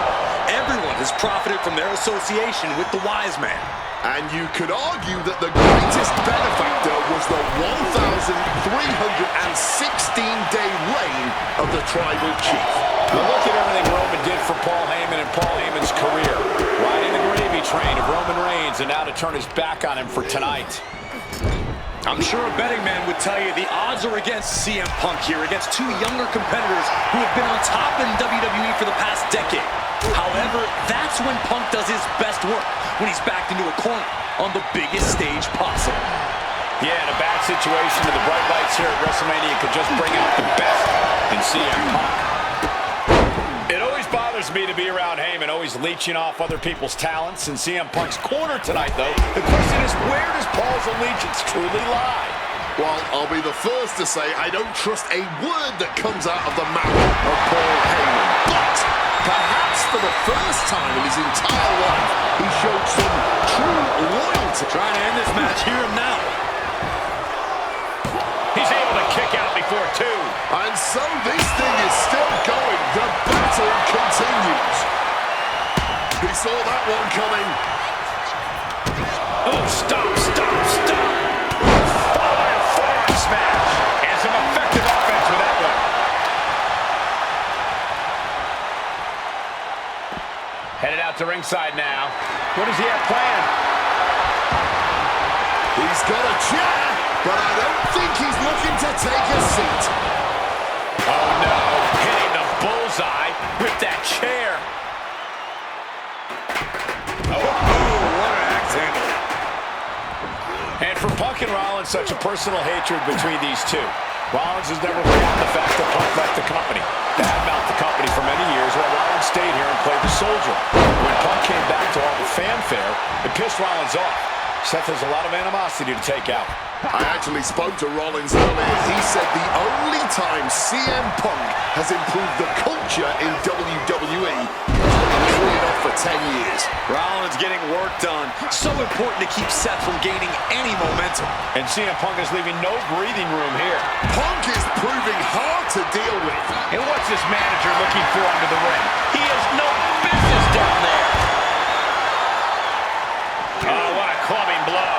Everyone has profited from their association with the wise man. And you could argue that the greatest benefactor was the 1,316-day reign of the tribal chief. Now look at everything Roman did for Paul Heyman and Paul Heyman's career. Riding the gravy train of Roman Reigns, and now to turn his back on him for tonight. I'm sure a betting man would tell you the odds are against CM Punk here, against two younger competitors who have been on top in WWE for the past decade. However, that's when Punk does his best work, when he's backed into a corner on the biggest stage possible. Yeah, in a bad situation, and the bright lights here at WrestleMania could just bring out the best in CM Punk. It always bothers me to be around Heyman, always leeching off other people's talents. In CM Punk's corner tonight, though, the question is, where does Paul's allegiance truly lie? Well, I'll be the first to say I don't trust a word that comes out of the mouth of Paul Heyman. But perhaps for the first time in his entire life, he showed some true loyalty. Trying to end this match here and now. He's able to kick out before two. And so this thing is still going. The battle continues. He saw that one coming. Oh, stop, stop, stop. Forearm smash. And some effective offense with that one. Headed out to ringside now. What does he have planned? He's got a chair, but I don't think he's looking to take a seat. Oh, no. Hitting the bullseye with that chair. Oh, what an axe handle. And for Punk and Rollins, such a personal hatred between these two. Rollins has never forgotten the fact that Punk left the company, badmouthed the company for many years, while Rollins stayed here and played the soldier. When Punk came back to all the fanfare, it pissed Rollins off. Seth has a lot of animosity to take out. I actually spoke to Rollins earlier. He said the only time CM Punk has improved the culture in WWE was when he cleared off for 10 years. Rollins getting work done. So important to keep Seth from gaining any momentum. And CM Punk is leaving no breathing room here. Punk is proving hard to deal with. And what's this manager looking for under the ring? He has no business down there. Oh, what a clubbing blow.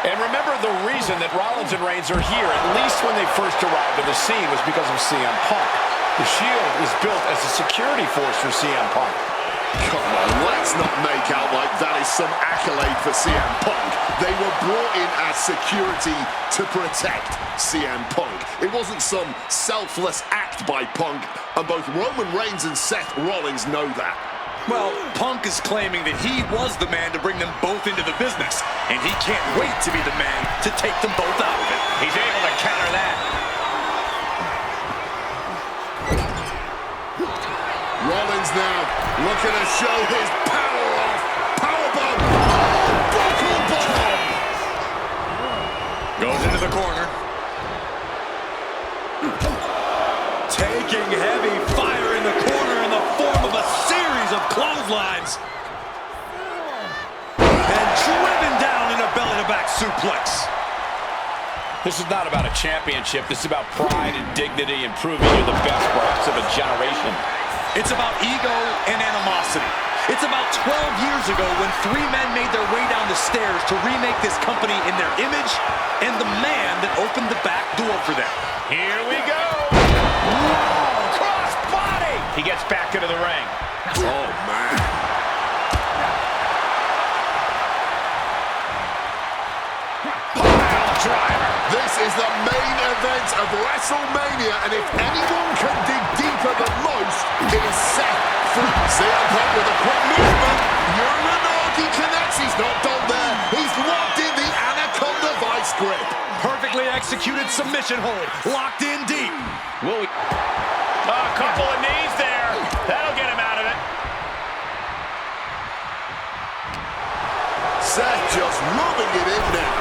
And remember, the reason that Rollins and Reigns are here, at least when they first arrived at the scene, was because of CM Punk. The Shield is built as a security force for CM Punk. Come on, let's not make out like that is some accolade for CM Punk. They were brought in as security to protect CM Punk. It wasn't some selfless act by Punk, and both Roman Reigns and Seth Rollins know that. Well, Punk is claiming that he was the man to bring them both into the business, and he can't wait to be the man to take them both out of it. He's able to counter that. Rollins now looking to show his power off. Powerbomb. Buckle bomb. Goes into the corner. Taking heavy fire in the corner in the form of a series of clotheslines. And driven down in a belly-to-back suplex. This is not about a championship. This is about pride and dignity and proving you're the best, perhaps, of a generation. It's about ego and animosity. It's about 12 years ago when three men made their way down the stairs to remake this company in their image and the man that opened the back door for them. Here we go. Whoa, cross body. He gets back into the ring. Oh, man. Pile driver. This is the main event of WrestleMania, and if anyone can dig deeper than most, it is Seth. CM Punk with a quick movement. Uranagi connects. He's not done there. He's locked in the Anaconda Vice grip. Perfectly executed submission hold. Locked in deep. Will we? A couple of knees there. That'll get him out of it. Seth just rubbing it in now.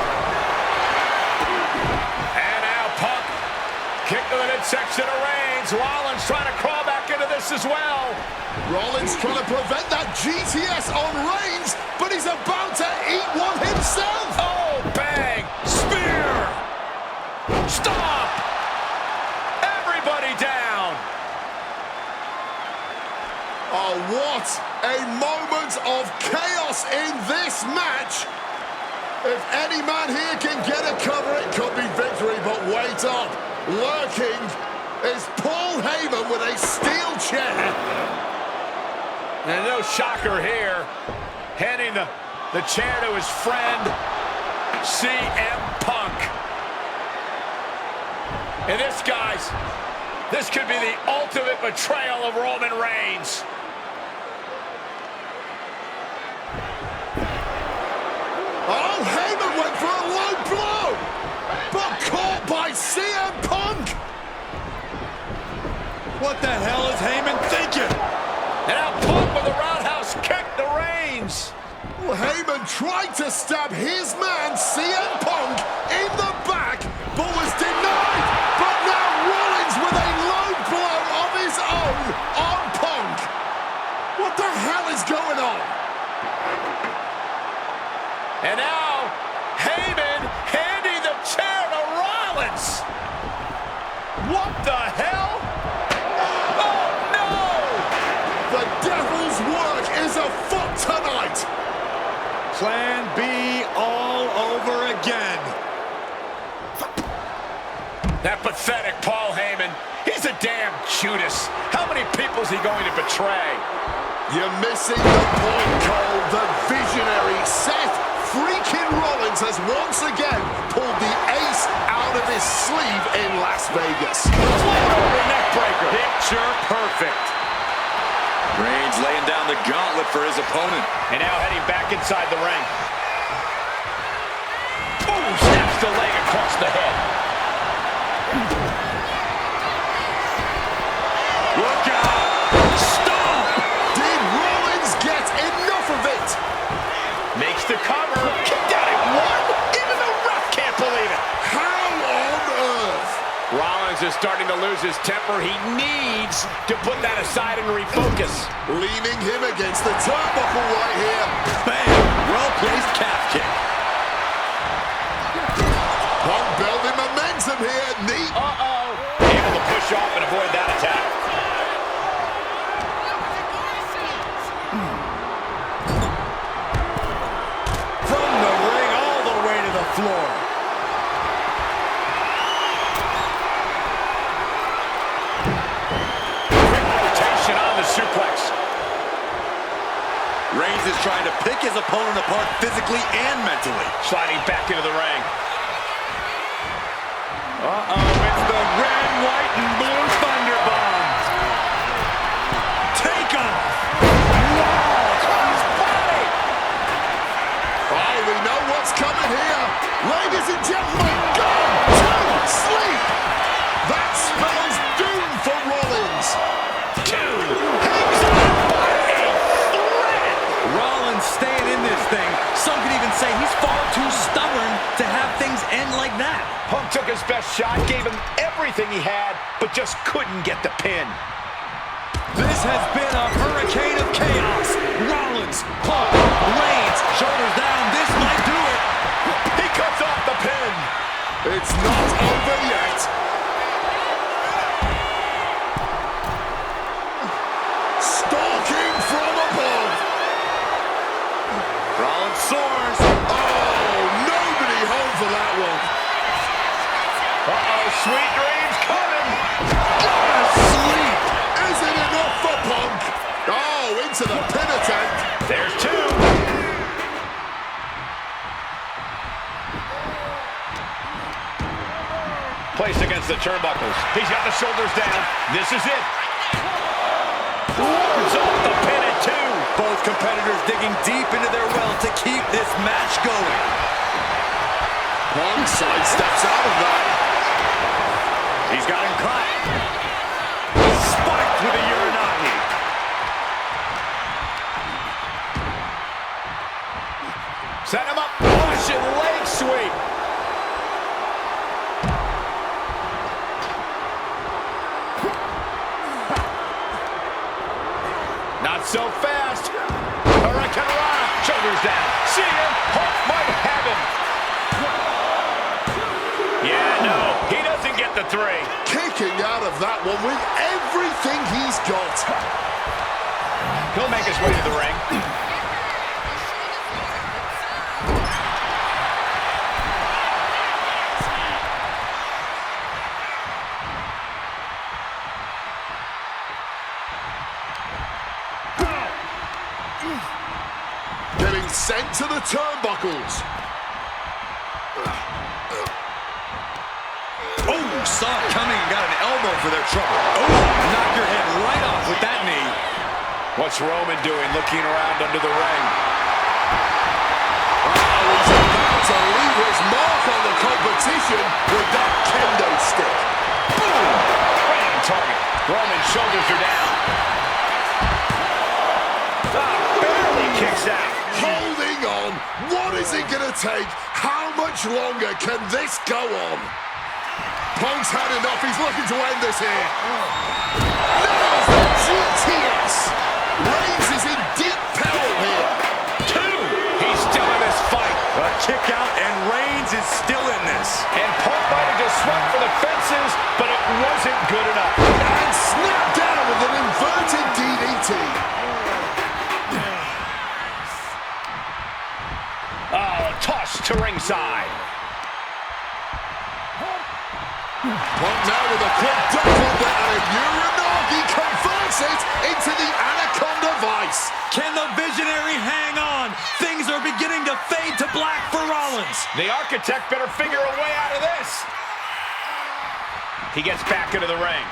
And now Punk kick to the midsection of Reigns. Rollins trying to crawl back into this as well. Rollins trying to prevent that GTS on Reigns, but he's about to eat one himself. Oh, bang. Spear. Stop. Everybody down. Oh, what a moment of chaos in this match. If any man here can get a cover, it could be victory, but wait up. Lurking is Paul Heyman with a steel chair. And no shocker here. Handing the chair to his friend, CM Punk. And this, guys, this could be the ultimate betrayal of Roman Reigns. Oh, Heyman went for a low blow, but caught by CM Punk. What the hell is Heyman thinking? And now Punk with a roundhouse kick to Reigns. Well, Heyman tried to stab his man, CM Punk, in the back, but was denied. But now Rollins with a low blow of his own on Punk. What the hell is going on? And now Heyman handing the chair to Rollins. What the hell? Oh, no! The devil's work is afoot tonight. Plan B all over again. That pathetic Paul Heyman. He's a damn Judas. How many people is he going to betray? You're missing the point, Cole. The visionary Seth freaking Rollins has once again pulled the ace out of his sleeve in Las Vegas. Over neck breaker. Picture perfect. Reigns laying down the gauntlet for his opponent. And now heading back inside the ring. Boom! Snaps the leg across the head. Look out! Stomp! Did Rollins get enough of it? Makes the cover. Kicked out at one. Even the ref can't believe it. How on earth? Rollins is starting to lose his temper. He needs to put that aside and refocus. Leaning him against the turnbuckle right here. Bam! Well-placed calf kick. Punk building momentum here. Neat. Able to push off and avoid that attack. From the ring all the way to the floor. Quick rotation on the suplex. Reigns is trying to pick his opponent apart physically and mentally. Sliding back into the ring. It's the red, white, and blue Thunder Bomb. Take off! Oh, we know what's coming here. Ladies and gentlemen, go to sleep. That spells doom for Rollins. Rollins staying in this thing. Some could even say he's far too stubborn to have things end like that. Punk took his best shot, gave him everything he had, but just couldn't get the pin. This has been a hurricane of chaos. Rollins, Punk, Reigns, shoulders down. This might do it. He cuts off the pin. It's not over yet. Stalking from above. Rollins soars. Oh, nobody home for that one. Sweet dreams coming. Sleep. Is it enough for Punk? Oh, into the pin attempt. There's two. Placed against the turnbuckles. He's got the shoulders down. This is it. Wards off the pin at two. Both competitors digging deep into their well to keep this match going. Punk sidesteps out of that. He's got him caught. Spiked with a Uranagi. Set him up. Russian leg sweep. Not so fast. Hurricane Rana. Shoulders down. CM Punk might have him. Yeah, no. He doesn't get the three. Kicking out of that one with everything he's got. He'll make his way to the ring. Getting sent to the turnbuckles. Oh, saw it coming and got an elbow for their trouble. Oh, knocked your head right off with that knee. What's Roman doing looking around under the ring? Oh, he's about to leave his mark on the competition with that kendo stick. Boom! Right on target. Roman's shoulders are down. Barely kicks out. Holding on. What is it going to take? How much longer can this go on? Punk's had enough. He's looking to end this here. Nails the GTS. Reigns is in deep peril here. Two. He's still in this fight. A kick out, and Reigns is still in this. And Punk might have just swung for the fences, but it wasn't good enough. And snapped down with an inverted DDT. Tossed to ringside. Punk now with a quick double down, and Uranagi converts it into the Anaconda Vice. Can the Visionary hang on? Things things are beginning to fade to black for Rollins. The Architect better figure a way out of this. He gets back into the ring.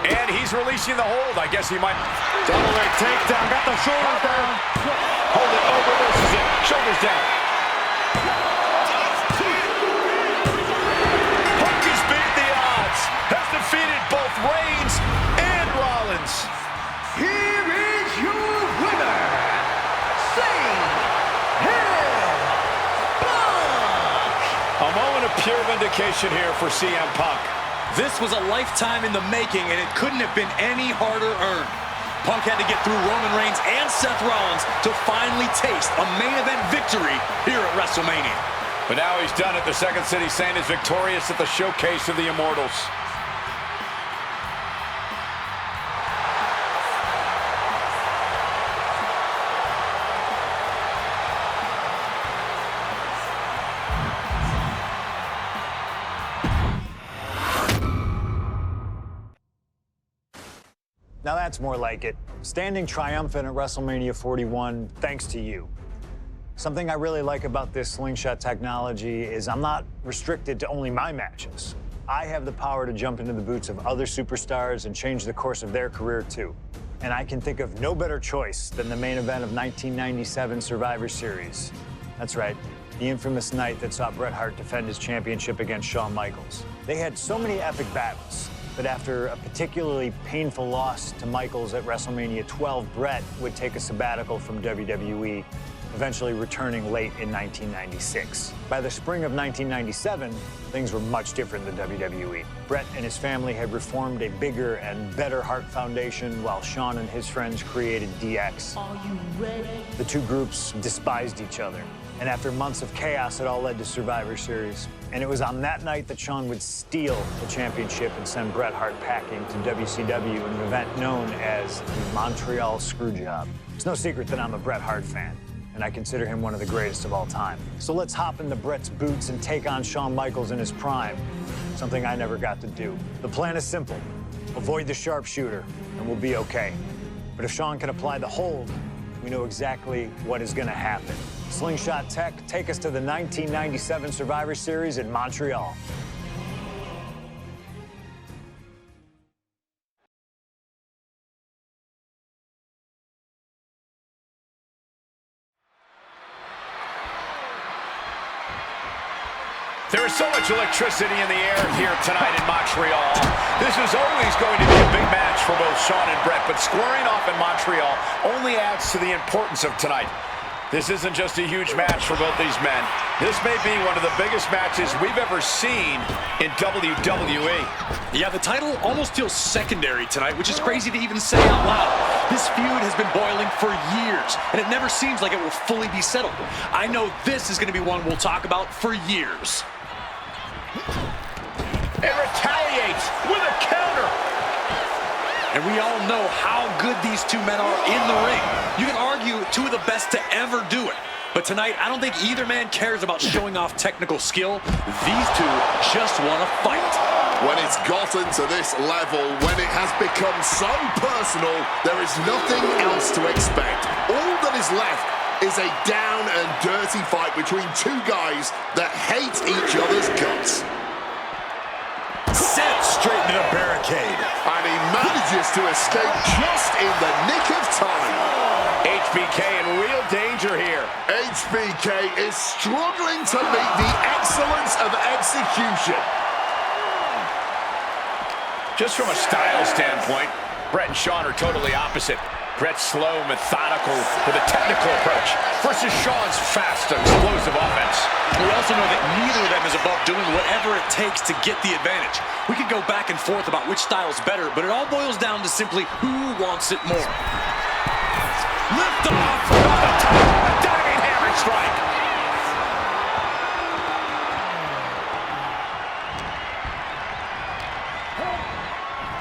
And he's releasing the hold. I guess he might. Double leg takedown. Got the shoulders down. Hold it over. Reverses it. Shoulders down. Punk has beat the odds. Has defeated both Reigns and Rollins. Here is your winner, Sing Punk. A moment of pure vindication here for CM Punk. This was a lifetime in the making, and it couldn't have been any harder earned. Punk had to get through Roman Reigns and Seth Rollins to finally taste a main event victory here at WrestleMania. But now he's done it. The Second City Saint is victorious at the Showcase of the Immortals. Now that's more like it. Standing triumphant at WrestleMania 41 thanks to you. Something I really like about this slingshot technology is I'm not restricted to only my matches. I have the power to jump into the boots of other superstars and change the course of their career too. And I can think of no better choice than the main event of 1997 Survivor Series. That's right, the infamous night that saw Bret Hart defend his championship against Shawn Michaels. They had so many epic battles, but after a particularly painful loss to Michaels at WrestleMania 12, Bret would take a sabbatical from WWE, eventually returning late in 1996. By the spring of 1997, things were much different than WWE. Bret and his family had reformed a bigger and better Hart Foundation, while Shawn and his friends created DX. Are you ready? The two groups despised each other, and after months of chaos, it all led to Survivor Series. And it was on that night that Shawn would steal the championship and send Bret Hart packing to WCW in an event known as the Montreal Screwjob. It's no secret that I'm a Bret Hart fan, and I consider him one of the greatest of all time. So let's hop into Bret's boots and take on Shawn Michaels in his prime, something I never got to do. The plan is simple. Avoid the sharpshooter, and we'll be okay. But if Shawn can apply the hold, we know exactly what is going to happen. Slingshot Tech, take us to the 1997 Survivor Series in Montreal. There is so much electricity in the air here tonight in Montreal. This is always going to be a big match for both Shawn and Bret, but squaring off in Montreal only adds to the importance of tonight. This isn't just a huge match for both these men. This may be one of the biggest matches we've ever seen in WWE. Yeah, the title almost feels secondary tonight, which is crazy to even say out loud. This feud has been boiling for years, and it never seems like it will fully be settled. I know this is going to be one we'll talk about for years. And retaliates with a counter. And we all know how good these two men are in the ring. You can argue two of the best to ever do it. But tonight, I don't think either man cares about showing off technical skill. These two just want to fight. When it's gotten to this level, when it has become so personal, there is nothing else to expect. All that is left is a down and dirty fight between two guys that hate each other's guts. Sent straight into the barricade. And he manages to escape just in the nick of time. HBK in real danger here. HBK is struggling to meet the excellence of execution. Just from a style standpoint, Bret and Shawn are totally opposite. Bret's slow, methodical, with a technical approach, versus Shawn's fast, explosive offense. We also know that neither of them is above doing whatever it takes to get the advantage. We could go back and forth about which style's better, but it all boils down to simply who wants it more. Lift off! A diving hammer strike!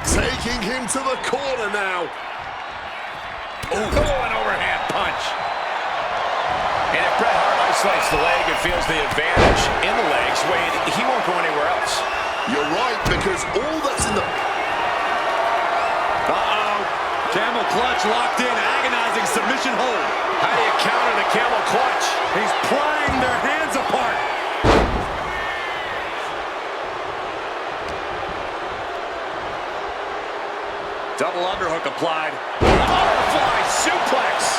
Taking him to the corner now. Oh, an overhand punch. And if Bret Hart isolates the leg and feels the advantage in the legs, Wade, he won't go anywhere else. You're right, because all that's in the... Camel clutch much locked in, agonizing submission hold. How do you counter the camel clutch? He's prying their hands apart. Double underhook applied. Butterfly suplex.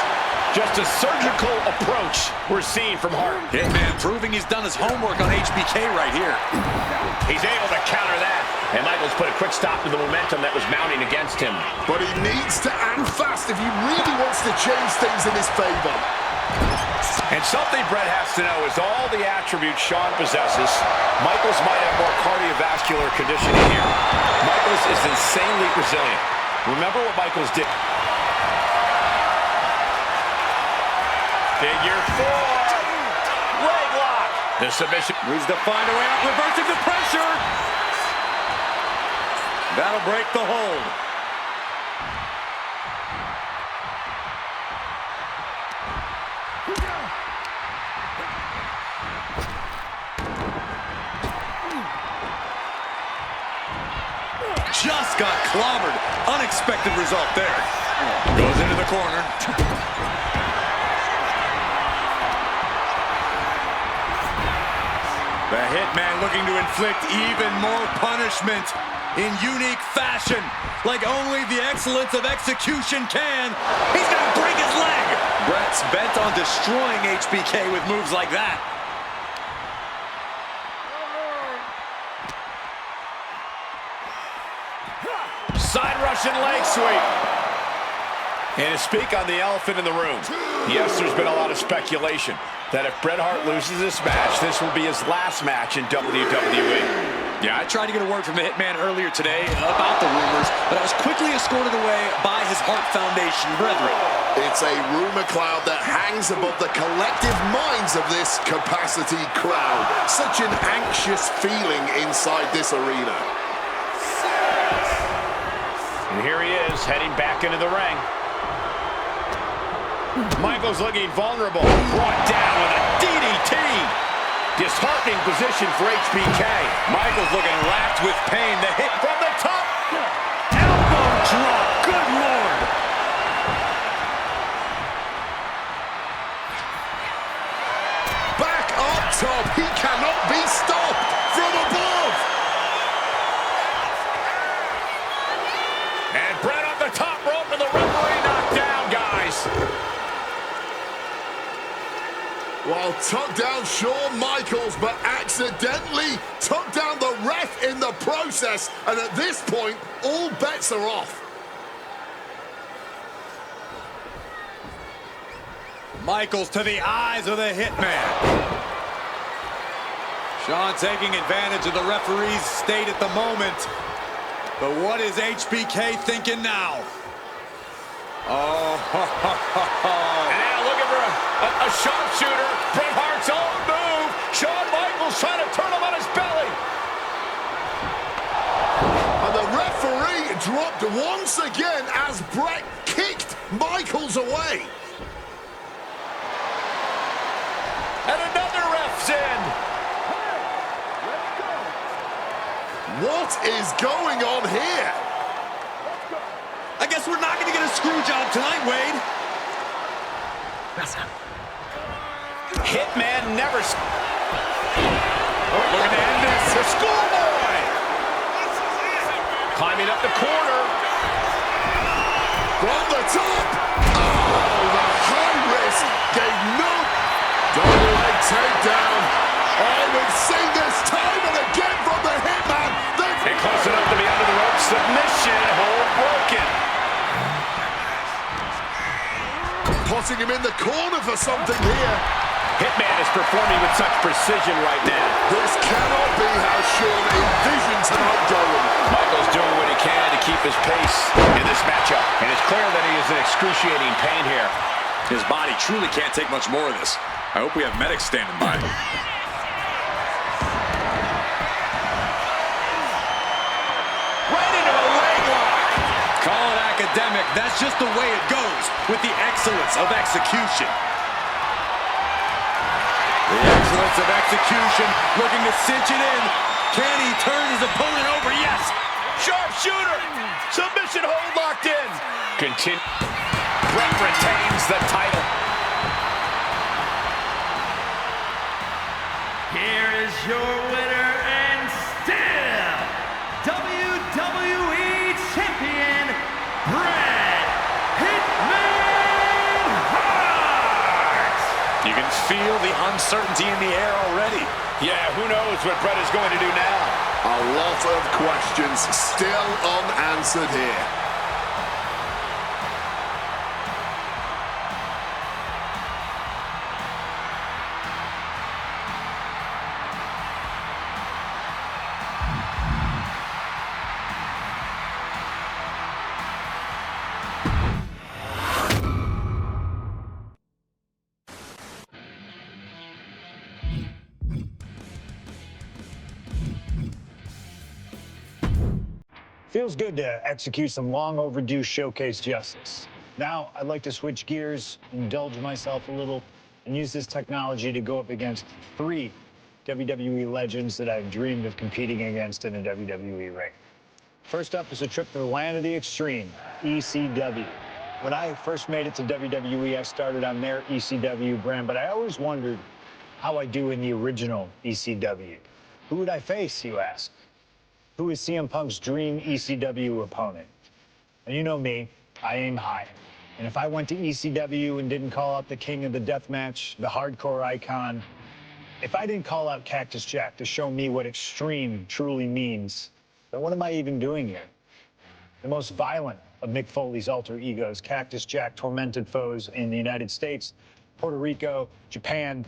Just a surgical approach we're seeing from Hart. Hitman proving he's done his homework on HBK right here. He's able to counter that. And Michaels put a quick stop to the momentum that was mounting against him. But he needs to act fast if he really wants to change things in his favor. And something Brett has to know is all the attributes Shawn possesses, Michaels might have more cardiovascular conditioning here. Michaels is insanely resilient. Remember what Michaels did. Figure 4. Leg lock. The submission. Needs to find a way out, reversing the pressure. That'll break the hold. Just got clobbered. Unexpected result there. Goes into the corner. The Hitman looking to inflict even more punishment in unique fashion, like only the excellence of execution can. He's gonna break his leg. Brett's bent on destroying HBK with moves like that. Side Russian leg sweep. And to speak on the elephant in the room, yes, there's been a lot of speculation that if Bret Hart loses this match, this will be his last match in WWE. Yeah, I tried to get a word from the Hitman earlier today about the rumors, but I was quickly escorted away by his Hart Foundation brethren. It's a rumor cloud that hangs above the collective minds of this capacity crowd. Such an anxious feeling inside this arena. And here he is, heading back into the ring. Michaels looking vulnerable. Brought down with a DDT. Disheartening position for HBK. Michaels looking racked with pain. The hit From the top. elbow drop. Good Lord. Back up top. He cannot be stopped from above. And Bret on the top rope and the referee knocked down, guys. Well, took down Shawn Michaels, but accidentally took down the ref in the process. And at this point, all bets are off. Michaels to the eyes of the Hitman. Shawn taking advantage of the referee's state at the moment. But what is HBK thinking now? Oh, And now looking for a sharpshooter. Bret Hart's own move. Shawn Michaels trying to turn him on his belly. And the referee dropped once again as Bret kicked Michaels away. And another ref's in. What is going on here? I guess we're not going to get a screw job tonight, Wade. Hitman never... Looking to end this. The schoolboy. Climbing up the corner. From the top. Oh, the high risk gave no double leg takedown. Oh, we've seen this time and again from the Hitman. And close enough to be under the rope. Submission hold broken. Putting him in the corner for something here. Hitman is performing with such precision right now. This cannot be how Shawn envisions tonight going. Michaels doing what he can to keep his pace in this matchup. And it's clear that he is in excruciating pain here. His body truly can't take much more of this. I hope we have medics standing by. Right into a leg lock. Call it academic. That's just the way it goes with the excellence of execution. The excellence of execution, looking to cinch it in. Can he turn his opponent over? Yes. Sharpshooter. Submission hold locked in. Continue. Bret retains the title. Here is your winner and still WWE Champion, Bret Hitman Hart! You can feel the uncertainty in the air already. Yeah, who knows what Bret is going to do now? A lot of questions still unanswered here. Feels good to execute some long overdue showcase justice. Now, I'd like to switch gears, indulge myself a little, and use this technology to go up against 3 WWE legends that I've dreamed of competing against in a WWE ring. First up is a trip to the land of the extreme, ECW. When I first made it to WWE, I started on their ECW brand, but I always wondered how I do in the original ECW. Who would I face, you ask? Who is CM Punk's dream ECW opponent? And you know me, I aim high. And if I went to ECW and didn't call out the king of the deathmatch, the hardcore icon, if I didn't call out Cactus Jack to show me what extreme truly means, then what am I even doing here? The most violent of Mick Foley's alter egos, Cactus Jack tormented foes in the United States, Puerto Rico, Japan,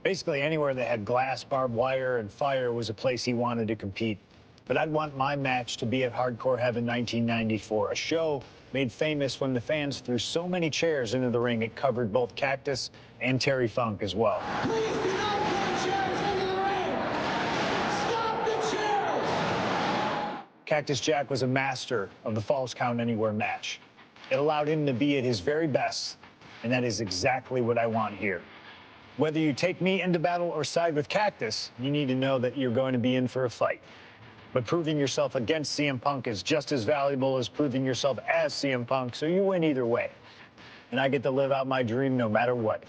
basically anywhere that had glass, barbed wire, and fire was a place he wanted to compete. But I'd want my match to be at Hardcore Heaven 1994, a show made famous when the fans threw so many chairs into the ring it covered both Cactus and Terry Funk as well. Please do not put chairs into the ring. Stop the chairs. Cactus Jack was a master of the Falls Count Anywhere match. It allowed him to be at his very best, and that is exactly what I want here. Whether you take me into battle or side with Cactus, you need to know that you're going to be in for a fight. But proving yourself against CM Punk is just as valuable as proving yourself as CM Punk, so you win either way. And I get to live out my dream no matter what.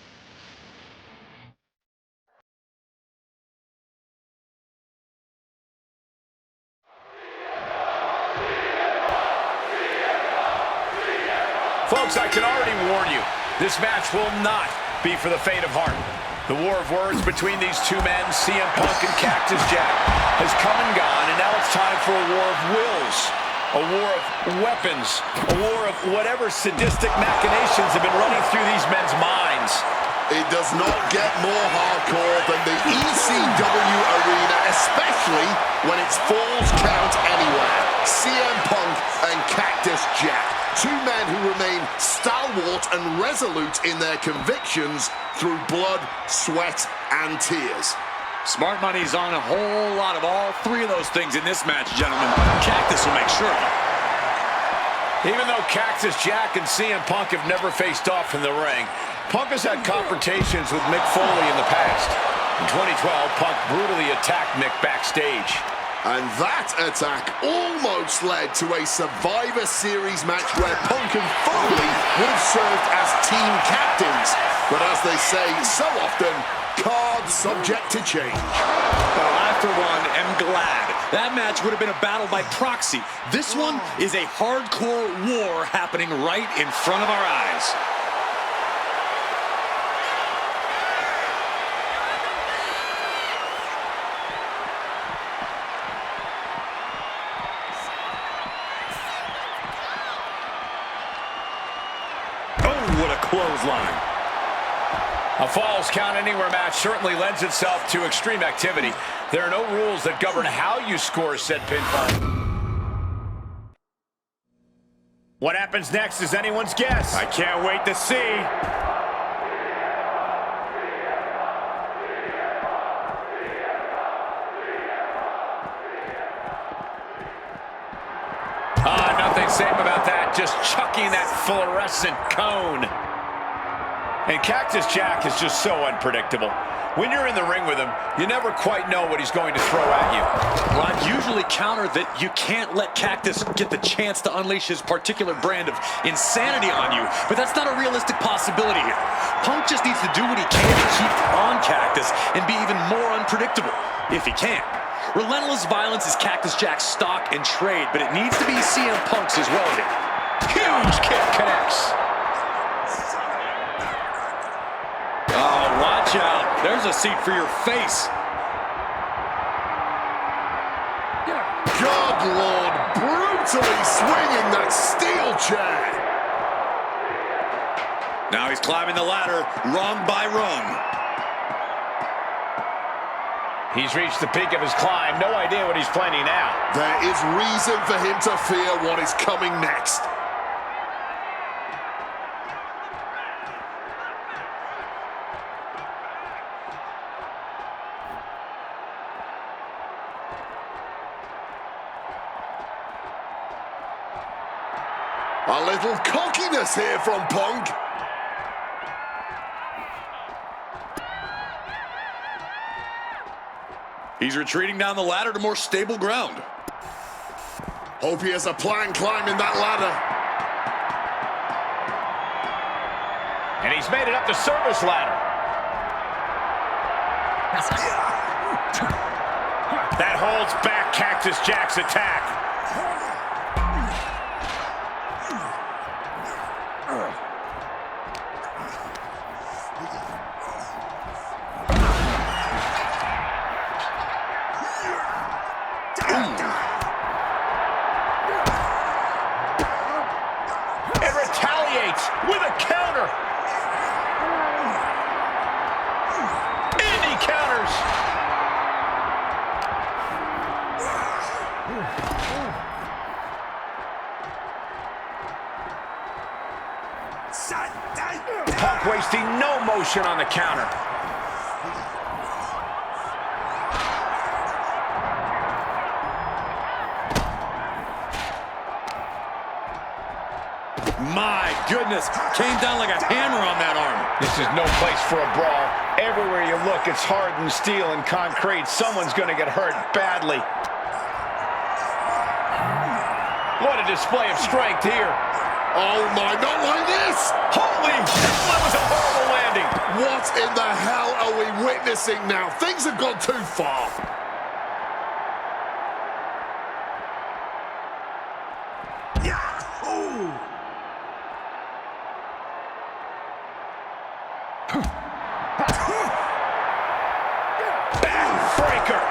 Folks, I can already warn you, this match will not be for the faint of heart. The war of words between these two men, CM Punk and Cactus Jack, has come and gone, and now it's time for a war of wills, a war of weapons, a war of whatever sadistic machinations have been running through these men's minds. It does not get more hardcore than the ECW arena, especially when it's Falls Count Anywhere. CM Punk and Cactus Jack. Two men who remain stalwart and resolute in their convictions through blood, sweat, and tears. Smart money's on a whole lot of all 3 of those things in this match, gentlemen. Cactus will make sure of it. Even though Cactus Jack and CM Punk have never faced off in the ring, Punk has had confrontations with Mick Foley in the past. In 2012, Punk brutally attacked Mick backstage. And that attack almost led to a Survivor Series match where Punk and Foley would have served as team captains. But as they say so often, cards subject to change. Well, I, for one, am glad. That match would have been a battle by proxy. This one is a hardcore war happening right in front of our eyes. What a clothesline. A Falls Count Anywhere match certainly lends itself to extreme activity. There are no rules that govern how you score said pinfall. What happens next is anyone's guess. I can't wait to see. Nothing safe about that. Just chucking that fluorescent cone. And Cactus Jack is just so unpredictable. when you're in the ring with him, you never quite know what he's going to throw at you. Well, I'd usually counter that you can't let Cactus get the chance to unleash his particular brand of insanity on you, but that's not a realistic possibility here. Punk just needs to do what he can to keep on Cactus and be even more unpredictable, if he can. Relentless violence is Cactus Jack's stock and trade, but it needs to be CM Punk's as well here. Huge kick connects. Oh, watch out. There's a seat for your face. God, Lord, brutally swinging that steel chair. Now he's climbing the ladder, rung by rung. He's reached the peak of his climb. No idea what he's planning now. There is reason for him to fear what is coming next. A little cockiness here from Punk. He's retreating down the ladder to more stable ground. Hope he has a plan climbing that ladder. And he's made it up the service ladder. That holds back Cactus Jack's attack. It retaliates with a counter. And he counters. Punk wasting no motion on the counter. My goodness, came down like a hammer on that arm. This is no place for a brawl. Everywhere you look, it's hardened steel and concrete. Someone's going to get hurt badly. What a display of strength here. Oh my, not like this! Holy hell, that was a horrible landing. What in the hell are we witnessing now? Things have gone too far. Backbreaker.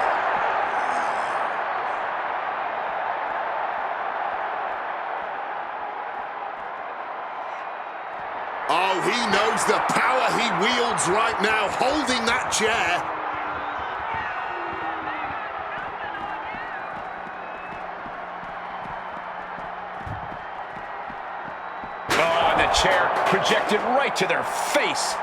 Oh, he knows the power he wields right now, holding that chair. Oh, and the chair projected right to their face.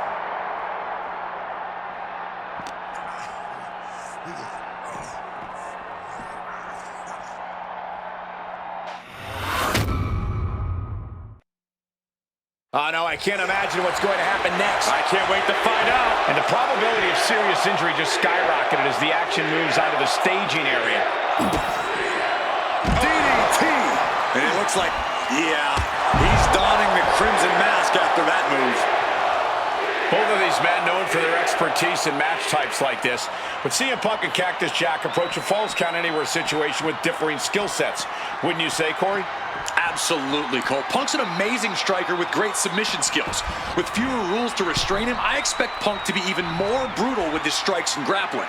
Oh, no, I can't imagine what's going to happen next. I can't wait to find out. And the probability of serious injury just skyrocketed as the action moves onto the staging area. DDT! And it looks like, yeah, he's donning the crimson mask after that move. Both of these men known for their expertise in match types like this. But CM Punk and Cactus Jack approach a Falls Count Anywhere situation with differing skill sets. Wouldn't you say, Corey? Absolutely, Cole. Punk's an amazing striker with great submission skills. With fewer rules to restrain him, I expect Punk to be even more brutal with his strikes and grappling.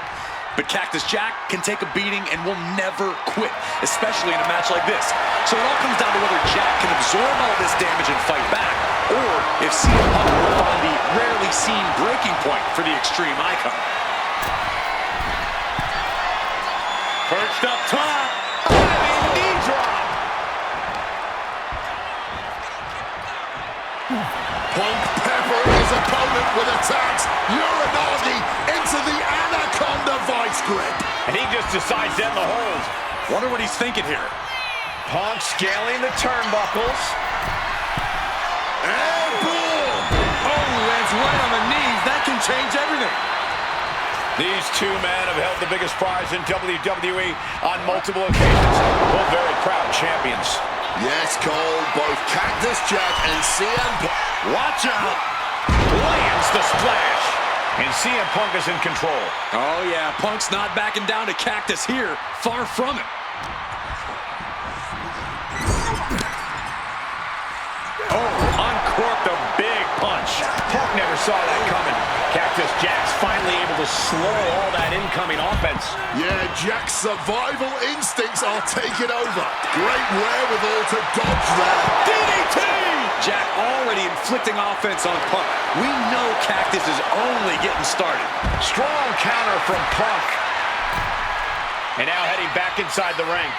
But Cactus Jack can take a beating and will never quit, especially in a match like this. So it all comes down to whether Jack can absorb all this damage and fight back, or if CM Punk will find the rarely seen breaking point for the Extreme Icon. Perched up top. Diving knee drop. Punk peppering his opponent with attacks. Uranagi into the Anaconda vice grip. And he just decides to end the hold. Wonder what he's thinking here. Punk scaling the turnbuckles. Airborne! Oh, lands right on the knees. That can change everything. These two men have held the biggest prize in WWE on multiple occasions. Both very proud champions. Yes, Cole, both Cactus Jack and CM Punk. Watch out! Lands the splash. And CM Punk is in control. Oh, yeah, Punk's not backing down to Cactus here. Far from it. Oh, uncorked a big punch. Punk never saw that coming. Cactus Jack's finally able to slow all that incoming offense. Yeah, Jack's survival instincts are taking over. Great wherewithal to dodge there. DDT! Jack already inflicting offense on Punk. We know Cactus is only getting started. Strong counter from Punk. And now heading back inside the ring.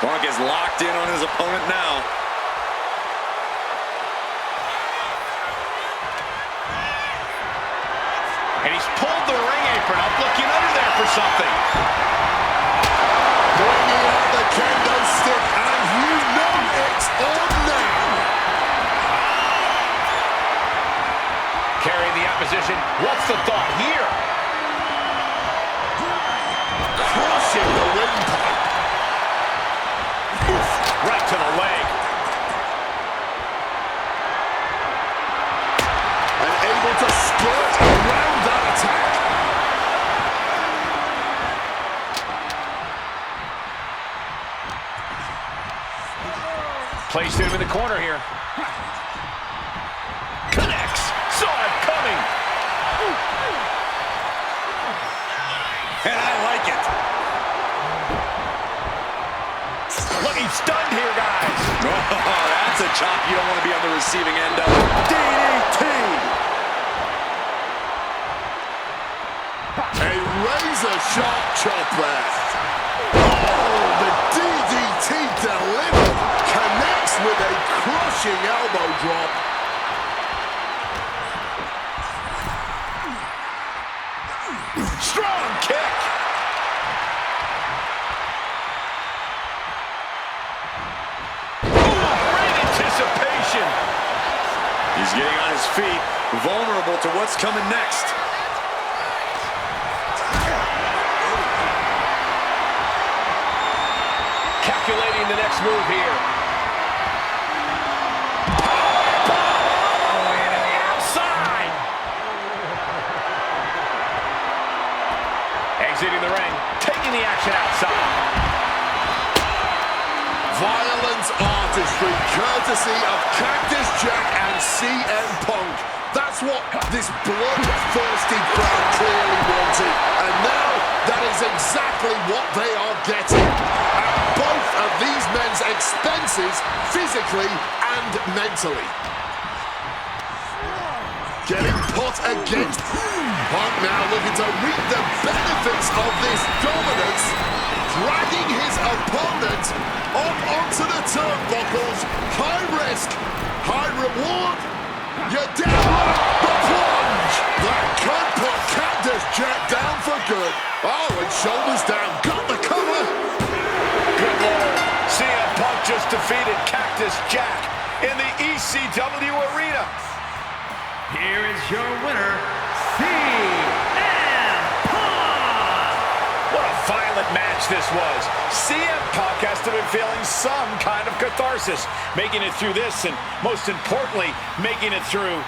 Punk is locked in on his opponent now. And he's pulled the ring apron up, looking under there for something. Bringing out the kendo stick, and you know it's on now. Carrying the opposition. What's the thought here? Crushing the windpipe. Right to the leg. And able to skirt around that attack. Placed him in the corner here. Connects. Saw it coming. And I like it. Looking stunned here, guys. Oh, that's a chop you don't want to be on the receiving end of. DDT! A razor-sharp chop there. Oh, the DDT delivered. Connects with a crushing elbow drop. Strong kick. Ooh, great anticipation. He's getting on his feet, vulnerable to what's coming next. Calculating the next move here. Outside. Exiting the ring, taking the action outside. Violent artistry, courtesy of Cactus Jack and CM Punk. That's what this bloodthirsty crowd clearly wanted. And now, that is exactly what they are getting. At both of these men's expenses, physically and mentally. Getting put against. Punk now looking to reap the benefits of this dominance. Dragging his opponent up onto the turnbuckles. High risk, high reward. You're down. The plunge. That could put Cactus Jack down for good. Oh, and shoulders down. Got the cover. Good Lord. CM Punk just defeated Cactus Jack in the ECW arena. Here is your winner, CM Punk! What a violent match this was. CM Punk has to be feeling some kind of catharsis, making it through this and, most importantly, making it through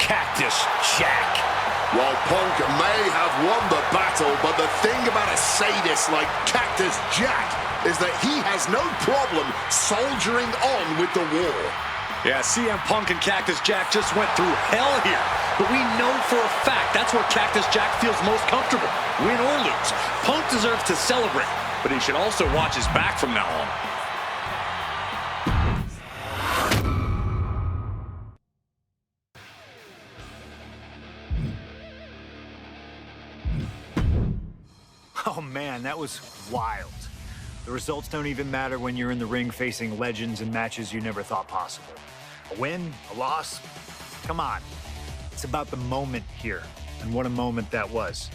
Cactus Jack. Well, Punk may have won the battle, but the thing about a sadist like Cactus Jack is that he has no problem soldiering on with the war. Yeah, CM Punk and Cactus Jack just went through hell here. But we know for a fact that's where Cactus Jack feels most comfortable, win or lose. Punk deserves to celebrate, but he should also watch his back from now on. Oh man, that was wild. The results don't even matter when you're in the ring facing legends in matches you never thought possible. A win, a loss, come on. It's about the moment here, and what a moment that was.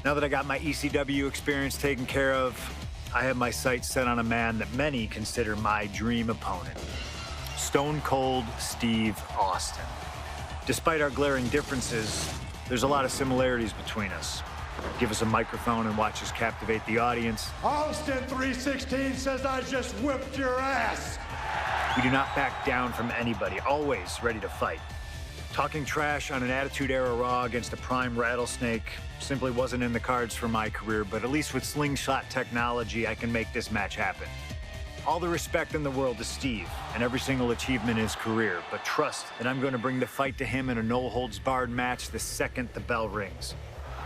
Now that I got my ECW experience taken care of, I have my sights set on a man that many consider my dream opponent. Stone Cold Steve Austin. Despite our glaring differences, There's a lot of similarities between us. Give us a microphone and watch us captivate the audience. Austin 316 says I just whipped your ass. We do not back down from anybody, always ready to fight. Talking trash on an Attitude Era Raw against a prime Rattlesnake simply wasn't in the cards for my career, but at least with slingshot technology, I can make this match happen. All the respect in the world to Steve and every single achievement in his career, but trust that I'm going to bring the fight to him in a no-holds-barred match the second the bell rings.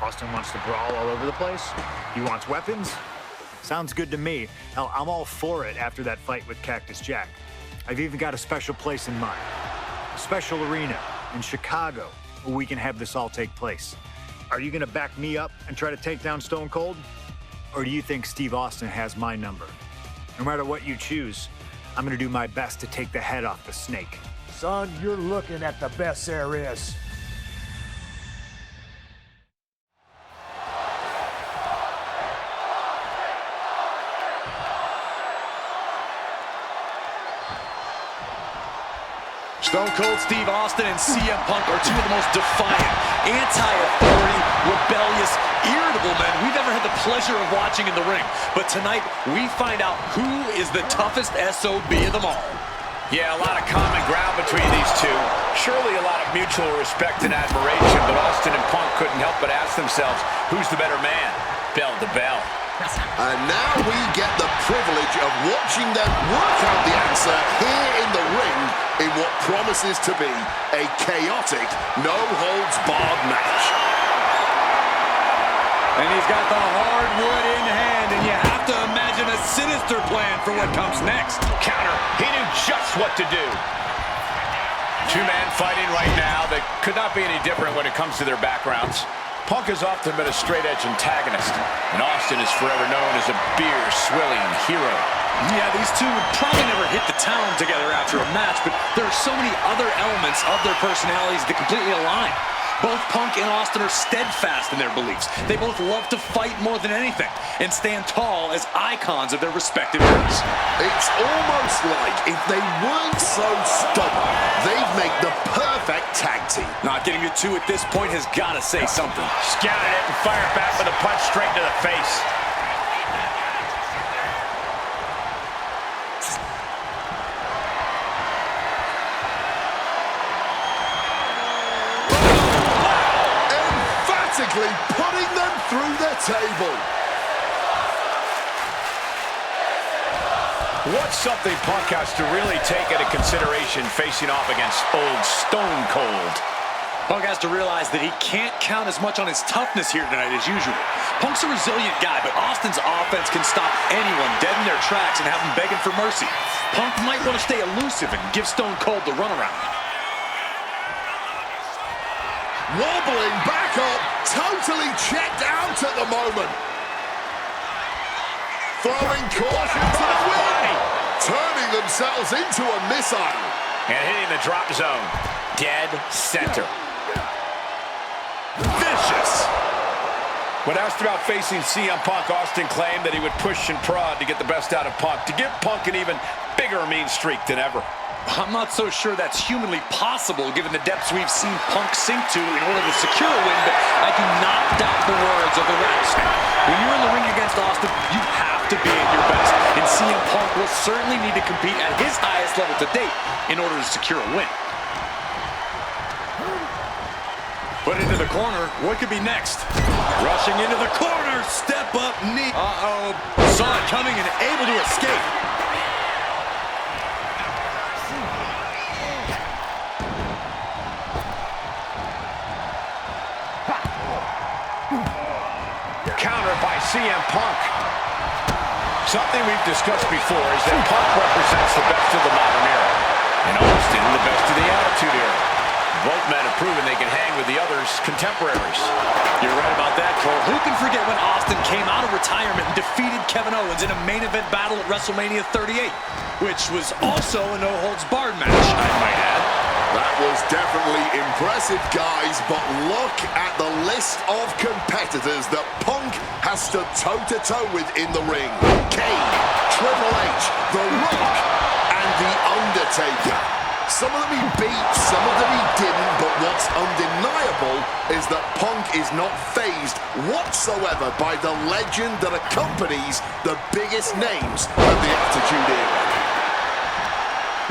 Austin wants to brawl all over the place? He wants weapons? Sounds good to me. Hell, I'm all for it after that fight with Cactus Jack. I've even got a special place in mind. A special arena in Chicago where we can have this all take place. Are you gonna back me up and try to take down Stone Cold? Or do you think Steve Austin has my number? No matter what you choose, I'm gonna do my best to take the head off the snake. Son, you're looking at the best there is. Stone Cold Steve Austin and CM Punk are two of the most defiant, anti-authority, rebellious, irritable men we've ever had the pleasure of watching in the ring. But tonight, we find out who is the toughest SOB of them all. Yeah, a lot of common ground between these two. Surely a lot of mutual respect and admiration, but Austin and Punk couldn't help but ask themselves, who's the better man, bell to bell? And now we get the privilege of watching them work out the answer here in the ring in what promises to be a chaotic, no-holds-barred match. And he's got the hardwood in hand, and you have to imagine a sinister plan for what comes next. Counter. He knew just what to do. Two men fighting right now that could not be any different when it comes to their backgrounds. Punk has often been a straight-edge antagonist, and Austin is forever known as a beer-swilling hero. Yeah, these two would probably never hit the town together after a match, but there are so many other elements of their personalities that completely align. Both Punk and Austin are steadfast in their beliefs. They both love to fight more than anything and stand tall as icons of their respective eras. It's almost like if they weren't so stubborn, they'd make the perfect tag team. Not getting to two at this point has got to say something. Scouted it and fired back with a punch straight to the face. Putting them through the table. What's something Punk has to really take into consideration facing off against old Stone Cold? Punk has to realize that he can't count as much on his toughness here tonight as usual. Punk's a resilient guy, but Austin's offense can stop anyone dead in their tracks and have them begging for mercy. Punk might want to stay elusive and give Stone Cold the runaround. Wobbling back up, totally checked out at the moment. Throwing caution to the wind, turning themselves into a missile. And hitting the drop zone, dead center. Vicious. When asked about facing CM Punk, Austin claimed that he would push and prod to get the best out of Punk, to give Punk an even bigger mean streak than ever. I'm not so sure that's humanly possible given the depths we've seen Punk sink to in order to secure a win, but I do not doubt the words of the Rattlesnake. When you're in the ring against Austin, you have to be at your best, and CM Punk will certainly need to compete at his highest level to date in order to secure a win. Put into the corner, what could be next? Rushing into the corner, step up knee. Uh-oh, saw it coming and able to escape. Counter by CM Punk. Something we've discussed before is that Punk represents the best of the modern era, and Austin the best of the Attitude Era. Both men have proven they can hang with the others' contemporaries. You're right about that, Cole. Who can forget when Austin came out of retirement and defeated Kevin Owens in a main event battle at WrestleMania 38, which was also a no-holds-barred match, I might add. That was definitely impressive, guys, but look at the list of competitors that Punk has stood toe-to-toe with in the ring. Kane, Triple H, The Rock, and The Undertaker. Some of them he beat, some of them he didn't, but what's undeniable is that Punk is not fazed whatsoever by the legend that accompanies the biggest names of the Attitude Era.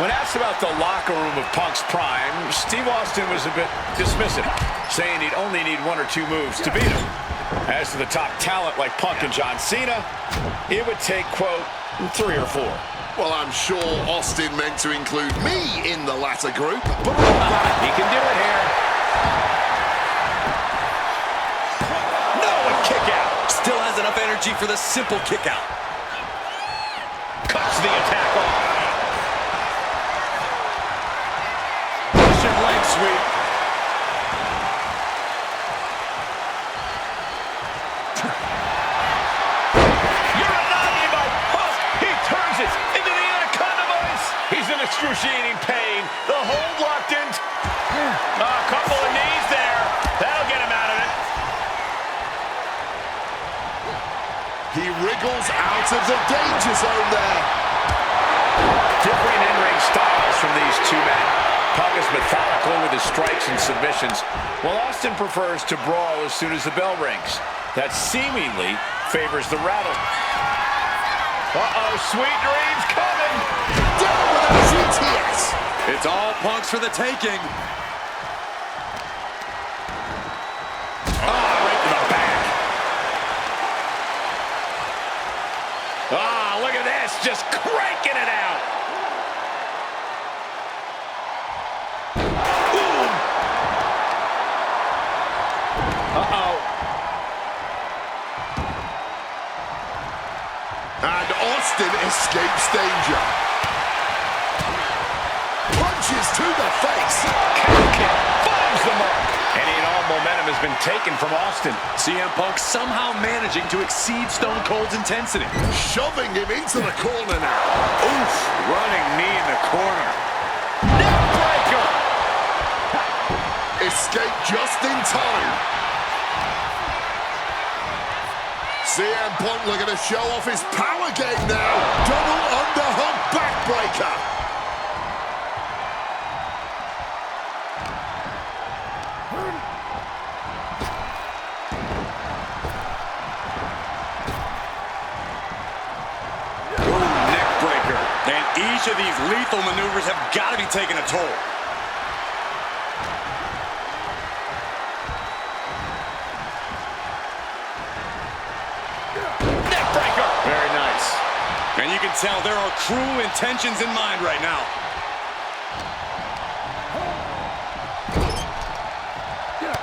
When asked about the locker room of Punk's prime, Steve Austin was a bit dismissive, saying he'd only need 1 or 2 moves to beat him. As to the top talent like Punk and John Cena, it would take, quote, 3 or 4. Well, I'm sure Austin meant to include me in the latter group, but he can do it here. No, a kick out. Still has enough energy for the simple kick out. Cuts the attack off. Russian leg sweep. He's in excruciating pain. The hold locked in. A couple of knees there. That'll get him out of it. he wriggles out of the danger zone there. Different in-ring styles from these two men. Punk is methodical with his strikes and submissions, while Austin prefers to brawl as soon as the bell rings. That seemingly favors the rattle. Uh-oh, sweet dreams coming. Down with a GTS. It's all Punk's for the taking. Right to the back. Look at this, just cranking it out. Boom. Uh-oh. And Austin escapes danger. Punches to the face. Kick finds the mark. Any and all momentum has been taken from Austin. CM Punk somehow managing to exceed Stone Cold's intensity. Shoving him into the corner now. Oof, running knee in the corner. Neckbreaker. Escape just in time. CM Punk looking to show off his power game now. Double underhook backbreaker. Neckbreaker. And each of these lethal maneuvers have got to be taking a toll. Neckbreaker. Very nice. And you can tell there are cruel intentions in mind right now.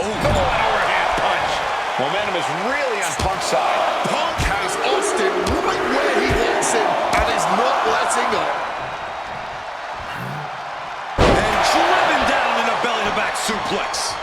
Oh, an overhand punch. Momentum is really on Punk's side. Punk has Austin right where he wants him and is not letting up. And driven down in a belly-to-back suplex.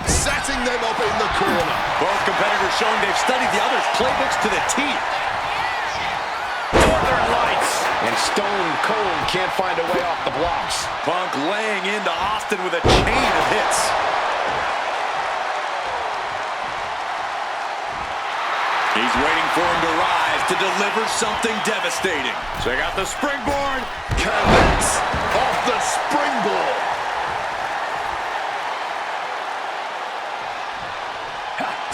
Setting them up in the corner. Both competitors showing they've studied the other's playbooks to the T. Northern Lights. And Stone Cold can't find a way off the blocks. Punk laying into Austin with a chain of hits. He's waiting for him to rise to deliver something devastating. Check out the springboard. Connects off the springboard.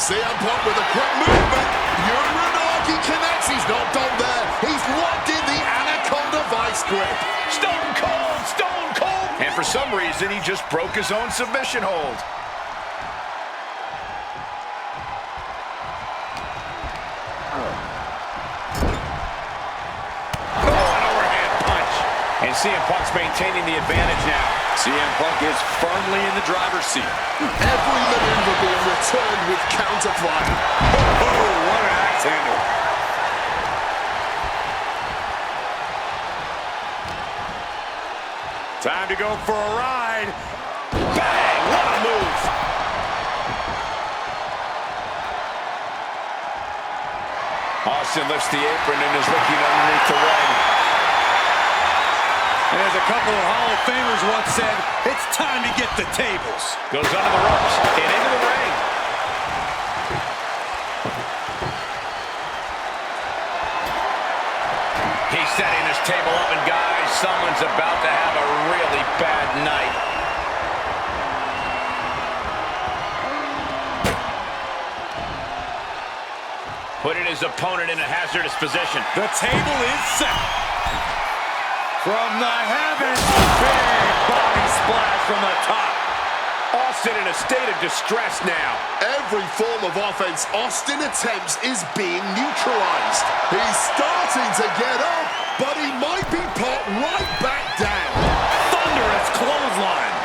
CM Punk with a quick movement. Uranagi connects. He's not done there. He's locked in the Anaconda Vice grip. Stone Cold, Stone Cold. And for some reason, he just broke his own submission hold. An overhand punch. And CM Punk's maintaining the advantage now. CM Punk is firmly in the driver's seat. Every maneuver being returned with counterfire. Oh, what an axe handle. Time to go for a ride. Bang! What a move. Austin lifts the apron and is looking underneath the ring. And as a couple of Hall of Famers once said, it's time to get the tables. Goes under the ropes and into the ring. He's setting his table up, and guys, someone's about to have a really bad night. Putting his opponent in a hazardous position. The table is set. From the heavens, big body splash from the top. Austin in a state of distress now. Every form of offense Austin attempts is being neutralized. He's starting to get up, but he might be put right back down. Thunderous clothesline.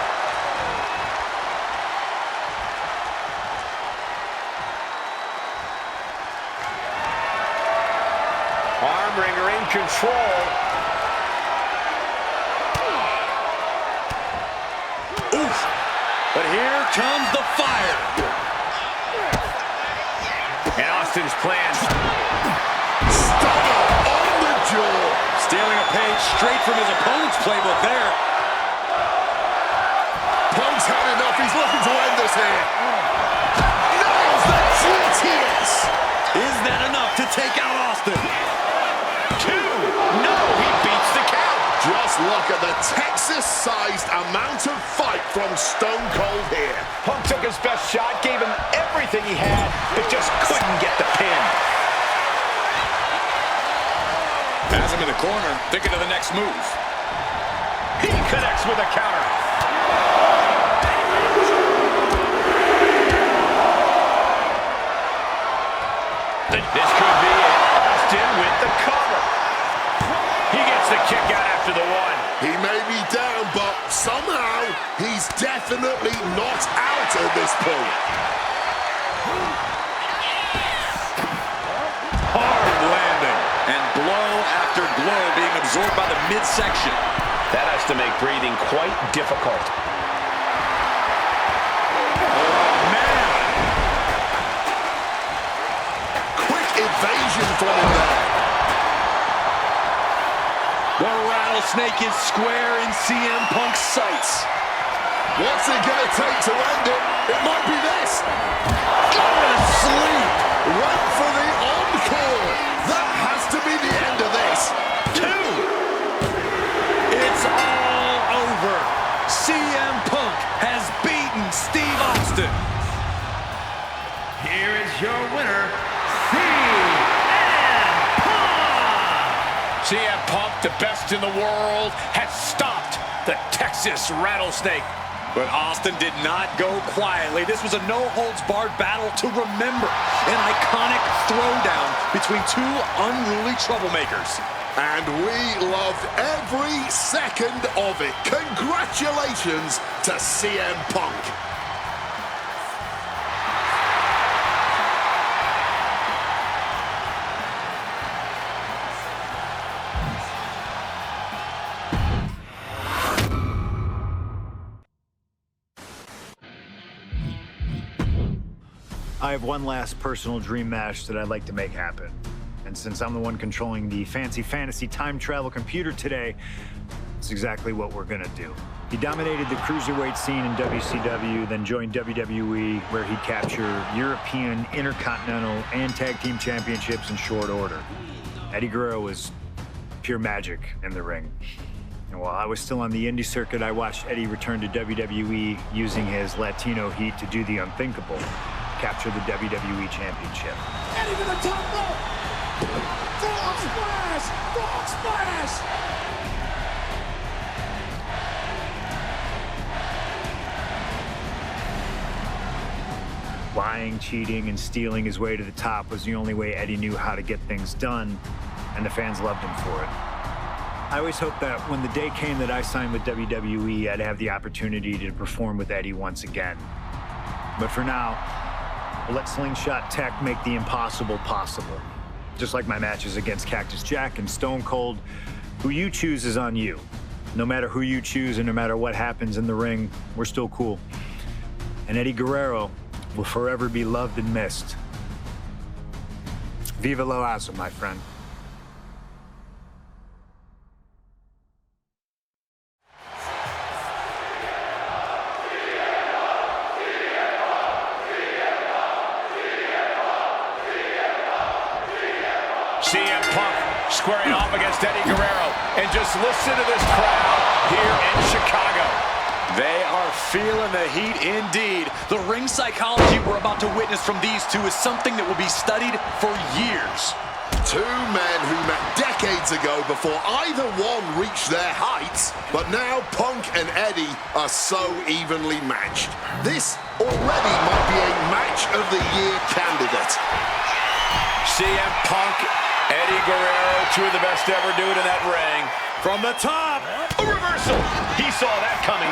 Arm wringer in control. Oof. But here comes the fire. And Austin's plans. Stunner on the jaw. Stealing a page straight from his opponent's playbook there. Punk's had enough. He's looking to end this here. Nails the GTS. Is that enough to take out Austin? 2. No, he beats the count. Just look at the Texas-sized amount of fight from Stone Cold here. Punk took his best shot, gave him everything he had, but just couldn't get the pin. Has him in the corner, thinking of the next move. He connects with a counter. This could be it. Austin with the cover. He gets the kick out after the one. He may be down, but somehow he's definitely not out at this point. Hard landing. And blow after blow being absorbed by the midsection. That has to make breathing quite difficult. Evasion from him there. The rattlesnake is square in CM Punk's sights. What's it going to take to end it? It might be this. Go to sleep. Wait for the encore. That has to be the end of this. 2. It's all over. CM Punk has beaten Steve Austin. Here is your winner, CM Punk, the best in the world, has stopped the Texas Rattlesnake. But Austin did not go quietly. This was a no-holds-barred battle to remember. An iconic throwdown between two unruly troublemakers. And we loved every second of it. Congratulations to CM Punk. I have one last personal dream match that I'd like to make happen. And since I'm the one controlling the fancy fantasy time travel computer today, it's exactly what we're gonna do. He dominated the cruiserweight scene in WCW, then joined WWE, where he'd capture European, Intercontinental, and Tag Team Championships in short order. Eddie Guerrero was pure magic in the ring. And while I was still on the indie circuit, I watched Eddie return to WWE using his Latino heat to do the unthinkable. Capture the WWE Championship. Eddie to the top rope! Frog splash! Frog splash! Lying, cheating, and stealing his way to the top was the only way Eddie knew how to get things done, and the fans loved him for it. I always hoped that when the day came that I signed with WWE, I'd have the opportunity to perform with Eddie once again. But for now, we'll let Slingshot Tech make the impossible possible. Just like my matches against Cactus Jack and Stone Cold, who you choose is on you. No matter who you choose and no matter what happens in the ring, we're still cool. And Eddie Guerrero will forever be loved and missed. If Viva lo Ozone, my friend. CM Punk squaring off against Eddie Guerrero. And just listen to this crowd here in Chicago. They are feeling the heat indeed. The ring psychology we're about to witness from these two is something that will be studied for years. Two men who met decades ago before either one reached their heights, but now Punk and Eddie are so evenly matched. This already might be a match of the year candidate. CM Punk, Eddie Guerrero, two of the best to ever do it in that ring. From the top, a reversal. He saw that coming.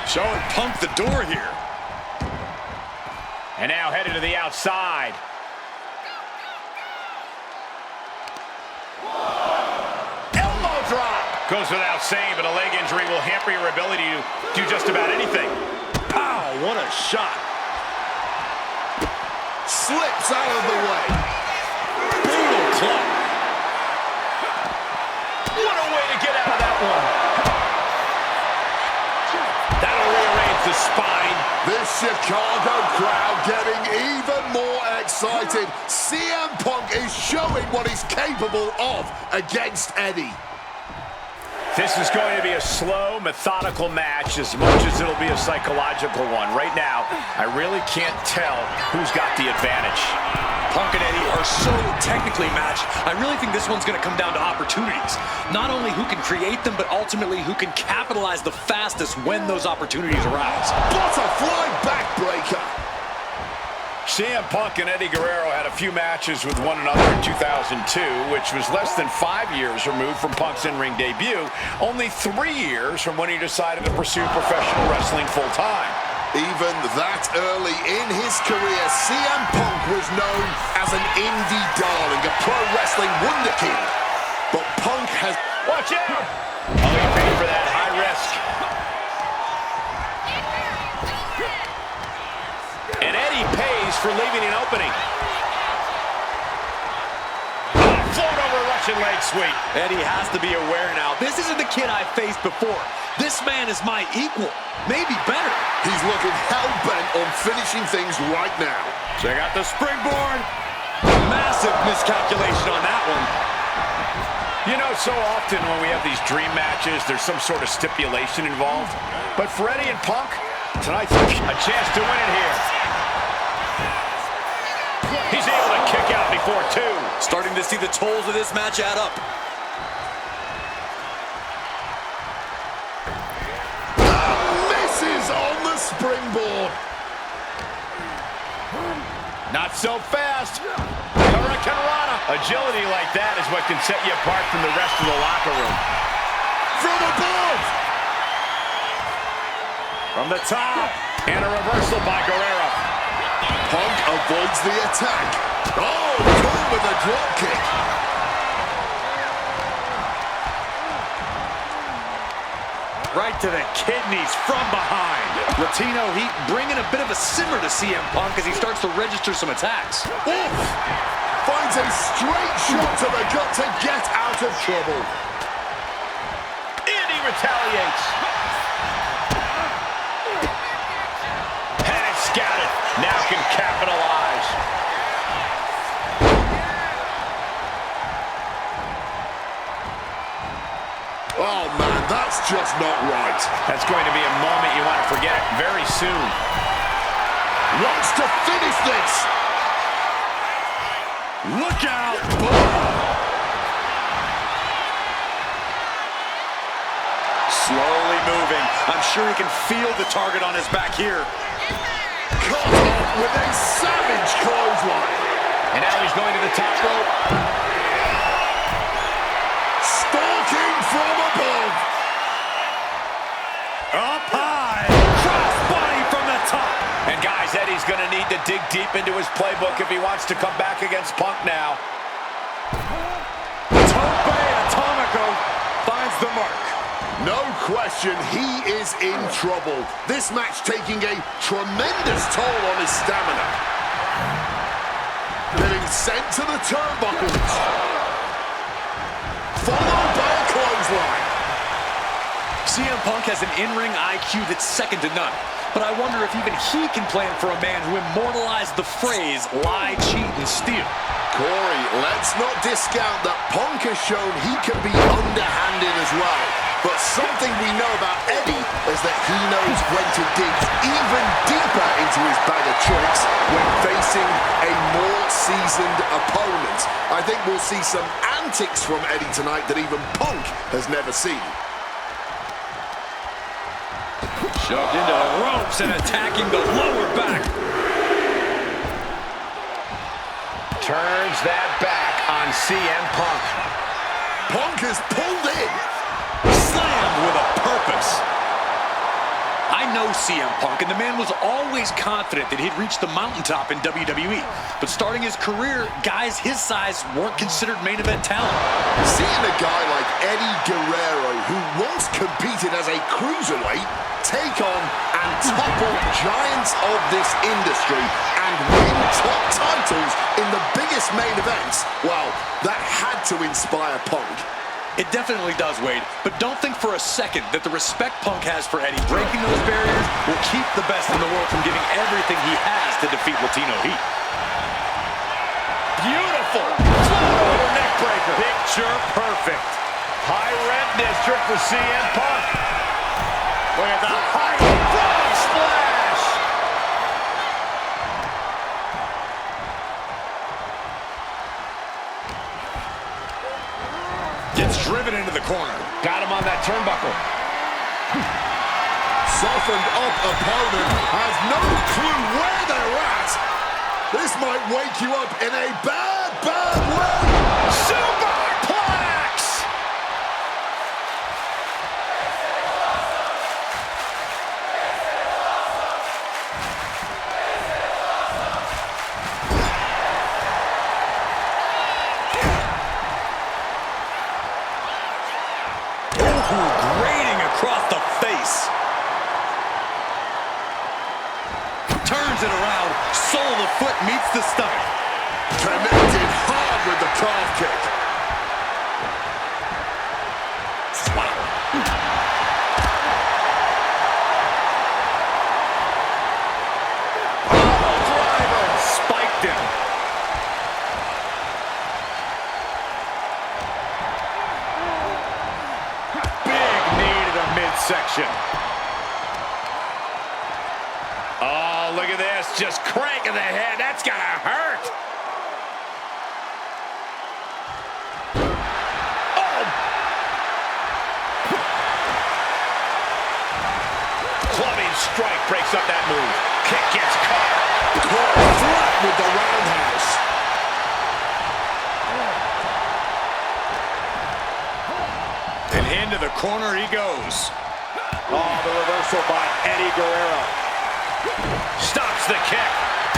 Showing Punk the door here. And now headed to the outside. Elbow drop. Goes without saying, but a leg injury will hamper your ability to do just about anything. Pow, what a shot. Slips out of the way. Brutal club. What a way to get out of that one. That'll rearrange the spine. This Chicago crowd getting even more excited. CM Punk is showing what he's capable of against Eddie. This is going to be a slow, methodical match as much as it'll be a psychological one. Right now, I really can't tell who's got the advantage. Punk and Eddie are so technically matched. I really think this one's going to come down to opportunities. Not only who can create them, but ultimately who can capitalize the fastest when those opportunities arise. Butterfly backbreaker. CM Punk and Eddie Guerrero had a few matches with one another in 2002, which was less than 5 years removed from Punk's in-ring debut, only 3 years from when he decided to pursue professional wrestling full-time. Even that early in his career, CM Punk was known as an indie darling, a pro wrestling wunderkind. But Punk has... Watch out! Oh, he paid for that high risk. And Eddie pays for leaving an opening. Float over Russian leg sweep. Eddie has to be aware now. This isn't the kid I faced before. This man is my equal, maybe better. He's looking hell-bent on finishing things right now. Check out the springboard. Massive miscalculation on that one. You know, so often when we have these dream matches, there's some sort of stipulation involved. But for Eddie and Punk, tonight's a chance to win it here. He's able to kick out before two. Starting to see the tolls of this match add up. Misses on the springboard. Not so fast. Hurricane Rana. Agility like that is what can set you apart from the rest of the locker room. From above. From the top. And a reversal by Guerrero. Punk avoids the attack. Oh, cool with a drop kick. Right to the kidneys from behind. Latino Heat bringing a bit of a simmer to CM Punk as he starts to register some attacks. Oof. Finds a straight shot to the gut to get out of trouble. And he retaliates. And it's scattered. Now can capitalize. Oh, man, that's just not right. That's going to be a moment you want to forget very soon. Wants to finish this. Look out! Slowly moving. I'm sure he can feel the target on his back here. Caught off with a savage clothesline. And now he's going to the top rope. Stalking from above. Up high. Cross body from the top. And guys, Eddie's going to need to dig deep into his playbook if he wants to come back against Punk now. Tope Atomico finds the mark. No question, he is in trouble. This match taking a tremendous toll on his stamina. sent to the turnbuckles. Followed by a clothesline. CM Punk has an in-ring IQ that's second to none. But I wonder if even he can plan for a man who immortalized the phrase, lie, cheat, and steal. Corey, let's not discount that Punk has shown he can be underhanded as well. But something we know about Eddie is that he knows when to dig even deeper into his bag of tricks when facing a more seasoned opponent. I think we'll see some antics from Eddie tonight that even Punk has never seen. Shoved into the ropes and attacking the lower back. Turns that back on CM Punk. Punk is pulled in. Slammed with a purpose. I know CM Punk, and the man was always confident that he'd reach the mountaintop in WWE. But starting his career, guys his size weren't considered main event talent. Seeing a guy like Eddie Guerrero, who once competed as a cruiserweight, take on and topple giants of this industry and win top titles in the biggest main events, well, that had to inspire Punk. It definitely does, Wade, but don't think for a second that the respect Punk has for Eddie breaking those barriers will keep the best in the world from giving everything he has to defeat Latino Heat. Beautiful. Float over neck breaker. Picture perfect. High rent district for CM Punk. Look at the high frog splash. Gets driven into the corner. Got him on that turnbuckle. Softened up opponent has no clue where they're at. This might wake you up in a bad, bad way. Superplex! Grating across the face. Turns it around. Sole of the foot meets the stomach. Connected hard with the calf kick. Wow. Driver spiked him. Midsection. Oh, look at this. Just cranking the head. That's gotta hurt. Oh! Clubbing strike breaks up that move. Kick gets caught. Caught flat with the roundhouse. And into the corner he goes. Oh, the reversal by Eddie Guerrero. Stops the kick.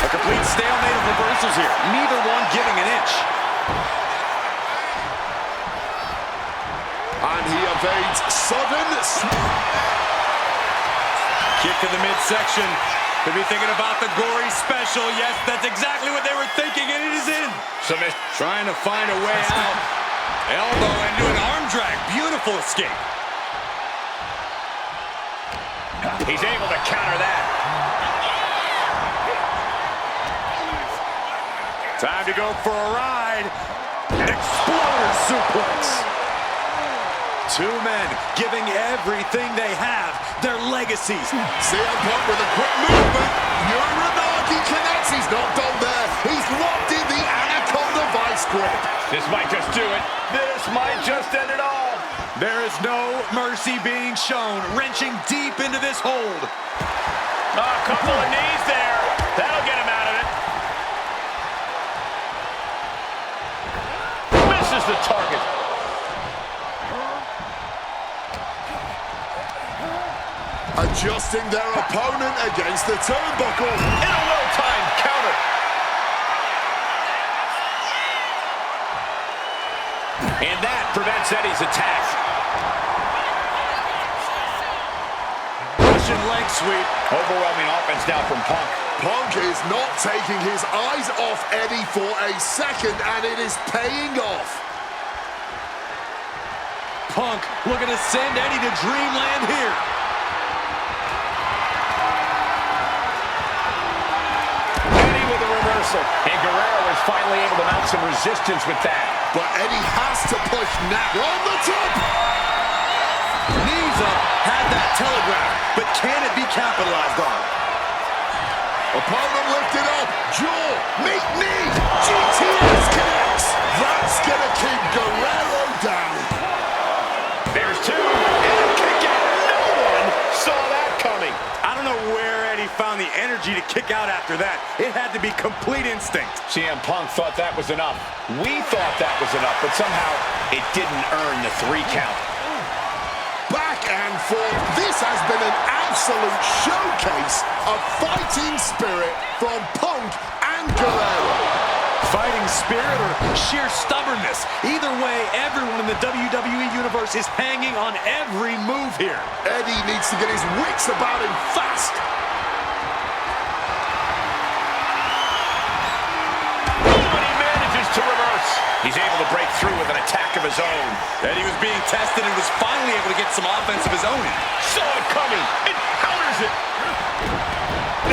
A complete stalemate of reversals here. Neither one giving an inch. And he evades sudden. Kick to the midsection. Could be thinking about the gory special. Yes, that's exactly what they were thinking, and it is in. Trying to find a way out. Elbow into an arm drag. Beautiful escape. He's able to counter that. Time to go for a ride. Exploder suplex. Two men giving everything they have, their legacies. CM Punk with a quick movement. Uranagi connects. He's not done there. He's locked in the Anaconda vice grip. This might just do it. This might just end it all. There is no mercy being shown, wrenching deep into this hold. A couple of knees there. That'll get him out of it. Misses the target. Adjusting their opponent against the turnbuckle. In a well-timed counter. And that prevents Eddie's attack. Russian leg sweep. Overwhelming offense now from Punk. Punk is not taking his eyes off Eddie for a second, and it is paying off. Punk looking to send Eddie to dreamland here. Eddie with a reversal. And Guerrero is finally able to mount some resistance with that. But Eddie has to push now. On the top! Knees up, had that telegraph, but can it be capitalized on? Opponent lifted up. Jaw, meet knee. GTS connects. That's going to keep Guerrero down. There's two. And a kick out. No one saw that coming. I don't know where Eddie found the energy to kick out after that. It had to be complete instinct. CM Punk thought that was enough. We thought that was enough, but somehow it didn't earn the 3 count. Back and forth. This has been an absolute showcase of fighting spirit from Punk and Guerrero. Fighting spirit or sheer stubbornness. Either way, everyone in the WWE Universe is hanging on every move here. Eddie needs to get his wits about him fast. But he manages to reverse. He's able to break through with an attack of his own. Eddie was being tested and was finally able to get some offense of his own in. Saw it coming. It counters it.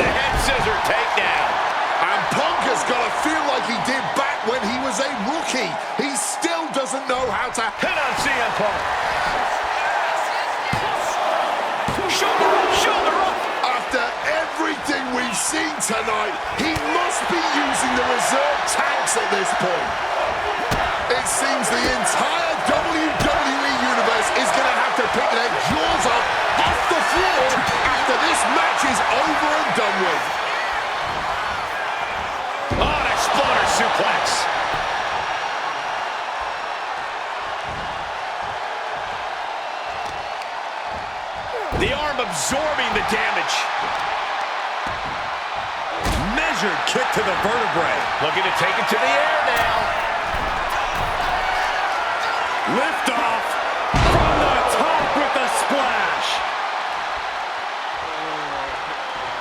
The head scissor takedown. And Punk has got to feel like he did back when he was a rookie. He still doesn't know how to Hit on CM Punk. Shoulder up, shoulder up. After everything we've seen tonight, he must be using the reserve tanks at this point. It seems the entire WWE Universe is going to have to pick their jaws up off the floor after this match is over and done with. Oh, an exploder suplex. The arm absorbing the damage. Measured kick to the vertebrae. Looking to take it to the air now. Lift off from the top with the splash.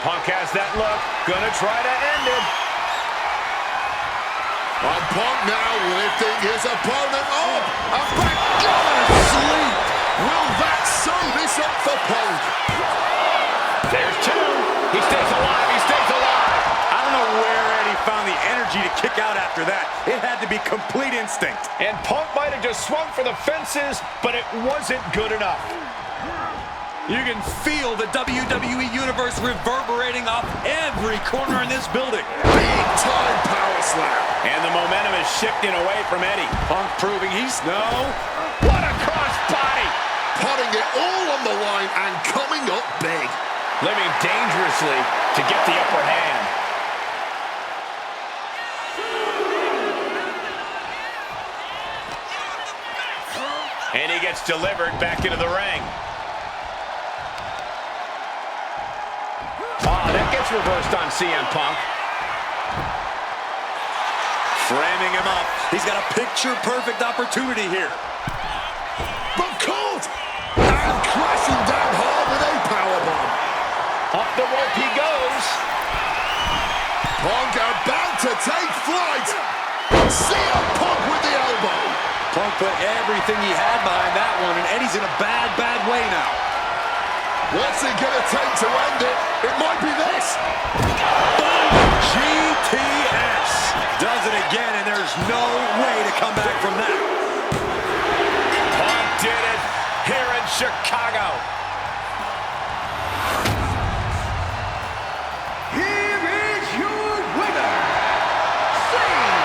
Punk has that look. Gonna try to end it. And Punk now lifting his opponent up. And back going to sleep. Will that sew this up for Punk? There's 2. He stays alive. He stays alive. I don't know where Eddie found the energy to kick out after that. It had to be complete instinct. And Punk might have just swung for the fences, but it wasn't good enough. You can feel the WWE Universe reverberating off every corner in this building. Big time power slam. And the momentum is shifting away from Eddie. Punk proving he's What a cross body. Putting it all on the line and coming up big. Living dangerously to get the upper hand. And he gets delivered back into the ring. That gets reversed on CM Punk. framing him up. He's got a picture-perfect opportunity here. But caught! And crashing down hard with a powerbomb. Up the rope he goes. Punk about to take flight. CM Punk with the elbow. Punk put everything he had behind that one, and Eddie's in a bad, bad way now. What's it gonna take to end it? It might be this. GTS does it again, and there's no way to come back from that. Punk did it here in Chicago. Here is your winner, CM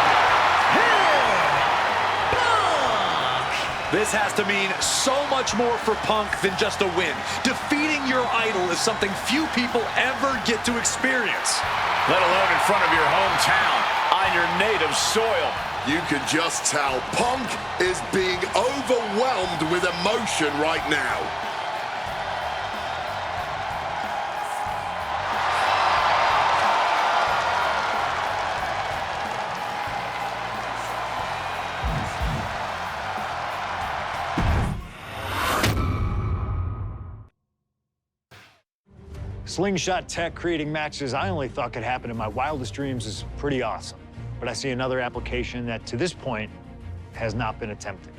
Punk. This has to mean so much more for Punk than just a win. Defeating your idol is something few people ever get to experience. Let alone in front of your hometown, on your native soil. You can just tell Punk is being overwhelmed with emotion right now. Slingshot tech creating matches I only thought could happen in my wildest dreams is pretty awesome. But I see another application that, to this point, has not been attempted.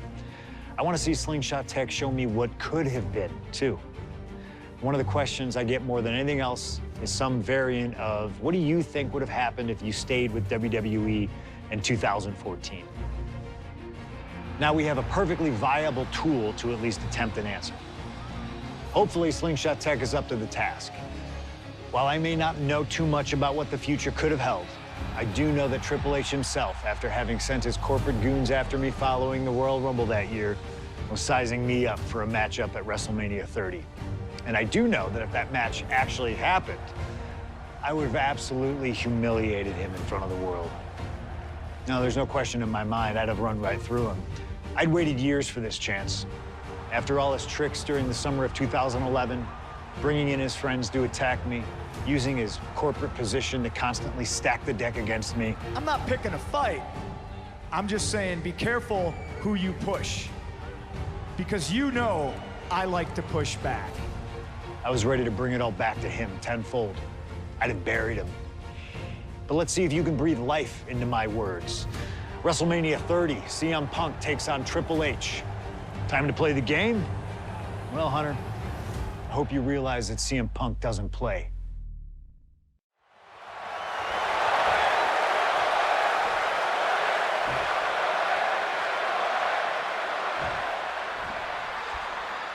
I want to see Slingshot tech show me what could have been, too. One of the questions I get more than anything else is some variant of, what do you think would have happened if you stayed with WWE in 2014? Now we have a perfectly viable tool to at least attempt an answer. Hopefully, Slingshot Tech is up to the task. While I may not know too much about what the future could have held, I do know that Triple H himself, after having sent his corporate goons after me following the Royal Rumble that year, was sizing me up for a matchup at WrestleMania 30. And I do know that if that match actually happened, I would have absolutely humiliated him in front of the world. Now, there's no question in my mind I'd have run right through him. I'd waited years for this chance. After all his tricks during the summer of 2011, bringing in his friends to attack me, using his corporate position to constantly stack the deck against me. I'm not picking a fight. I'm just saying be careful who you push. Because you know I like to push back. I was ready to bring it all back to him tenfold. I'd have buried him. But let's see if you can breathe life into my words. WrestleMania 30, CM Punk takes on Triple H. Time to play the game? Well, Hunter, I hope you realize that CM Punk doesn't play.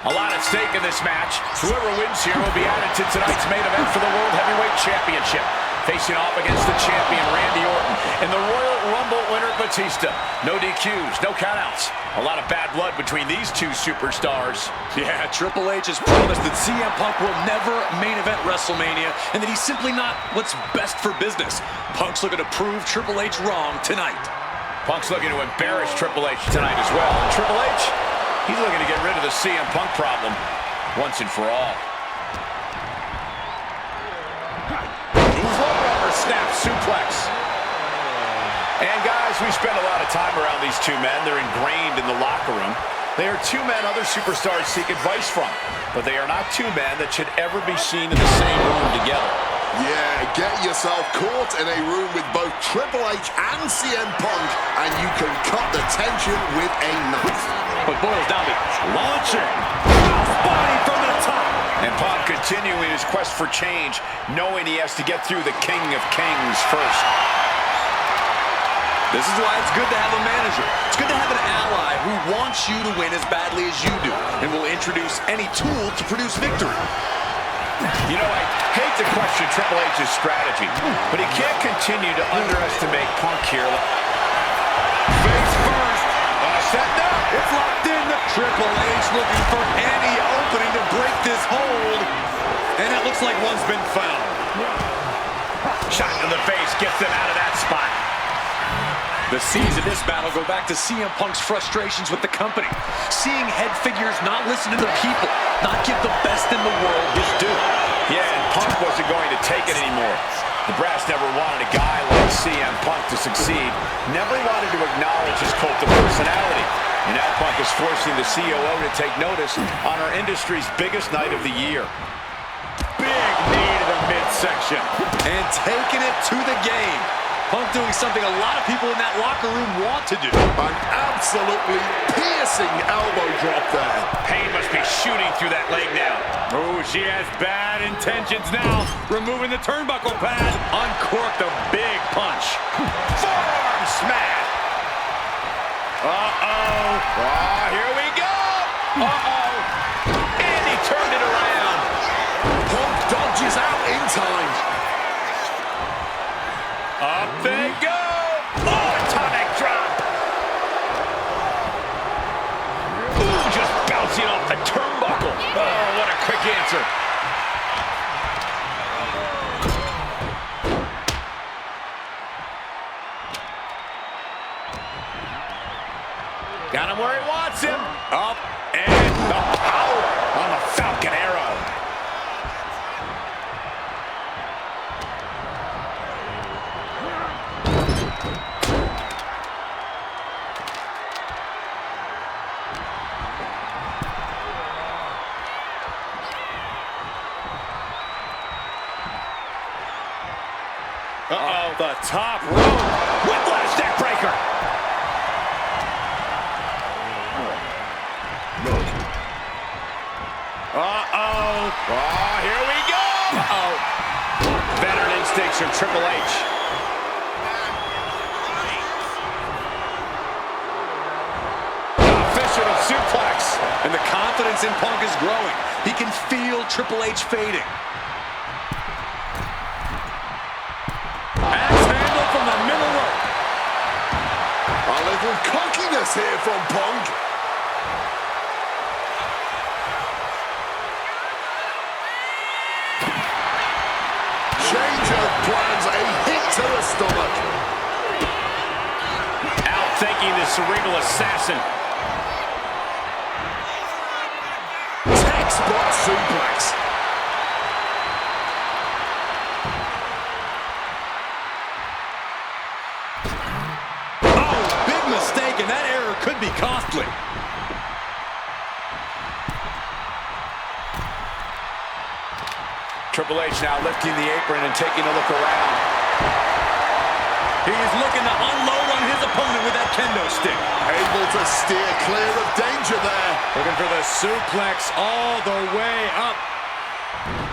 A lot at stake in this match. Whoever wins here will be added to tonight's main event for the World Heavyweight Championship. Facing off against the champion, Randy Orton, and the Royal Rumble winner, Batista. No DQs, no countouts. A lot of bad blood between these two superstars. Yeah, Triple H has promised that CM Punk will never main event WrestleMania, and that he's simply not what's best for business. Punk's looking to prove Triple H wrong tonight. Punk's looking to embarrass Triple H tonight as well. And Triple H, he's looking to get rid of the CM Punk problem once and for all. Snap suplex. And guys, we spend a lot of time around these two men. They're ingrained in the locker room. They are two men other superstars seek advice from, but they are not two men that should ever be seen in the same room together. Yeah, get yourself caught in a room with both Triple H and CM Punk, and you can cut the tension with a knife. But boils down to launching. Body from the top. And Punk continuing his quest for change, knowing he has to get through the King of Kings first. This is why it's good to have a manager. It's good to have an ally who wants you to win as badly as you do, and will introduce any tool to produce victory. You know, I hate to question Triple H's strategy, but he can't continue to underestimate Punk here. Face first. Setting up. It's locked in. Triple H looking for any opening to break this hold. And it looks like one's been found. Shot to the face gets him out of that spot. The scenes of this battle go back to CM Punk's frustrations with the company. Seeing head figures not listen to the people, not give the best in the world his due. Yeah, and Punk wasn't going to take it anymore. The brass never wanted a guy like CM Punk to succeed, never wanted to acknowledge his cult of personality. And now Punk is forcing the COO to take notice on our industry's biggest night of the year. Big knee to the midsection. And taking it to the game. Punk doing something a lot of people in that locker room want to do. An absolutely piercing elbow drop there. Pain must be shooting through that leg now. Oh, she has bad intentions now. Removing the turnbuckle pad. Uncorked a big punch. Forearm smash. Uh-oh. Oh, here we go. Uh-oh. And he turned it around. Punk dodges out in time. Up they go. Oh, atomic drop. Ooh, just bouncing off the turnbuckle. Oh, what a quick answer. Got him where he wants him. Up and the power on the Falcon Arrow. the top rope. Whiplash neck breaker. Uh-oh. Oh, here we go. Uh-oh. Veteran instincts from Triple H. Official suplex. And the confidence in Punk is growing. He can feel Triple H fading. Axe handle from the middle rope. A little cockiness here from Punk. Change of plans, a hit to the stomach. Outthinking the cerebral assassin. Textbook suplex. Oh, big mistake, and that error could be costly. Triple H now lifting the apron and taking a look around. He's looking to unload on his opponent with that kendo stick. Able to steer clear of danger there. Looking for the suplex all the way up.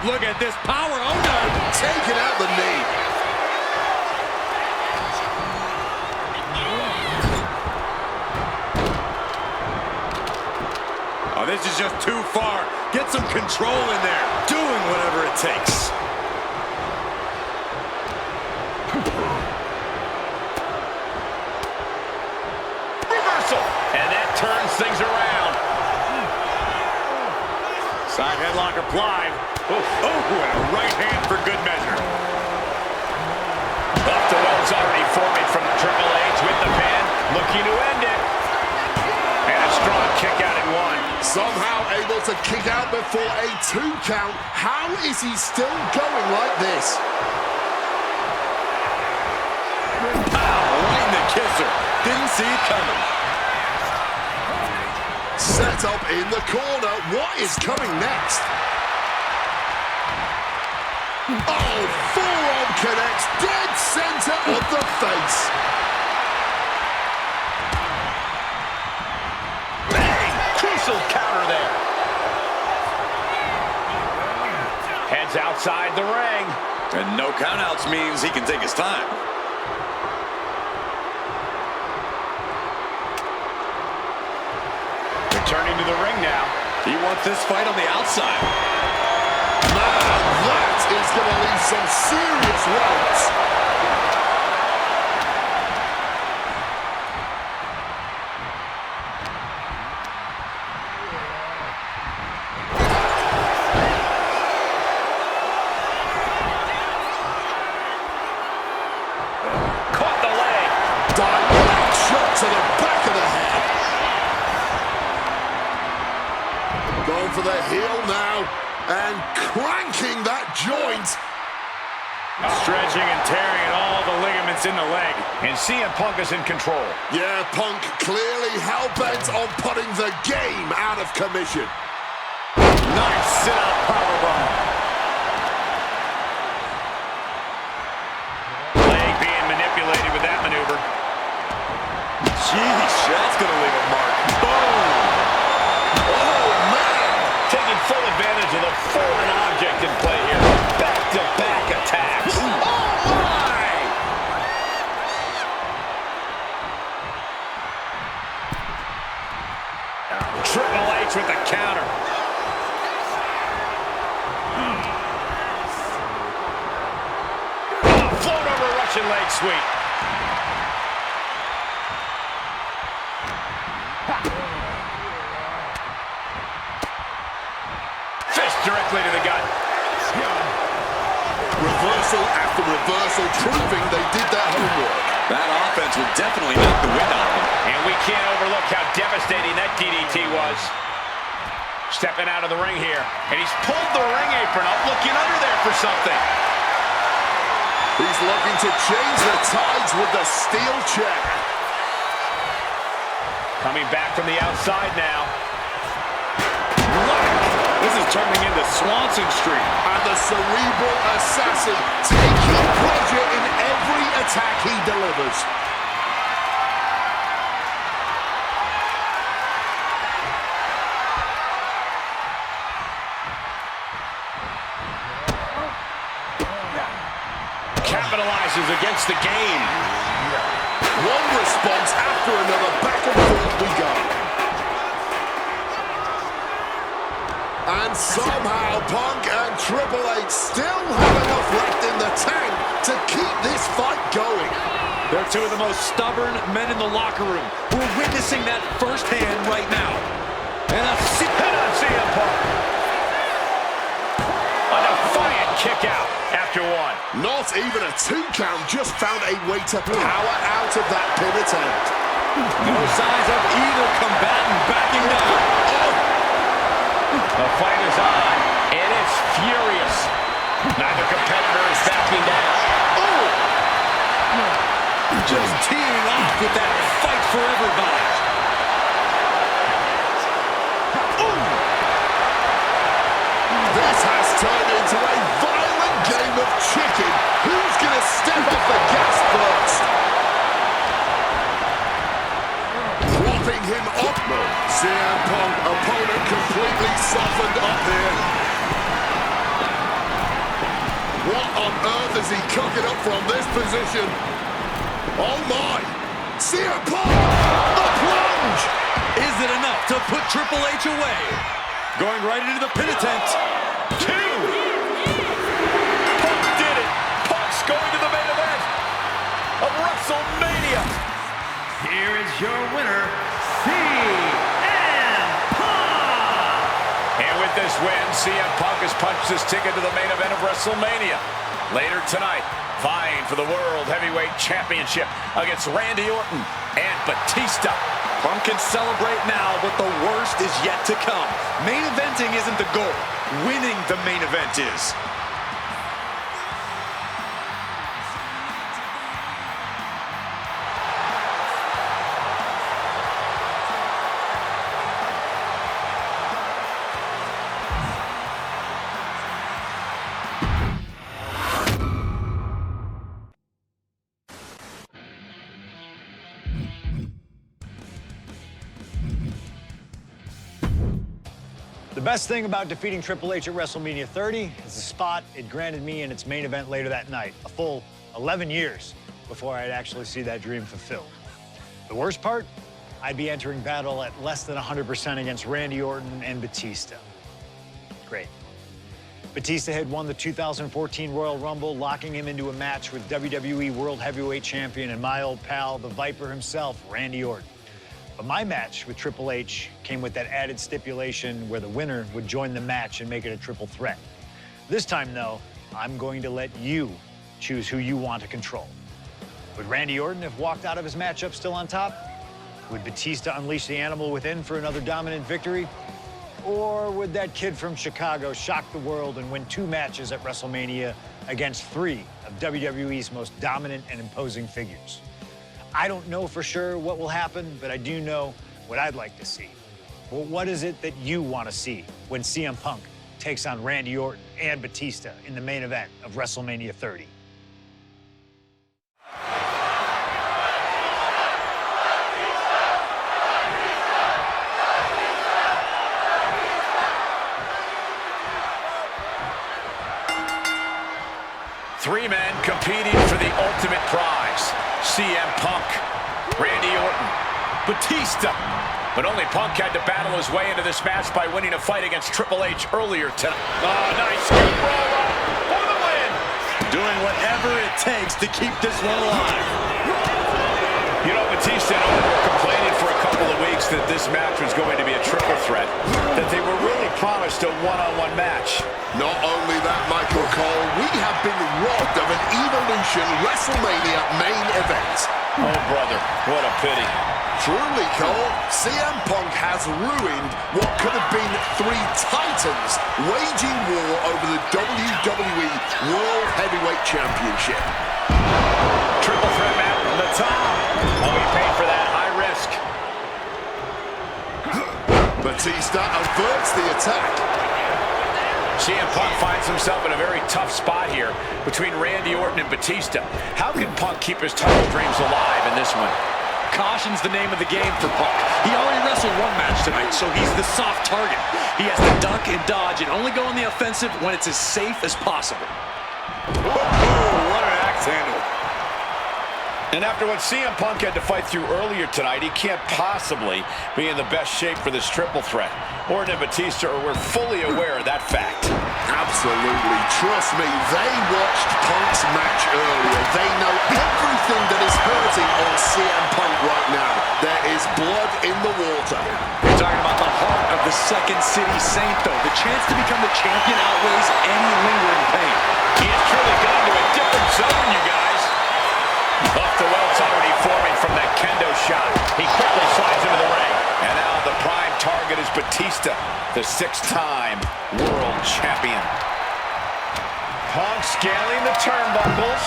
Look at this power. Oh, no. Taking out the knee. Oh, this is just too far. Get some control in there. Doing whatever it takes. Reversal. And that turns things around. Side headlock applied. Oh, and a right hand for good measure. Off the ropes already forming from Triple H with the pin. Looking to end it. And a strong kick out in one. Somehow able to kick out before a 2 count. How is he still going like this? Pow, right in the kisser. Didn't see it coming. Set up in the corner. What is coming next? Oh, forearm connects dead center of the face. Bang! Crucial counter there. Heads outside the ring. And no countouts means he can take his time. Returning to the ring now. He wants this fight on the outside. Man, that is going to leave some serious welts. Caught the leg. Direct shot to the back of the head. Going for the heel now and cranking that joint. Stretching and tearing at all the ligaments in the leg. And CM Punk is in control. Yeah, Punk clearly hell-bent on putting the game out of commission. Nice sit-out powerbomb. Leg being manipulated with that maneuver. Jeez, that's going to leave a mark. Boom! Oh, man! Taking full advantage of the foreign object in play here. Back-to-back attacks. Oh, my! Triple H with the counter. Float over Russian leg sweep. Fist directly to the gut. Reversal after reversal, proving they did their homework. That offense will definitely knock the wind out of him. And we can't overlook how devastating that DDT was. Stepping out of the ring here. And he's pulled the ring apron up, looking under there for something. He's looking to change the tides with the steel chair. Coming back from the outside now. This is is turning into Swanson Street. And the cerebral assassin taking pleasure in every attack he delivers. Capitalizes against the game. One response after another, back and forth we go. And somehow Punk and Triple H still have enough left in the tank to keep this fight going. They're two of the most stubborn men in the locker room. We're witnessing that firsthand right now. And a CM Punk. A defiant kick out after one. Not even a 2 count, just found a way to power out of that pin attempt. No signs of either combatant backing down. Oh. The fight is on, and it's furious. Neither competitor is backing down. Oh. Just teeing off with that fight for everybody. This has turned into a violent game of chicken. Who's going to step off the gas first? Propping him up. CM Punk, opponent completely softened up here. What on earth is he cooking up from this position? Oh my! CM Punk! The plunge! Is it enough to put Triple H away? Going right into the pin attempt. 2! Punk did it! Punk's going to the main event of WrestleMania! Here is your winner, CM Punk! And with this win, CM Punk has punched his ticket to the main event of WrestleMania. Later tonight, vying for the World Heavyweight Championship against Randy Orton and Batista. Punk can celebrate now, but the worst is yet to come. Main eventing isn't the goal. Winning the main event is. The best thing about defeating Triple H at WrestleMania 30 is the spot it granted me in its main event later that night. A full 11 years before I'd actually see that dream fulfilled. The worst part? I'd be entering battle at less than 100% against Randy Orton and Batista. Great. Batista had won the 2014 Royal Rumble, locking him into a match with WWE World Heavyweight Champion and my old pal, the Viper himself, Randy Orton. But my match with Triple H came with that added stipulation where the winner would join the match and make it a triple threat. This time, though, I'm going to let you choose who you want to control. Would Randy Orton have walked out of his matchup still on top? Would Batista unleash the animal within for another dominant victory? Or would that kid from Chicago shock the world and win 2 matches at WrestleMania against 3 of WWE's most dominant and imposing figures? I don't know for sure what will happen, but I do know what I'd like to see. Well, what is it that you want to see when CM Punk takes on Randy Orton and Batista in the main event of WrestleMania 30? Three men competing for the ultimate prize. CM Punk, Randy Orton, Batista. But only Punk had to battle his way into this match by winning a fight against Triple H earlier tonight. Oh, nice good roll up for the win. Doing whatever it takes to keep this one alive. You know, Batista and Orton were complaining for a couple of weeks that this match was going to be a triple threat, that they were really promised a one-on-one match. Not only that, Michael Cole, we have been robbed of an Evolution WrestleMania main event. Oh, brother, what a pity. Truly, Cole, CM Punk has ruined what could have been 3 titans waging war over the WWE World Heavyweight Championship. Triple threat match from the top. Oh, he paid for that high risk. Batista averts the attack. CM Punk finds himself in a very tough spot here between Randy Orton and Batista. How can Punk keep his title dreams alive in this one? Caution's the name of the game for Punk. He already wrestled one match tonight, so he's the soft target. He has to duck and dodge and only go on the offensive when it's as safe as possible. Whoa, what an axe handle. And after what CM Punk had to fight through earlier tonight, he can't possibly be in the best shape for this triple threat. Orton and Batista were fully aware of that fact. Absolutely. Trust me, they watched Punk's match earlier. They know everything that is hurting on CM Punk right now. There is blood in the water. You're talking about the heart of the Second City Saint, though. The chance to become the champion outweighs any lingering pain. He has truly gone to a different zone, you guys. Off the welts already forming from that kendo shot. He quickly slides into the ring. And now the prime target is Batista, the 6-time world champion. Punk scaling the turnbuckles.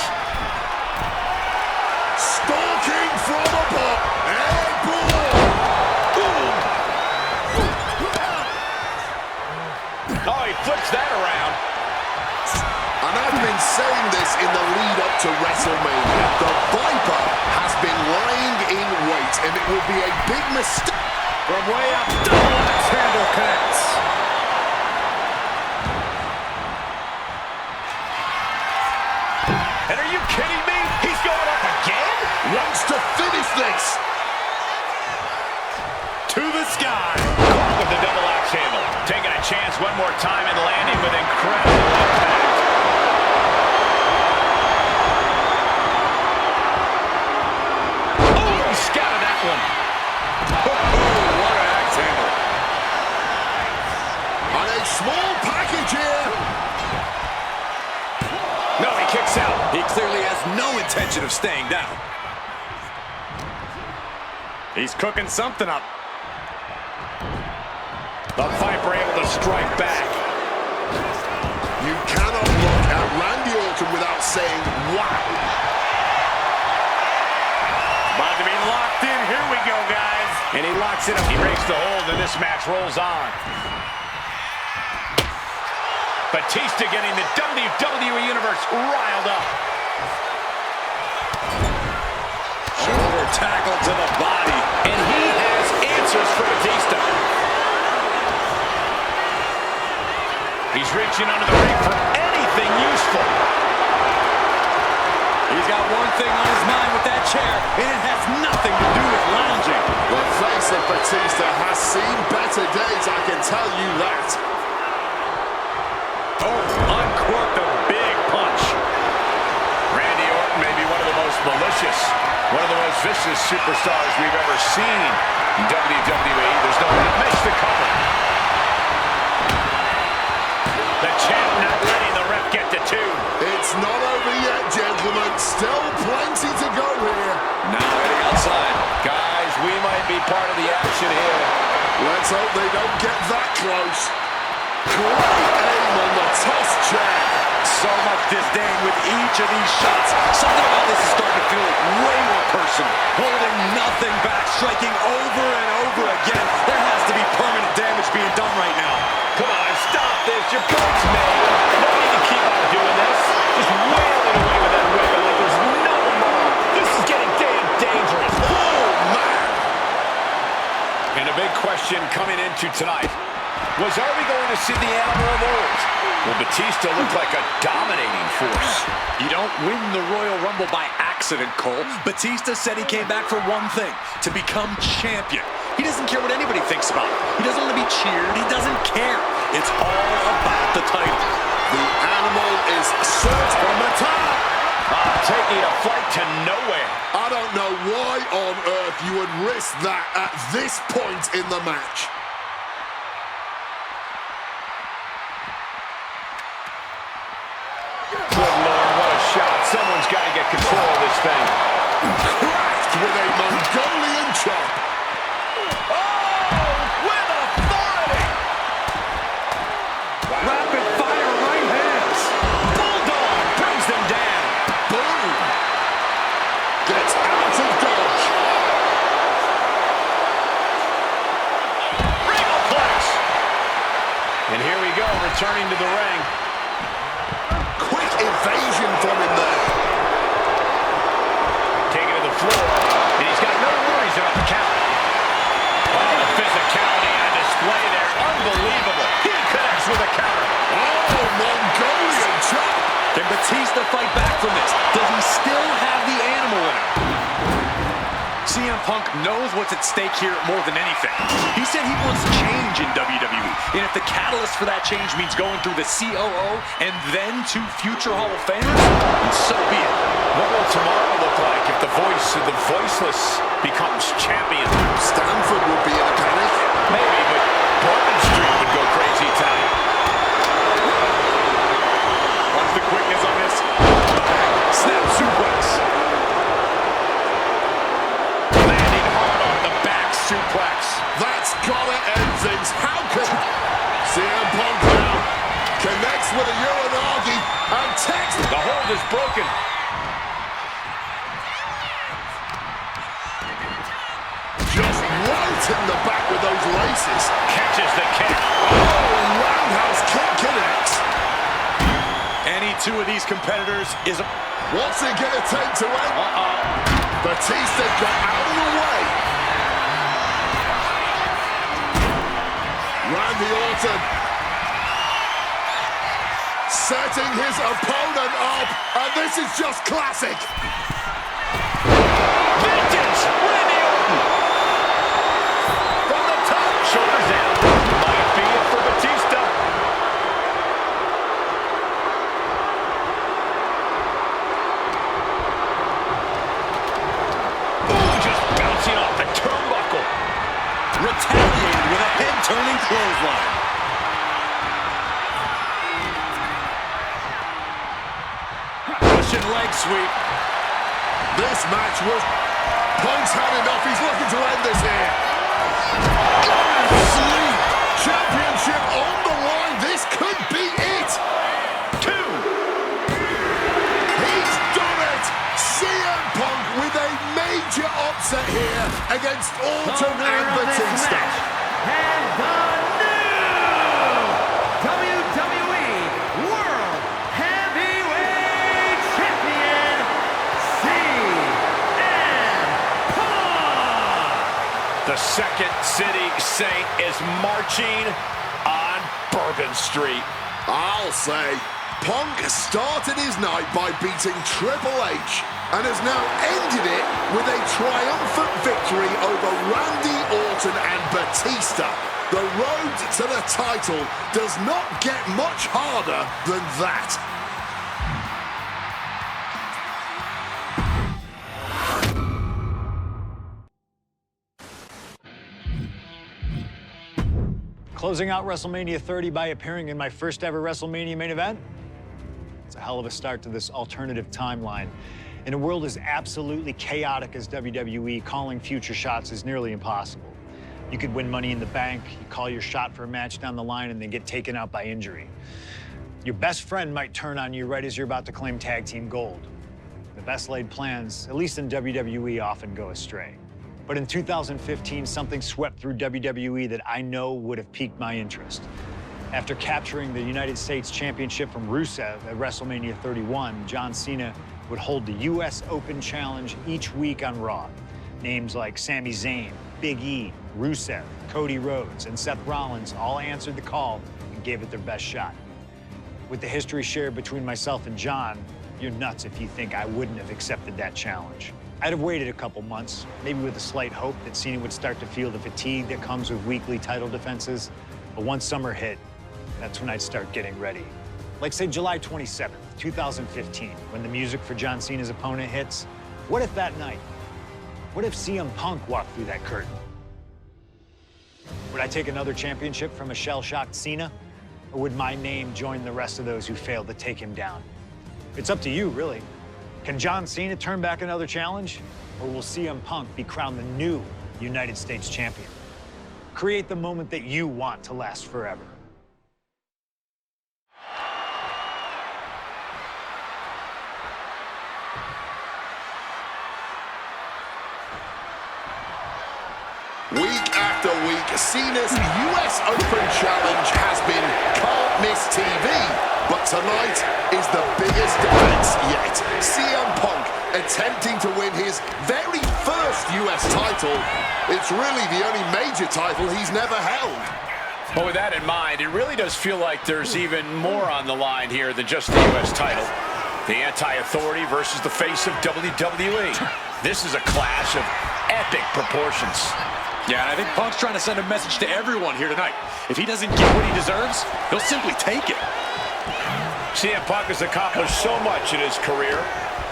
Stalking from above. And boom! Oh, he flips that around. And I've been saying this in the lead up to WrestleMania. The Viper has been lying in wait, and it will be a big mistake. From way up, double axe handle connects. And are you kidding me? He's going up again? Wants to finish this. To the sky. Caught with the double axe handle. Taking a chance one more time and landing with incredible impact. Scouted that one. What an axe handle. On a small package here. No, he kicks out. He clearly has no intention of staying down. He's cooking something up. The Viper able to strike back. You cannot look at Randy Orton without saying, wow. About to be locked in. Here we go, guys. And he locks it up. He breaks the hold, and this match rolls on. Batista getting the WWE Universe riled up. Shoulder tackle to the body. And he has answers for Batista. He's reaching under the ring for anything useful. He's got one thing on his mind with that chair, and it has nothing to do with lounging. The face of Batista has seen better days, I can tell you that. Oh, uncorked a big punch. Randy Orton may be one of the most malicious, one of the most vicious superstars we've ever seen in WWE. There's no doubt. Makes the cover. The champ not letting the ref get to 2. It's not over yet, gentlemen. Still plenty to go here. Now heading outside. Guys, we might be part of the action here. Let's hope they don't get that close. Great aim on the toss chair. So much disdain with each of these shots. Something about this is starting to feel way more personal. Holding nothing back, striking over and over again. There has to be permanent damage being done right now. Come on, stop this. Your point's made. No need to keep on doing this. Just wailing away with that weapon like there's no tomorrow. This is getting damn dangerous. Oh, man. And a big question coming into tonight was, are we going to see the animal of old? Will Batista look like a dominating force? You don't win the Royal Rumble by accident, Cole. Batista said he came back for one thing, to become champion. He doesn't care what anybody thinks about him. He doesn't want to be cheered. He doesn't care. It's all about the title. The animal is searched from the top. Taking a flight to nowhere. I don't know why on earth you would risk that at this point in the match. Good Lord, what a shot. Someone's got to get control of this thing. Cracked with a Mongolian chop. Oh, with authority. Wow. Rapid fire right hands. Bulldog brings them down. Boom. Gets out of dodge. Regal flex. And here we go. returning to the ring. Quick evasion from him there. Taking to the floor, and he's got no worries about the count. Oh, the physicality on display there. Unbelievable. He connects with a counter. Oh, Mongolian chop. Can Batista fight back from this? Does he still have the animal in him? CM Punk knows what's at stake here more than anything. He said he wants change in WWE, and if the catalyst for that change means going through the COO and then to future Hall of Famers, then so be it. What will tomorrow look like if the voice of the voiceless becomes champion? Stanford would be in a panic. Maybe, but Bourbon Street would go crazy tonight. Watch the quickness on this. Snap suplex. Landing hard on the back suplex. That's gotta end things. How can CM Punk now connects with a Uranagi and text. The hold is broken. Just right in the back with those laces. Catches the kick. Oh, roundhouse kick connects. Any two of these competitors is a... What's it gonna take to end? Batista got out of the way. Randy Orton setting his opponent up, and this is just classic. Vintage Randy Orton. From the top, shoulders down. Might be it for Batista. Ooh, just bouncing off the turnbuckle. retaliated with a head-turning clothesline. Russian leg sweep. This match was... Punk's had enough. He's looking to end this here. Sweet championship on the line. This could be it. 2. He's done it. CM Punk with a major upset here against Orton and Batista. And the new WWE World Heavyweight Champion, CM Punk! The Second City Saint is marching on Bourbon Street. I'll say, Punk started his night by beating Triple H and has now ended it with a triumphant victory over Randy Orton and Batista. The road to the title does not get much harder than that. Closing out WrestleMania 30 by appearing in my first ever WrestleMania main event? It's a hell of a start to this alternative timeline. In a world as absolutely chaotic as WWE, calling future shots is nearly impossible. You could win Money in the Bank, you call your shot for a match down the line, and then get taken out by injury. Your best friend might turn on you right as you're about to claim tag team gold. The best laid plans, at least in WWE, often go astray. But in 2015, something swept through WWE that I know would have piqued my interest. After capturing the United States Championship from Rusev at WrestleMania 31, John Cena would hold the US Open Challenge each week on Raw. Names like Sami Zayn, Big E, Rusev, Cody Rhodes, and Seth Rollins all answered the call and gave it their best shot. With the history shared between myself and John, you're nuts if you think I wouldn't have accepted that challenge. I'd have waited a couple months, maybe with a slight hope that Cena would start to feel the fatigue that comes with weekly title defenses. But once summer hit, that's when I'd start getting ready. Like, say, July 27th, 2015, when the music for John Cena's opponent hits. What if that night? What if CM Punk walked through that curtain? Would I take another championship from a shell-shocked Cena? Or would my name join the rest of those who failed to take him down? It's up to you, really. Can John Cena turn back another challenge? Or will CM Punk be crowned the new United States champion? Create the moment that you want to last forever. Week after week, Cena's US Open Challenge has been can't miss TV, but tonight is the biggest defense yet. CM Punk attempting to win his very first US title. It's really the only major title he's never held. Well, with that in mind, it really does feel like there's even more on the line here than just the US title. The anti-authority versus the face of WWE. This is a clash of epic proportions. Yeah, and I think Punk's trying to send a message to everyone here tonight. If he doesn't get what he deserves, he'll simply take it. CM Punk has accomplished so much in his career.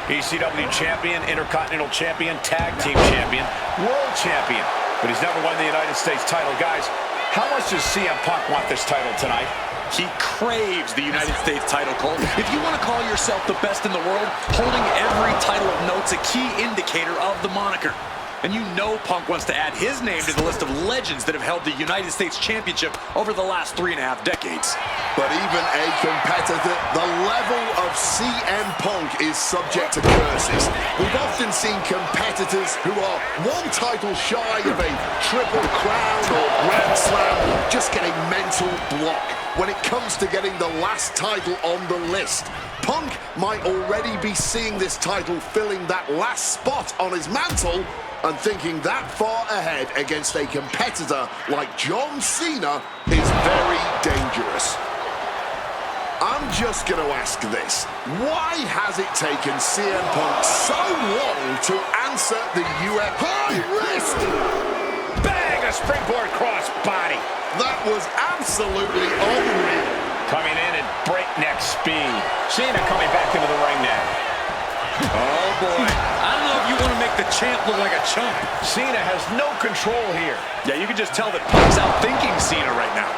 ECW champion, Intercontinental champion, Tag Team champion, World champion. But he's never won the United States title. Guys, how much does CM Punk want this title tonight? He craves the United States title, Cole. If you want to call yourself the best in the world, holding every title of note's a key indicator of the moniker. And you know Punk wants to add his name to the list of legends that have held the United States Championship over the last 3.5 decades. But even a competitor, the level of CM Punk is subject to curses. We've often seen competitors who are one title shy of a triple crown or grand slam just get a mental block when it comes to getting the last title on the list. Punk might already be seeing this title filling that last spot on his mantle and thinking that far ahead against a competitor like John Cena is very dangerous. I'm just going to ask this. Why has it taken CM Punk so long to answer the US high wrist? Bang! A springboard cross body. That was absolutely unreal. Coming in at breakneck speed. Cena coming back into the ring now. Oh, boy. I don't know if you want to make the champ look like a chump. Cena has no control here. Yeah, you can just tell that Punk's outthinking Cena right now.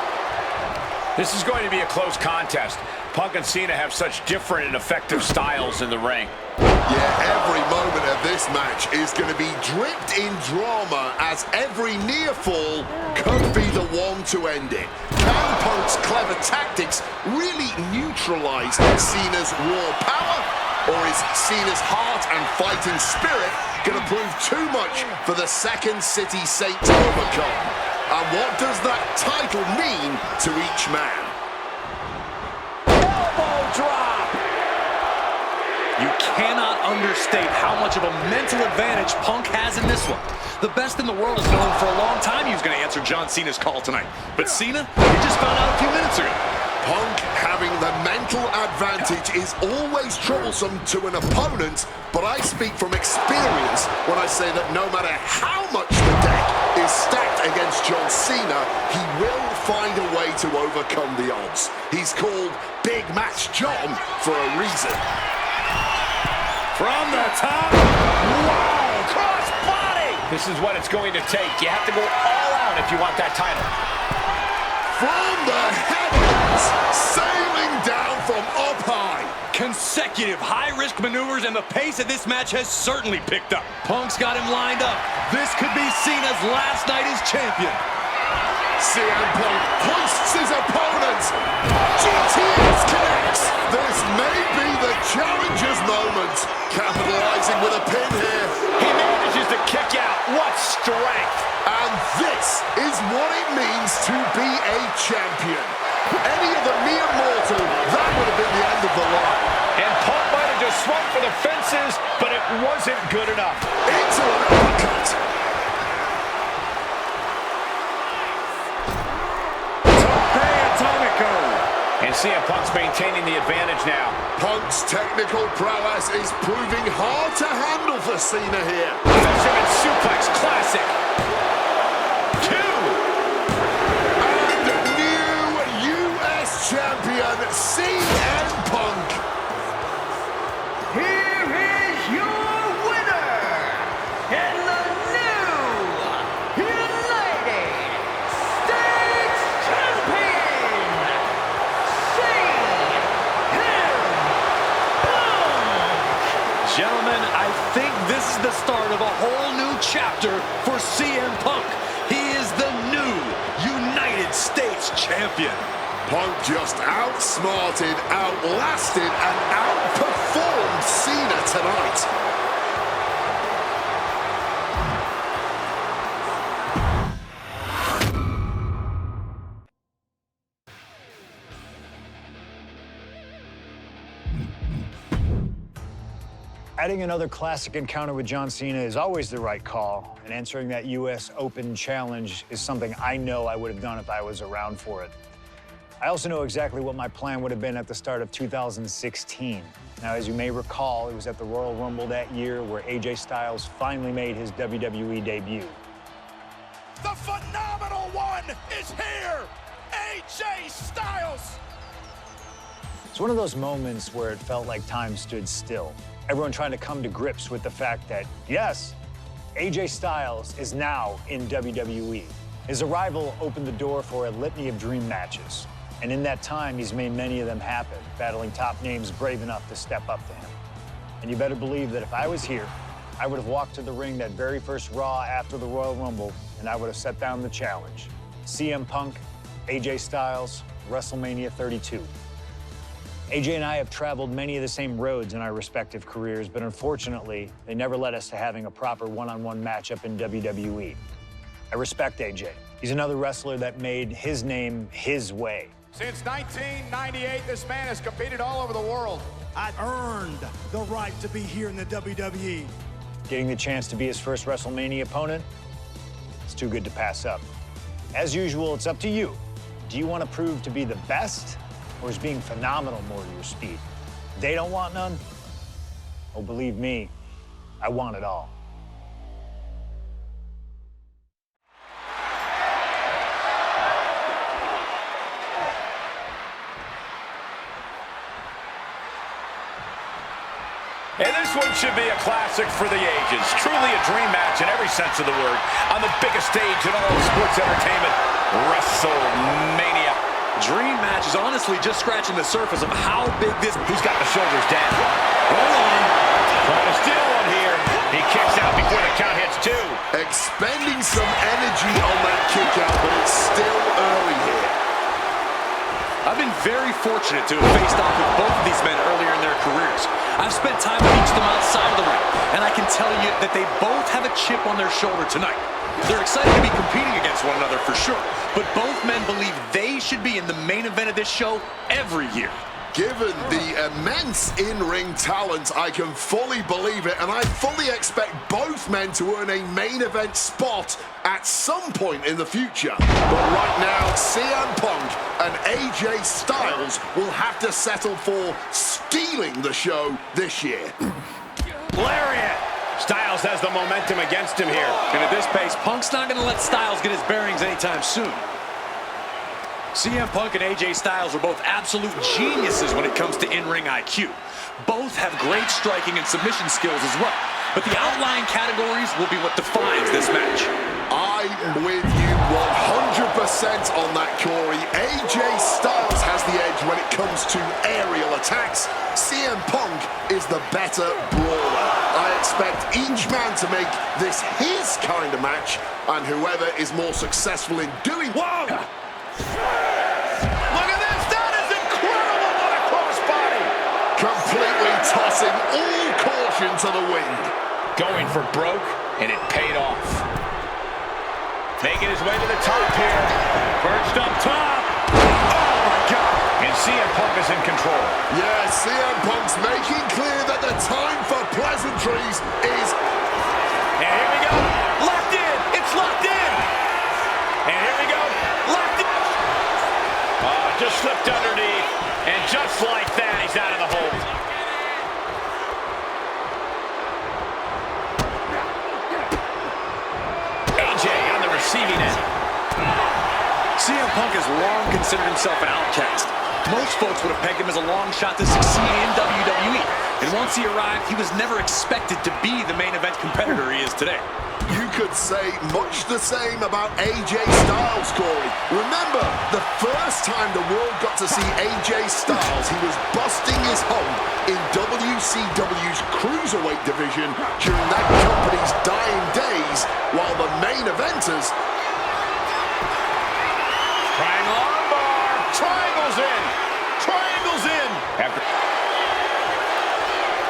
This is going to be a close contest. Punk and Cena have such different and effective styles in the ring. Yeah, every moment of this match is going to be dripped in drama as every near fall could be the one to end it. Can Punk's clever tactics really neutralize Cena's raw power? Or is Cena's heart and fighting spirit going to prove too much for the Second City Saint to overcome? And what does that title mean to each man? Elbow drop! You cannot understate how much of a mental advantage Punk has in this one. The best in the world has known for a long time he was going to answer John Cena's call tonight. But Cena, he just found out a few minutes ago. Punk having the mental advantage is always troublesome to an opponent, but I speak from experience when I say that no matter how much the deck is stacked against John Cena, he will find a way to overcome the odds. He's called Big Match John for a reason. From the top. Wow! Cross body! This is what it's going to take. You have to go all out if you want that title. From the heavens, sailing down from up high. Consecutive high-risk maneuvers, and the pace of this match has certainly picked up. Punk's got him lined up. This could be Cena's last night as champion. CM Punk hoists his opponent. GTS connects. This may be the challenger's moment. Capitalizing with a pin here. He manages to kick out. What strength! And this is what it means to be a champion. Any other mere mortal, that would have been the end of the line. And Punk might have just swung for the fences, but it wasn't good enough. Into an uppercut. And CM Punk's maintaining the advantage now. Punk's technical prowess is proving hard to handle for Cena here. Fisherman suplex, classic. 2. And new U.S. champion, CM Punk. Here is your winner, and the new United States Champion, CM Punk. Gentlemen, I think this is the start of a whole new chapter for CM Punk. He is the new United States Champion. Punk just outsmarted, outlasted, and outperformed Cena tonight. Adding another classic encounter with John Cena is always the right call, and answering that U.S. Open challenge is something I know I would have done if I was around for it. I also know exactly what my plan would have been at the start of 2016. Now, as you may recall, it was at the Royal Rumble that year where AJ Styles finally made his WWE debut. The phenomenal one is here! AJ Styles! It's one of those moments where it felt like time stood still. Everyone trying to come to grips with the fact that, yes, AJ Styles is now in WWE. His arrival opened the door for a litany of dream matches. And in that time, he's made many of them happen, battling top names brave enough to step up to him. And you better believe that if I was here, I would have walked to the ring that very first Raw after the Royal Rumble, and I would have set down the challenge. CM Punk, AJ Styles, WrestleMania 32. AJ and I have traveled many of the same roads in our respective careers, but unfortunately, they never led us to having a proper one-on-one matchup in WWE. I respect AJ. He's another wrestler that made his name his way. Since 1998, this man has competed all over the world. I've earned the right to be here in the WWE. Getting the chance to be his first WrestleMania opponent, it's too good to pass up. As usual, it's up to you. Do you want to prove to be the best, or is being phenomenal more to your speed? They don't want none? Oh, believe me, I want it all. And this one should be a classic for the ages. Truly a dream match in every sense of the word. On the biggest stage in all of sports entertainment, WrestleMania. Dream match is honestly just scratching the surface of how big this... He's got the shoulders down. Hold on. Trying to steal one here. He kicks out before the count hits two. Expending some energy on that kick out, but it's still early here. I've been very fortunate to have faced off with both of these men earlier in their careers. I've spent time with each of them outside of the ring, and I can tell you that they both have a chip on their shoulder tonight. They're excited to be competing against one another for sure, but both men believe they should be in the main event of this show every year. Given the immense in-ring talent, I can fully believe it, and I fully expect both men to earn a main event spot at some point in the future. But right now, CM Punk and AJ Styles will have to settle for stealing the show this year. Lariat! Styles has the momentum against him here. And at this pace, Punk's not going to let Styles get his bearings anytime soon. CM Punk and AJ Styles are both absolute geniuses when it comes to in-ring IQ. Both have great striking and submission skills as well. But the outlying categories will be what defines this match. I'm with you 100% on that, Corey. AJ Styles has the edge when it comes to aerial attacks. CM Punk is the better brawler. I expect each man to make this his kind of match, and whoever is more successful in doing... Whoa! Look at this! That is incredible! What a crossbody! Completely tossing all caution to the wind. Going for broke, and it paid off. Making his way to the top here. Perched up top. Oh, my God. And CM Punk is in control. Yeah, CM Punk's making clear that the time for pleasantries is... And here we go. Locked in. It's locked in. And here we go. Locked in. Just slipped underneath. And just like that, he's out of the hold. AJ on the receiving end. CM Punk has long considered himself an outcast. Most folks would have pegged him as a long shot to succeed in WWE. And once he arrived, he was never expected to be the main event competitor he is today. You could say much the same about AJ Styles, Corey. Remember, the first time the world got to see AJ Styles, he was busting his hump in WCW's Cruiserweight division during that company's dying days, while the main eventers... Triangle armbar. Triangles in. Triangles in. After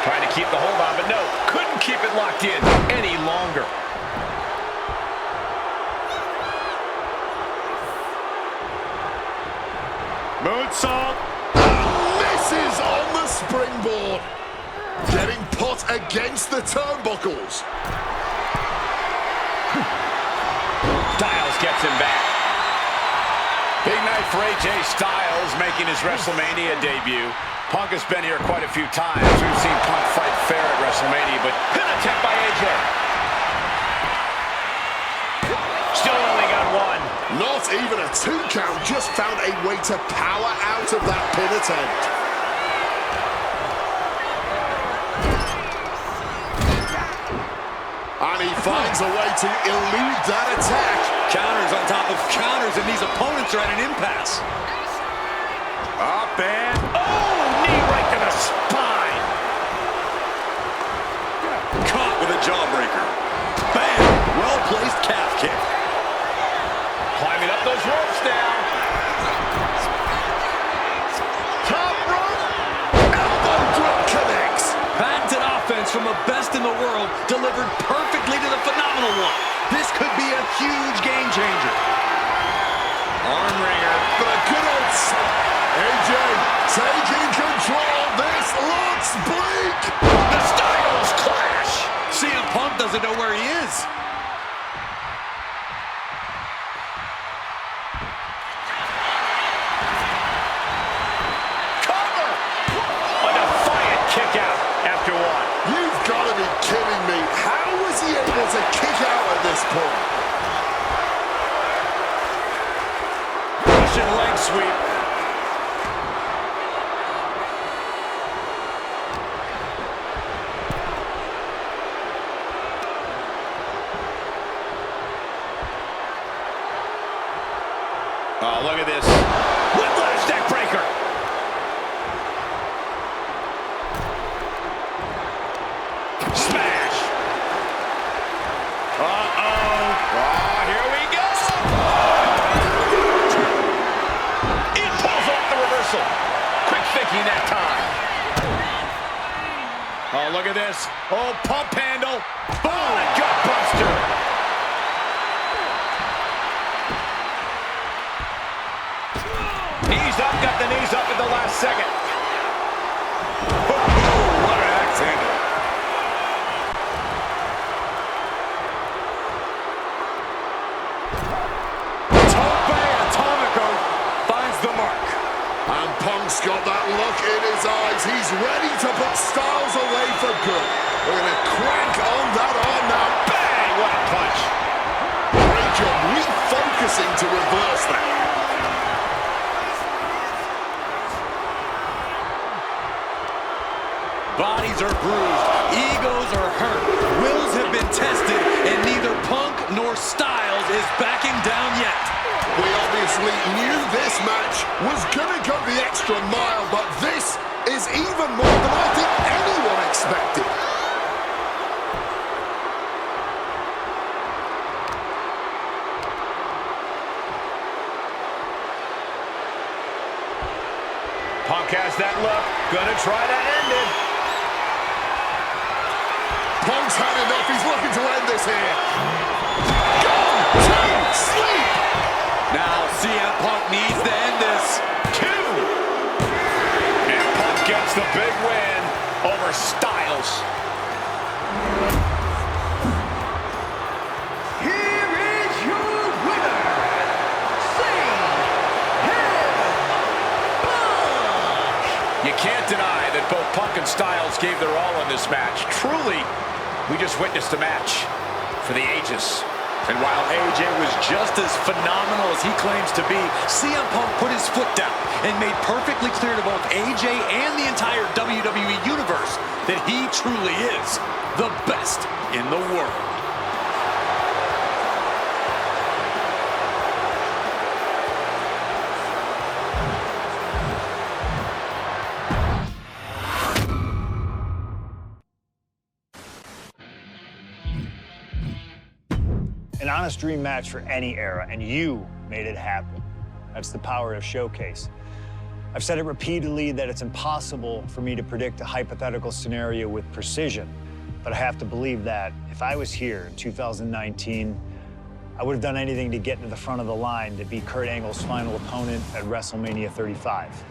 trying to keep the hold on, but no, couldn't keep it locked in any longer. Moonsault. Misses on the springboard. Getting put against the turnbuckles. Styles gets him back. Big night for AJ Styles making his WrestleMania debut. Punk has been here quite a few times. We've seen Punk fight fair at WrestleMania, but pin attempt by AJ. Still only got one. Not even a 2 count, just found a way to power out of that pin attempt. And he finds a way to elude that attack. Counters on top of counters, and these opponents are at an impasse. Up and knee right to the spine. Caught with a jawbreaker. Bam! Well-placed calf kick. Climbing up those ropes now. Top rope. Elbow drop connects. Patented offense from the best in the world, delivered perfectly to the phenomenal one. This could be a huge game changer. Arm wringer. But a good old AJ taking control. This looks bleak. The Styles clash. CM Punk doesn't know where he is. Cover. A defiant kick out after one. You've got to be kidding me. How was he able to kick out at this point? Russian leg sweep. Oh, look at this. Whiplash neck breaker. Smash. Uh-oh. Oh, here we go. It pulls off the reversal. Quick thinking that time. Oh, look at this. Oh, pump handle. Boom, and gut buster. He's up, got the knees up at the last second. Oh, what an axe handle. Tope Atomico finds the mark. And Punk's got that look in his eyes. He's ready to put Styles away for good. We're going to crank on that arm now. Bang, what a punch. Great job refocusing to reverse that. Bodies are bruised, egos are hurt, wills have been tested, and neither Punk nor Styles is backing down yet. We obviously knew this match was going to go the extra mile, but this is even more than I think anyone expected. Punk has that look. Gonna try to end it. Punk's had enough. He's looking to end this here. Go to sleep. Now CM Punk needs to end this. 2. And Punk gets the big win over Styles. Here is your winner, You can't deny that both Punk and Styles gave their all in this match. Truly, we just witnessed a match for the ages. And while AJ was just as phenomenal as he claims to be, CM Punk put his foot down and made perfectly clear to both AJ and the entire WWE Universe that he truly is the best in the world. An honest dream match for any era, and you made it happen. That's the power of Showcase. I've said it repeatedly that it's impossible for me to predict a hypothetical scenario with precision, but I have to believe that if I was here in 2019, I would have done anything to get into the front of the line to beat Kurt Angle's final opponent at WrestleMania 35.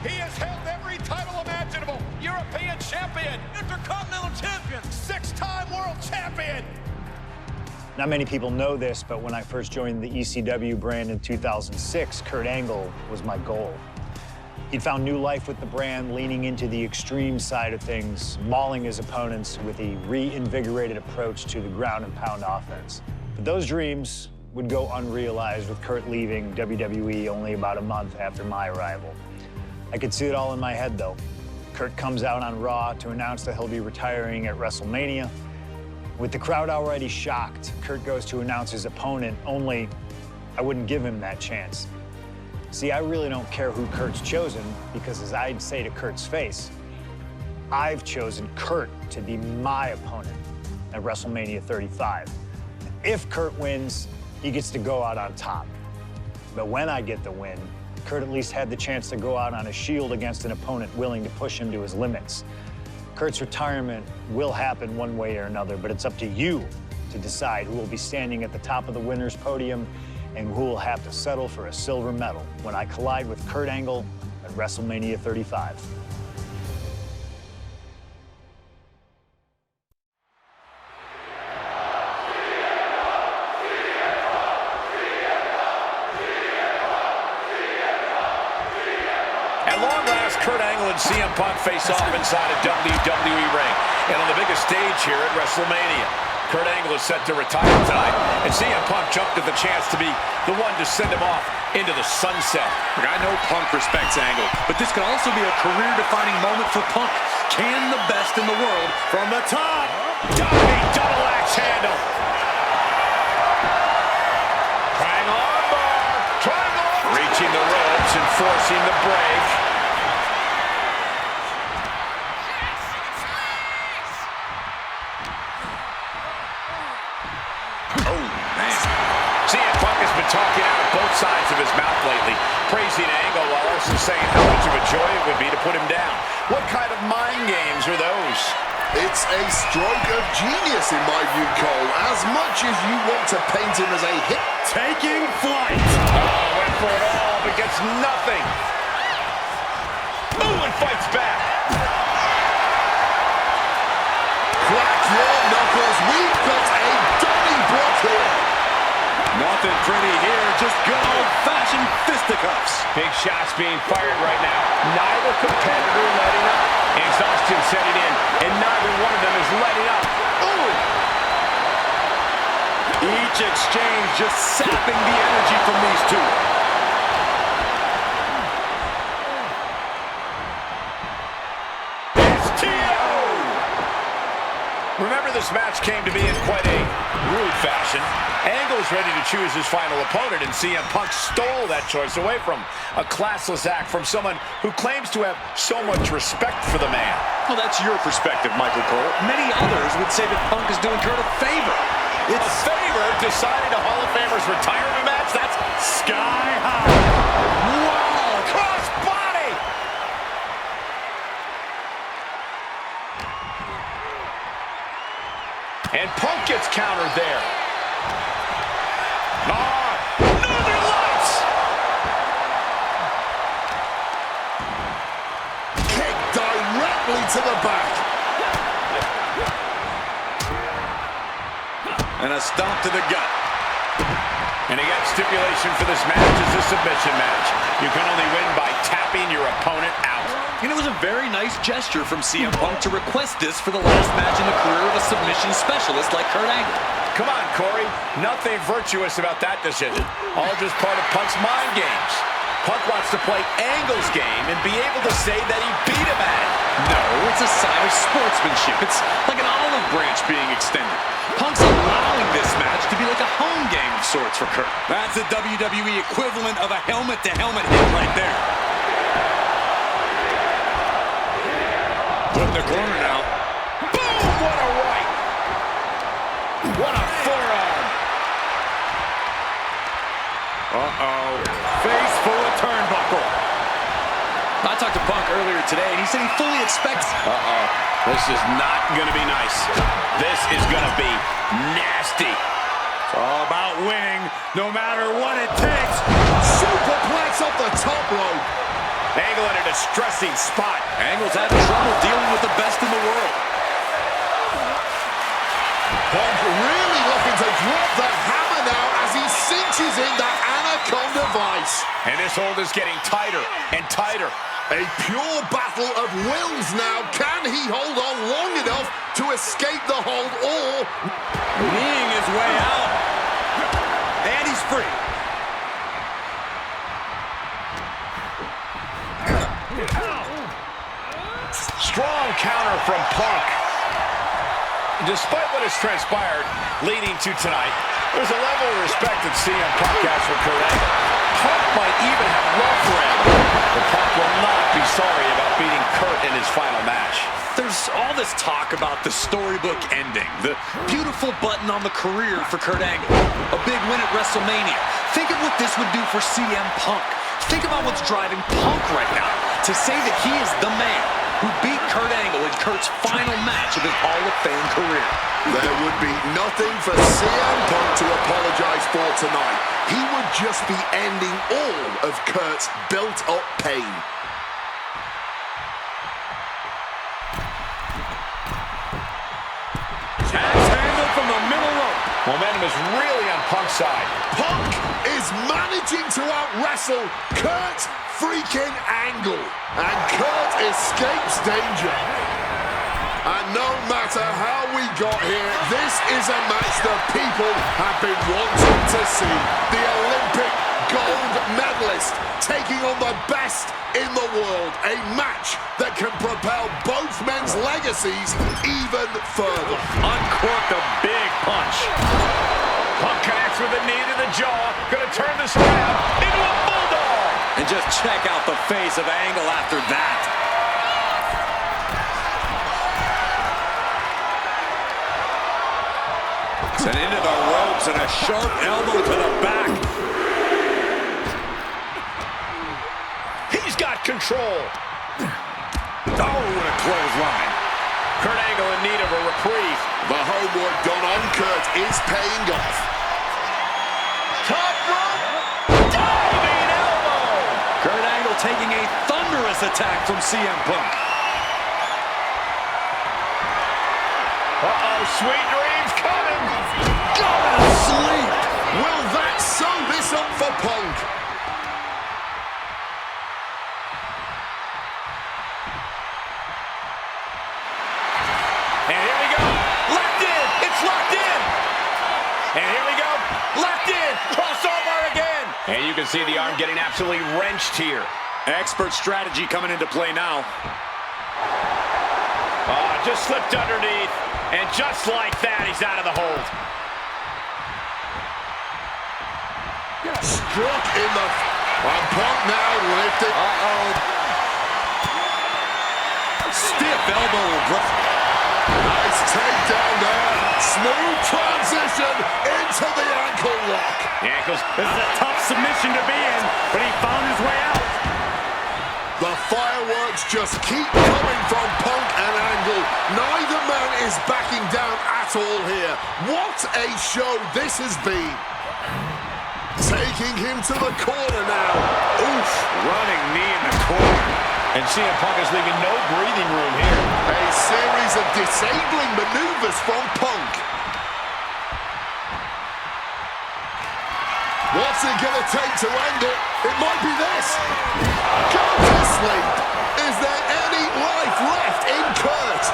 He has held every title imaginable. European champion, Intercontinental champion, 6-time world champion. Not many people know this, but when I first joined the ECW brand in 2006, Kurt Angle was my goal. He'd found new life with the brand, leaning into the extreme side of things, mauling his opponents with a reinvigorated approach to the ground and pound offense. But those dreams would go unrealized with Kurt leaving WWE only about a month after my arrival. I could see it all in my head, though. Kurt comes out on Raw to announce that he'll be retiring at WrestleMania. With the crowd already shocked, Kurt goes to announce his opponent, only I wouldn't give him that chance. See, I really don't care who Kurt's chosen, because as I'd say to Kurt's face, I've chosen Kurt to be my opponent at WrestleMania 35. If Kurt wins, he gets to go out on top. But when I get the win, Kurt at least had the chance to go out on a shield against an opponent willing to push him to his limits. Kurt's retirement will happen one way or another, but it's up to you to decide who will be standing at the top of the winner's podium and who will have to settle for a silver medal when I collide with Kurt Angle at WrestleMania 35. At long last, Kurt Angle and CM Punk face off inside a WWE ring. And on the biggest stage here at WrestleMania, Kurt Angle is set to retire tonight, and CM Punk jumped at the chance to be the one to send him off into the sunset. Look, I know Punk respects Angle, but this could also be a career-defining moment for Punk. Can the best in the world from the top. Diving double axe handle. Triangle armbar. Triangle. Reaching the ropes and forcing the break. Talking out of both sides of his mouth lately, praising Angle while also saying how much of a joy it would be to put him down. What kind of mind games are those? It's a stroke of genius in my view, Cole. As much as you want to paint him as a hit. Taking flight. Oh, went for it all, but gets nothing. Ooh, and fights back. Crack your knuckles. We've got a dummy block here. Nothing pretty here, just good old-fashioned fisticuffs. Big shots being fired right now. Neither competitor letting up. Exhaustion setting in, and neither one of them is letting up. Ooh! Each exchange just sapping the energy from these two. Remember, this match came to be in quite a rude fashion. Angle is ready to choose his final opponent, and CM Punk stole that choice away from him. A classless act from someone who claims to have so much respect for the man. Well, that's your perspective, Michael Cole. Many others would say that Punk is doing Kurt a favor. It's a favor deciding a Hall of Famer's retirement match? That's sky high. Wow! Cross body! And Punk gets countered there. Northern Lights! Kick directly to the back. And a stomp to the gut. And again, stipulation for this match is a submission match. You can only win by tapping your opponent out. And it was a very nice gesture from CM Punk to request this for the last match in the career of a submission specialist like Kurt Angle. Come on, Corey. Nothing virtuous about that decision. All just part of Punk's mind games. Punk wants to play Angle's game and be able to say that he beat him at it. No, it's a sign of sportsmanship. It's like an olive branch being extended. Punk's allowing this match to be like a home game of sorts for Kurt. That's the WWE equivalent of a helmet-to-helmet hit right there. Put in the corner now. Boom! What a right! What a forearm! Uh-oh. Face full of turnbuckle. I talked to Punk earlier today, and he said he fully expects... Uh-oh. This is not going to be nice. This is going to be nasty. It's all about winning, no matter what it takes. Superplex off the top rope. Angle in a distressing spot. Angle's having trouble dealing with the best in the world. Punk really looking to drop the hammer now as he cinches in that Anaconda Vice. And this hold is getting tighter and tighter. A pure battle of wills now. Can he hold on long enough to escape the hold, or Kneeing his way out. And he's free. Strong counter from Punk. Despite what has transpired leading to tonight, there's a level of respect that CM Punk has for Kurt Angle. Punk might even have love for Angle, but Punk will not be sorry about beating Kurt in his final match. There's all this talk about the storybook ending, the beautiful button on the career for Kurt Angle, a big win at WrestleMania. Think of what this would do for CM Punk. Think about what's driving Punk right now. To say that he is the man who beat Kurt Angle in Kurt's final match of his Hall of Fame career. there would be nothing for CM Punk to apologize for tonight. He would just be ending all of Kurt's built-up pain. Axe handle from the middle rope. Momentum is really on Punk's side. Punk is managing to out-wrestle Kurt freaking Angle. And Kurt escapes danger. And no matter how we got here, this is a match the people have been wanting to see. The Olympic gold medalist taking on the best in the world. A match that can propel both men's legacies even further. Uncorked a big punch. Punk connects with a knee to the jaw. Gonna turn this around into a bulldog. And just check out the face of Angle after that. Sent into the ropes and a sharp elbow to the back. He's got control. Oh, what a clothesline. Kurt Angle in need of a reprieve. The homework done on Kurt is paying off. Top rope. Diving elbow. Kurt Angle taking a thunderous attack from CM Punk. Uh-oh, sweet dreams coming. Go to sleep. Will that sew this up for Punk? And here we go. Locked in. It's locked in. And here we go. Locked in. Crossover again. And you can see the arm getting absolutely wrenched here. Expert strategy coming into play now. Just slipped underneath. And just like that, he's out of the hold. Struck in the... And Punk now lifted. Stiff elbow. Nice takedown there. Smooth transition into the ankle lock. The ankles. This is a tough submission to be in, but he found his way out. The fireworks just keep coming from Punk and Angle. Neither man is backing down at all here. What a show this has been. Taking him to the corner now. Oof. Running knee in the corner. And CM Punk is leaving no breathing room here. A series of disabling maneuvers from Punk. What's it gonna take to end it? It might be this. Go to sleep. Is there any life left in Kurt?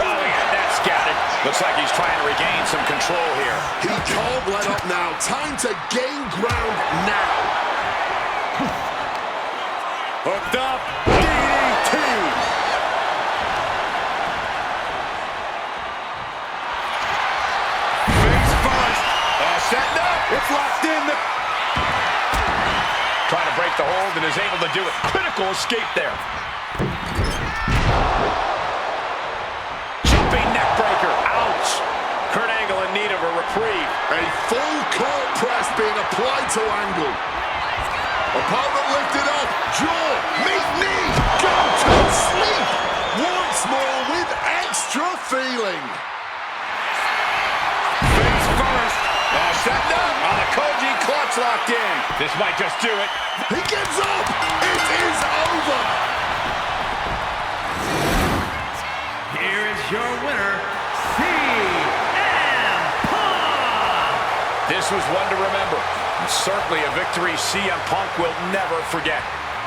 Oh, he had that scouted. Looks like he's trying to regain some control here. He can't let up now. Time to gain ground now. Hooked up. DDT. Face first. Setting up. It's locked in. Trying to break the hold and is able to do it. Critical escape there. Jumping neck breaker. Ouch. Kurt Angle in need of a reprieve. A full court press being applied to Angle. Opponent lifted up. Jaw. Meet knee. Go to sleep. Once more with extra feeling. Face first. Stepped up on the Koji clutch, locked in. This might just do it. He gives up. It is over. Here is your winner, CM Punk. This was one to remember. And certainly a victory CM Punk will never forget.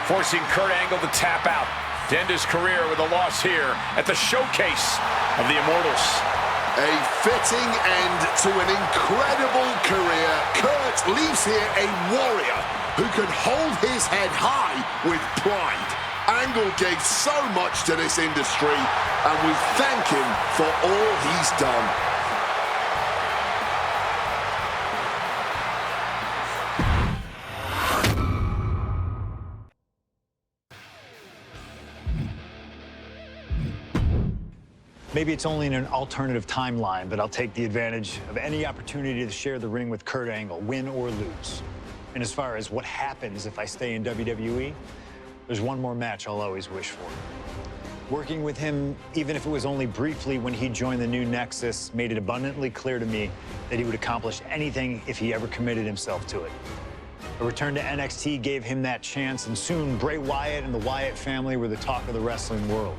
Forcing Kurt Angle to tap out to end his career with a loss here at the showcase of the Immortals. A fitting end to an incredible career. Kurt leaves here a warrior who can hold his head high with pride. Angle gave so much to this industry, and we thank him for all he's done. Maybe it's only in an alternative timeline, but I'll take the advantage of any opportunity to share the ring with Kurt Angle, win or lose. And as far as what happens if I stay in WWE, there's one more match I'll always wish for. Working with him, even if it was only briefly when he joined the new Nexus, made it abundantly clear to me that he would accomplish anything if he ever committed himself to it. A return to NXT gave him that chance, and soon Bray Wyatt and the Wyatt family were the talk of the wrestling world.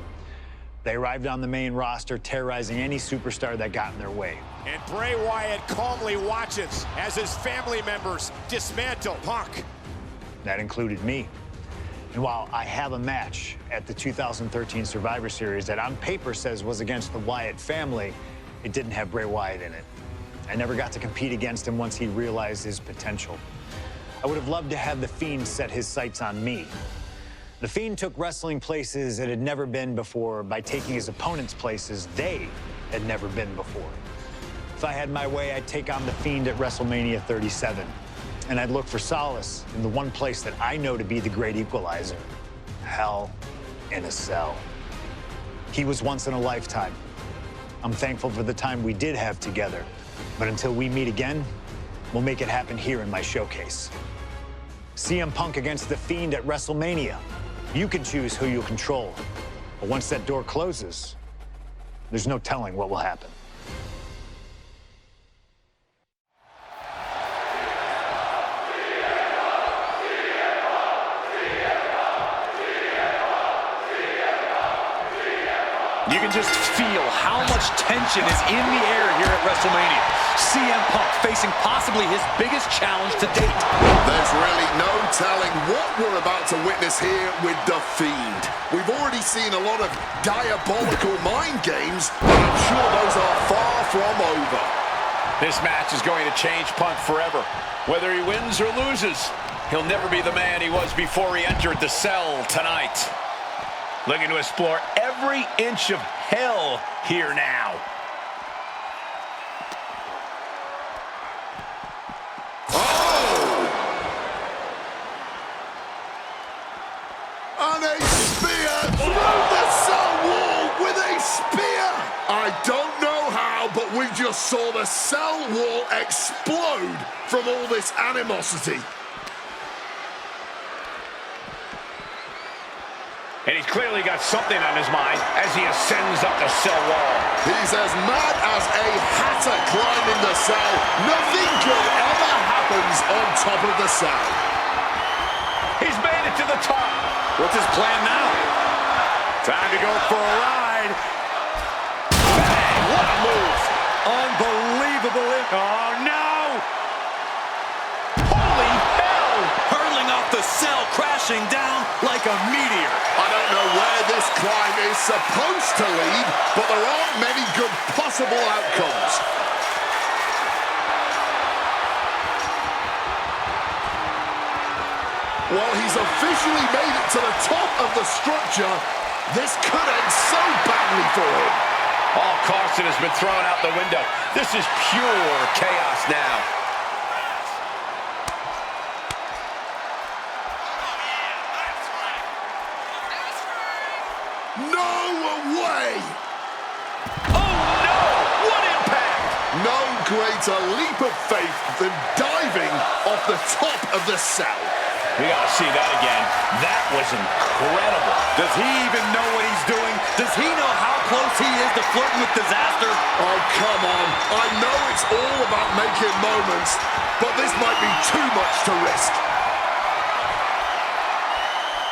They arrived on the main roster, terrorizing any superstar that got in their way. And Bray Wyatt calmly watches as his family members dismantle Punk. That included me. And while I have a match at the 2013 Survivor Series that on paper says was against the Wyatt family, it didn't have Bray Wyatt in it. I never got to compete against him once he realized his potential. I would have loved to have The Fiend set his sights on me. The Fiend took wrestling places it had never been before by taking his opponents places they had never been before. If I had my way, I'd take on The Fiend at WrestleMania 37. And I'd look for solace in the one place that I know to be the great equalizer: Hell in a Cell. He was once in a lifetime. I'm thankful for the time we did have together. But until we meet again, we'll make it happen here in my showcase. CM Punk against The Fiend at WrestleMania. You can choose who you'll control. But once that door closes, there's no telling what will happen. You can just feel how much tension is in the air here at WrestleMania. CM Punk facing possibly his biggest challenge to date. There's really no telling what we're about to witness here with The Fiend. We've already seen a lot of diabolical mind games, but I'm sure those are far from over. This match is going to change Punk forever. Whether he wins or loses, he'll never be the man he was before he entered the cell tonight. Looking to explore every inch of hell here now. Oh! And a spear through the cell wall with a spear! I don't know how, but we just saw the cell wall explode from all this animosity. And he's clearly got something on his mind as he ascends up the cell wall. He's as mad as a hatter climbing the cell. Nothing good ever happens on top of the cell. He's made it to the top. What's his plan now? Time to go for a ride. Bang, what a move. Unbelievable. Oh, no! Holy hell! Hurling off the cell, crashing down like a meteor. I don't know where this climb is supposed to lead, but there aren't many good possible outcomes. While he's officially made it to the top of the structure, this could end so badly for him. All caution has been thrown out the window. This is pure chaos now. No way! Oh no! What impact! No greater leap of faith than diving off the top of the cell. We got to see that again. That was incredible. Does he even know what he's doing? Does he know how close he is to flirting with disaster? Oh, come on. I know it's all about making moments, but this might be too much to risk.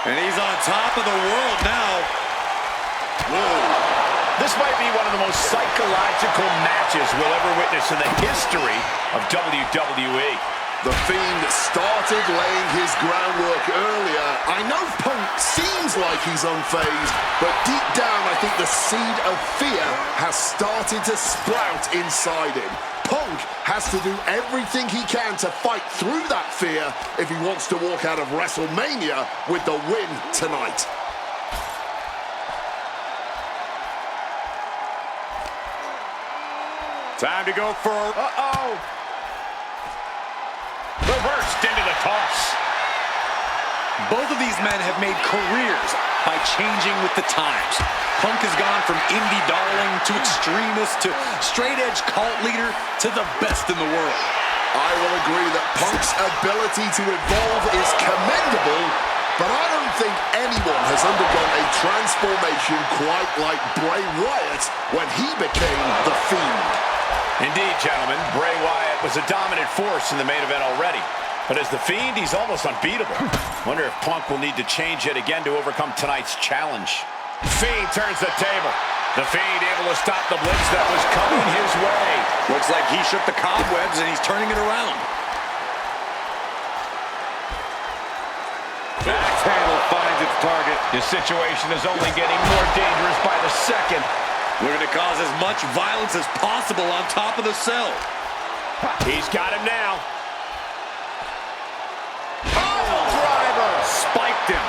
And he's on top of the world now. Whoa. This might be one of the most psychological matches we'll ever witness in the history of WWE. The Fiend started laying his groundwork earlier. I know Punk seems like he's unfazed, but deep down I think the seed of fear has started to sprout inside him. Punk has to do everything he can to fight through that fear if he wants to walk out of WrestleMania with the win tonight. Time to go for... Reversed into the toss. Both of these men have made careers by changing with the times. Punk has gone from indie darling to extremist to straight-edge cult leader to the best in the world. I will agree that Punk's ability to evolve is commendable, but I don't think anyone has undergone a transformation quite like Bray Wyatt when he became the Fiend. Indeed, gentlemen, Bray Wyatt was a dominant force in the main event already. But as the Fiend, he's almost unbeatable. Wonder if Punk will need to change it again to overcome tonight's challenge. Fiend turns the table. The Fiend able to stop the blitz that was coming his way. Looks like he shook the cobwebs and he's turning it around. Axe handle finds its target. This situation is only getting more dangerous by the second. Looking to cause as much violence as possible on top of the cell. He's got him now. Oh, driver! Spiked him.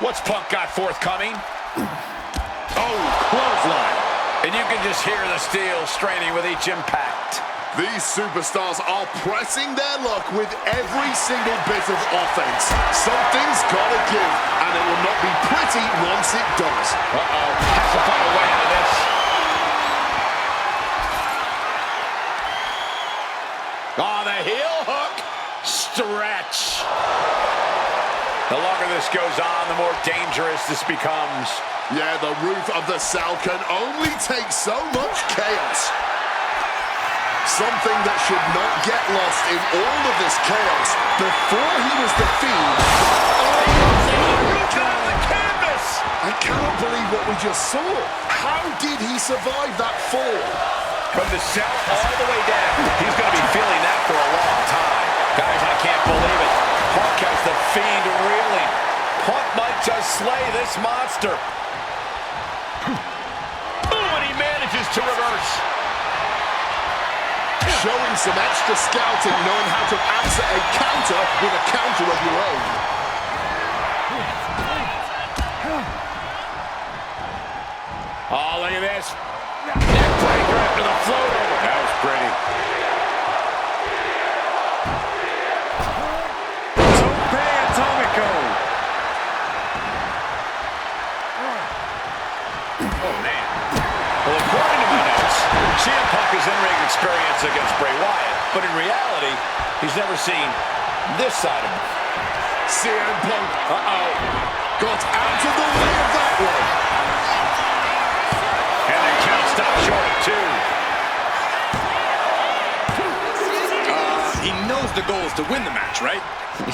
What's Punk got forthcoming? Oh, clothesline. And you can just hear the steel straining with each impact. These superstars are pressing their luck with every single bit of offense. Something's gotta give, and it will not be pretty once it does. Has to find a way out of this. Oh, the heel hook. Stretch. The longer this goes on, the more dangerous this becomes. Yeah, the roof of the cell can only take so much chaos. Something that should not get lost in all of this chaos. Before he was the Fiend. On the canvas! I cannot believe what we just saw. How did he survive that fall? From the cell all the way down. He's going to be feeling that for a long time. Guys, I can't believe it. Punk has the Fiend reeling. Punk might just slay this monster. Ooh, and he manages to reverse. Showing some extra scouting, knowing how to answer a counter with a counter of your own. Oh, look at this. Neckbreaker after the float over. That was pretty. Tope Atomico. Oh, man. Well, according to my notes, CM Punk has in-ring experience against Bray Wyatt, but in reality, he's never seen this side of him. CM Punk, got out of the way of that one. And the count stopped short of 2. He knows the goal is to win the match, right?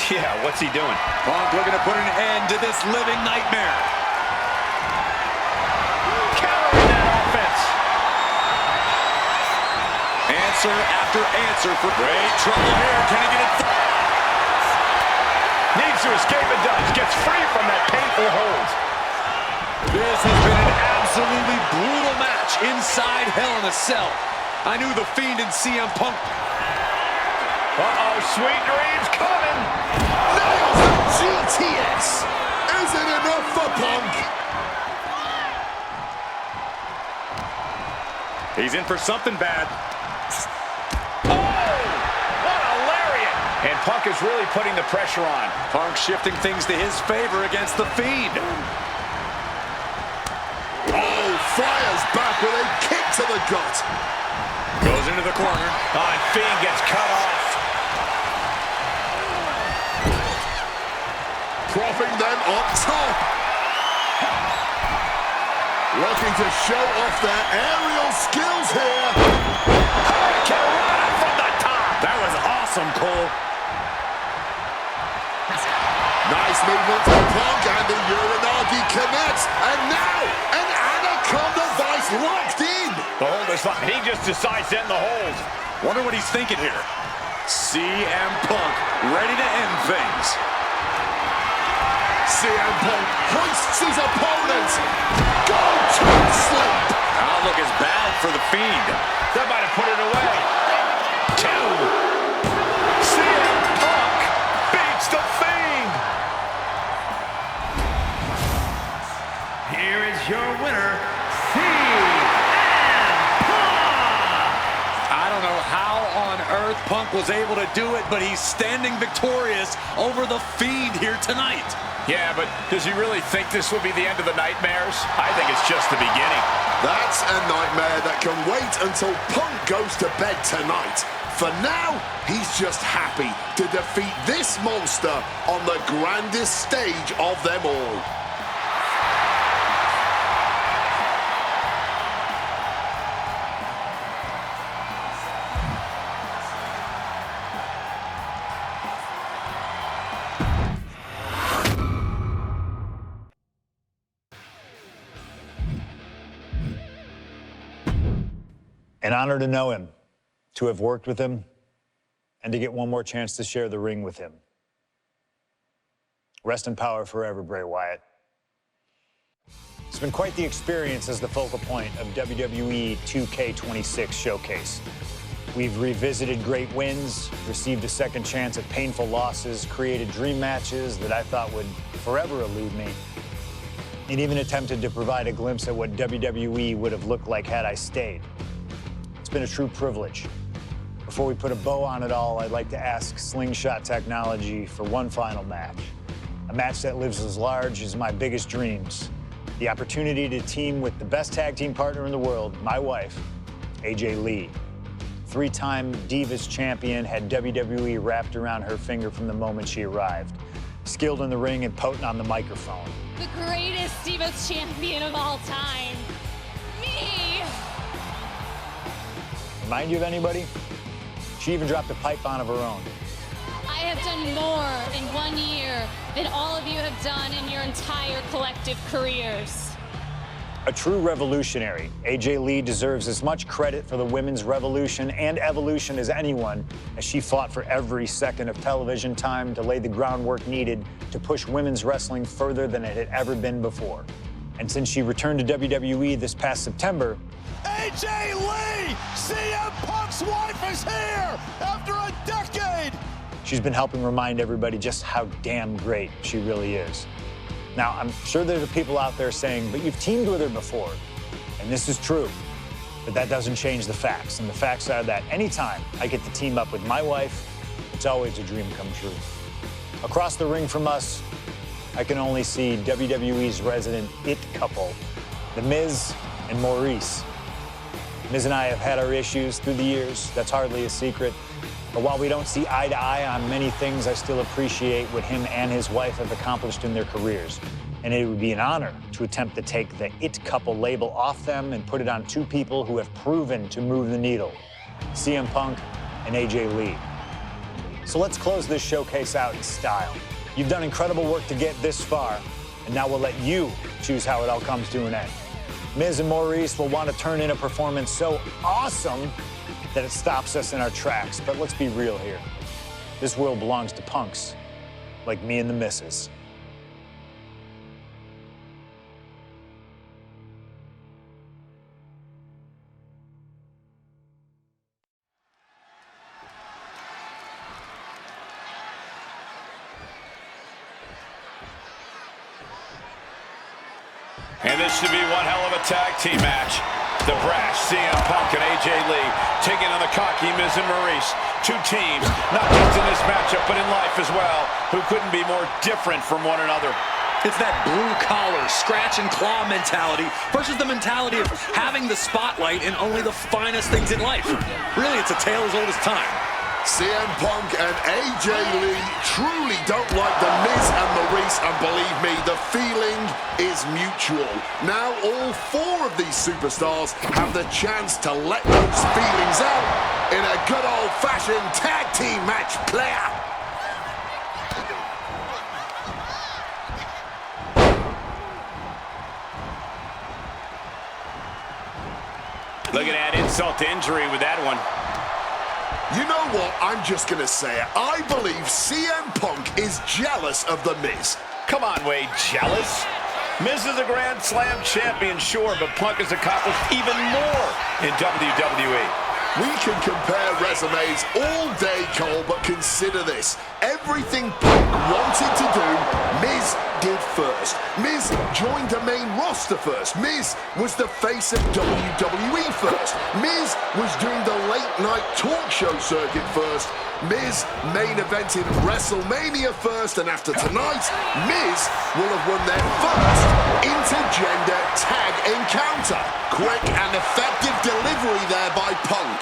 Yeah, what's he doing? Punk looking to put an end to this living nightmare. Countering that offense. Answer after answer for great trouble here. Can he get it? Needs to escape and does. Gets free from that painful hold. This has been an absolutely brutal match inside Hell in a Cell. I knew the Fiend and CM Punk. Sweet dreams coming. Nails the GTS. Is it enough for Punk? He's in for something bad. Oh, what a lariat. And Punk is really putting the pressure on. Punk shifting things to his favor against the Fiend. Oh, fires back with a kick to the gut. Goes into the corner. And Fiend gets cut off. Propping them up top. Looking to show off their aerial skills here. Carolina from the top. That was awesome, Cole. Nice movement from Punk, and the Uranagi connects. And now, an Anaconda Vice locked in. The hold is locked. He just decides to end the hold. Wonder what he's thinking here. CM Punk ready to end things. CM Punk hoists his opponent. Go to sleep. Outlook is bad for the Fiend. That might have put it away. 2. CM Punk beats the Fiend. Here is your winner, CM Punk! I don't know how on earth Punk was able to do it, but he's standing victorious over the Fiend here tonight. Yeah, but does he really think this will be the end of the nightmares? I think it's just the beginning. That's a nightmare that can wait until Punk goes to bed tonight. For now, he's just happy to defeat this monster on the grandest stage of them all. An honor to know him, to have worked with him, and to get one more chance to share the ring with him. Rest in power forever, Bray Wyatt. It's been quite the experience as the focal point of WWE 2K26 Showcase. We've revisited great wins, received a second chance at painful losses, created dream matches that I thought would forever elude me, and even attempted to provide a glimpse at what WWE would have looked like had I stayed. It's been a true privilege. Before we put a bow on it all, I'd like to ask Slingshot Technology for one final match. A match that lives as large as my biggest dreams. The opportunity to team with the best tag team partner in the world, my wife, AJ Lee. 3-time Divas champion, had WWE wrapped around her finger from the moment she arrived. Skilled in the ring and potent on the microphone. The greatest Divas champion of all time. Me! Remind you of anybody? She even dropped a pipe on of her own. I have done more in 1 year than all of you have done in your entire collective careers. A true revolutionary, AJ Lee deserves as much credit for the women's revolution and evolution as anyone, as she fought for every second of television time to lay the groundwork needed to push women's wrestling further than it had ever been before. And since she returned to WWE this past September, AJ Lee! CM Punk's wife is here after a decade! she's been helping remind everybody just how damn great she really is. Now, I'm sure there are people out there saying, but you've teamed with her before. And this is true, but that doesn't change the facts. And the facts are that anytime I get to team up with my wife, it's always a dream come true. Across the ring from us, I can only see WWE's resident it couple, The Miz and Maurice. Miz and I have had our issues through the years. That's hardly a secret. But while we don't see eye to eye on many things, I still appreciate what him and his wife have accomplished in their careers. And it would be an honor to attempt to take the it couple label off them and put it on two people who have proven to move the needle, CM Punk and AJ Lee. So let's close this showcase out in style. You've done incredible work to get this far, and now we'll let you choose how it all comes to an end. Miz and Maurice will want to turn in a performance so awesome that it stops us in our tracks. But let's be real here. This world belongs to punks like me and the missus. And this should be one hell of a tag team match. The brash CM Punk and AJ Lee taking on the cocky Miz and Maurice. Two teams, not just in this matchup, but in life as well, who couldn't be more different from one another. It's that blue-collar, scratch-and-claw mentality versus the mentality of having the spotlight in only the finest things in life. Really, it's a tale as old as time. CM Punk and AJ Lee truly don't like The Miz and Maurice, and believe me, the feeling is mutual. Now all four of these superstars have the chance to let those feelings out in a good old-fashioned tag team match player. Look at that insult to injury with that one. You know what? I'm just going to say it. I believe CM Punk is jealous of The Miz. Come on, Wade, jealous? Miz is a Grand Slam champion, sure, but Punk has accomplished even more in WWE. We can compare resumes all day, Cole, but consider this. Everything Punk wanted to do, Miz did first. Miz joined the main roster first. Miz was the face of WWE first. Miz was doing the late-night talk show circuit first. Miz main evented WrestleMania first, and after tonight, Miz will have won their first intergender tag encounter. Quick and effective delivery there by Punk.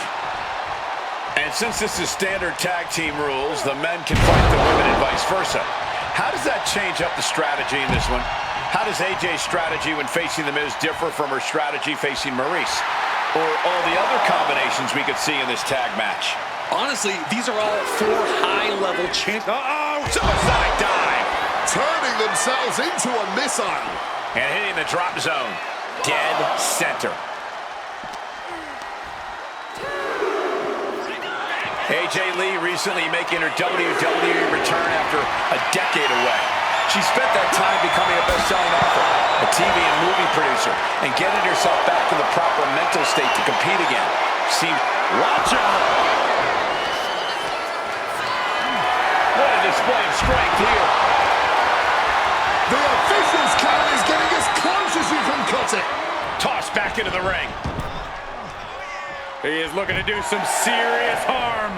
And since this is standard tag team rules, the men can fight the women and vice versa. How does that change up the strategy in this one? How does AJ's strategy when facing The Miz differ from her strategy facing Maurice? Or all the other combinations we could see in this tag match? Honestly, these are all four high-level champions. Uh-oh! Suicide dive! Turning themselves into a missile. And hitting the drop zone. Dead center. AJ Lee recently making her WWE return after a decade away. She spent that time becoming a best-selling author, a TV and movie producer, and getting herself back in the proper mental state to compete again. Watch out! What a display of strength here. The official's count is getting as close as you can cut it. Tossed back into the ring. He is looking to do some serious harm.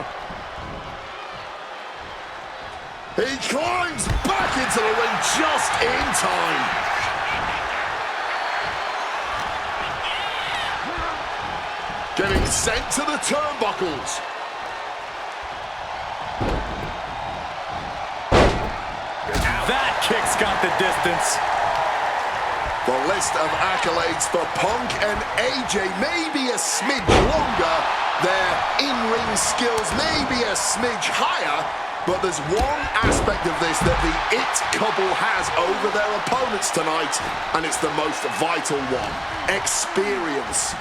He climbs back into the ring just in time. Getting sent to the turnbuckles. That kick's got the distance. The list of accolades for Punk and AJ may be a smidge longer. Their in-ring skills may be a smidge higher. But there's one aspect of this that the It couple has over their opponents tonight, and it's the most vital one: experience.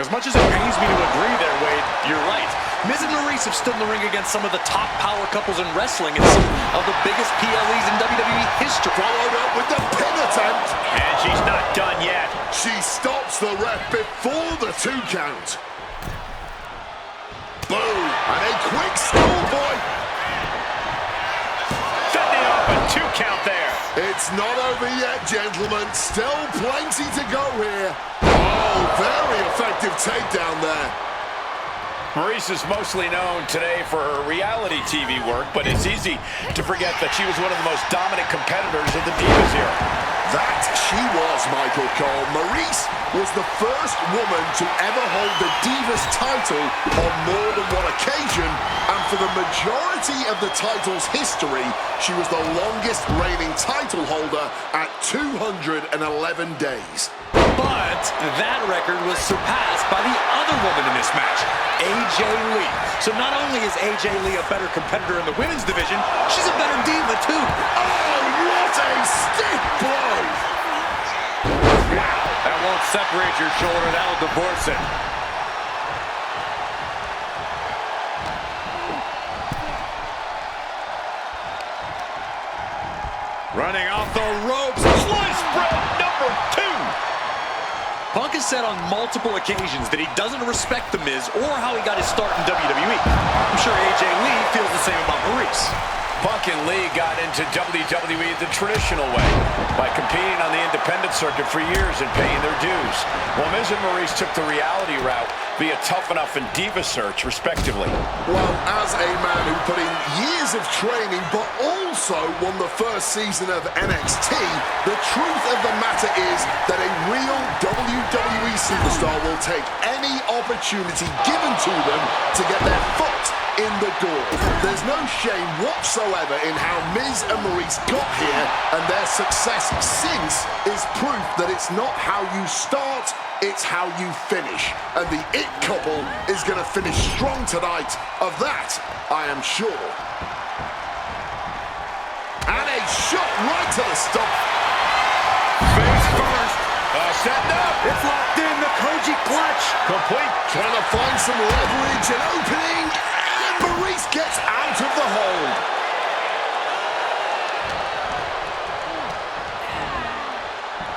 As much as it pains me to agree there, Wade, you're right. Miz and Maurice have stood in the ring against some of the top power couples in wrestling and some of the biggest PLEs in WWE history. Followed up with the pin attempt. And she's not done yet. She stops the ref before the 2 count. Boom! And a quick schoolboy. Fending off a 2 count there. It's not over yet, gentlemen. Still plenty to go here. Oh, very effective takedown there. Maurice is mostly known today for her reality TV work, but it's easy to forget that she was one of the most dominant competitors of the Divas era. That she was, Michael Cole. Maurice was the first woman to ever hold the Divas title on more than one occasion, and for the majority of the title's history, she was the longest reigning title holder at 211 days. But that record was surpassed by the other woman in this match, AJ Lee. So not only is AJ Lee a better competitor in the women's division, she's a better diva too. Oh, what a stiff blow! Wow, that won't separate your shoulder, that'll divorce it. Running off the ropes, slice spread number 2. Punk has said on multiple occasions that he doesn't respect The Miz or how he got his start in WWE. I'm sure AJ Lee feels the same about Maurice. Punk and Lee got into WWE the traditional way, by competing on the independent circuit for years and paying their dues, while Miz and Maurice took the reality route via Tough Enough and Diva Search, respectively. Well, as a man who put in years of training, but also won the first season of NXT, the superstar will take any opportunity given to them to get their foot in the door. There's no shame whatsoever in how Miz and Maurice got here, and their success since is proof that it's not how you start, it's how you finish. And the It Couple is going to finish strong tonight. Of that, I am sure. And a shot right to the stomach. Face first. Setting up. It's locked in, the Koji clutch. Complete. Trying to find some leverage and opening. And Maurice gets out of the hold.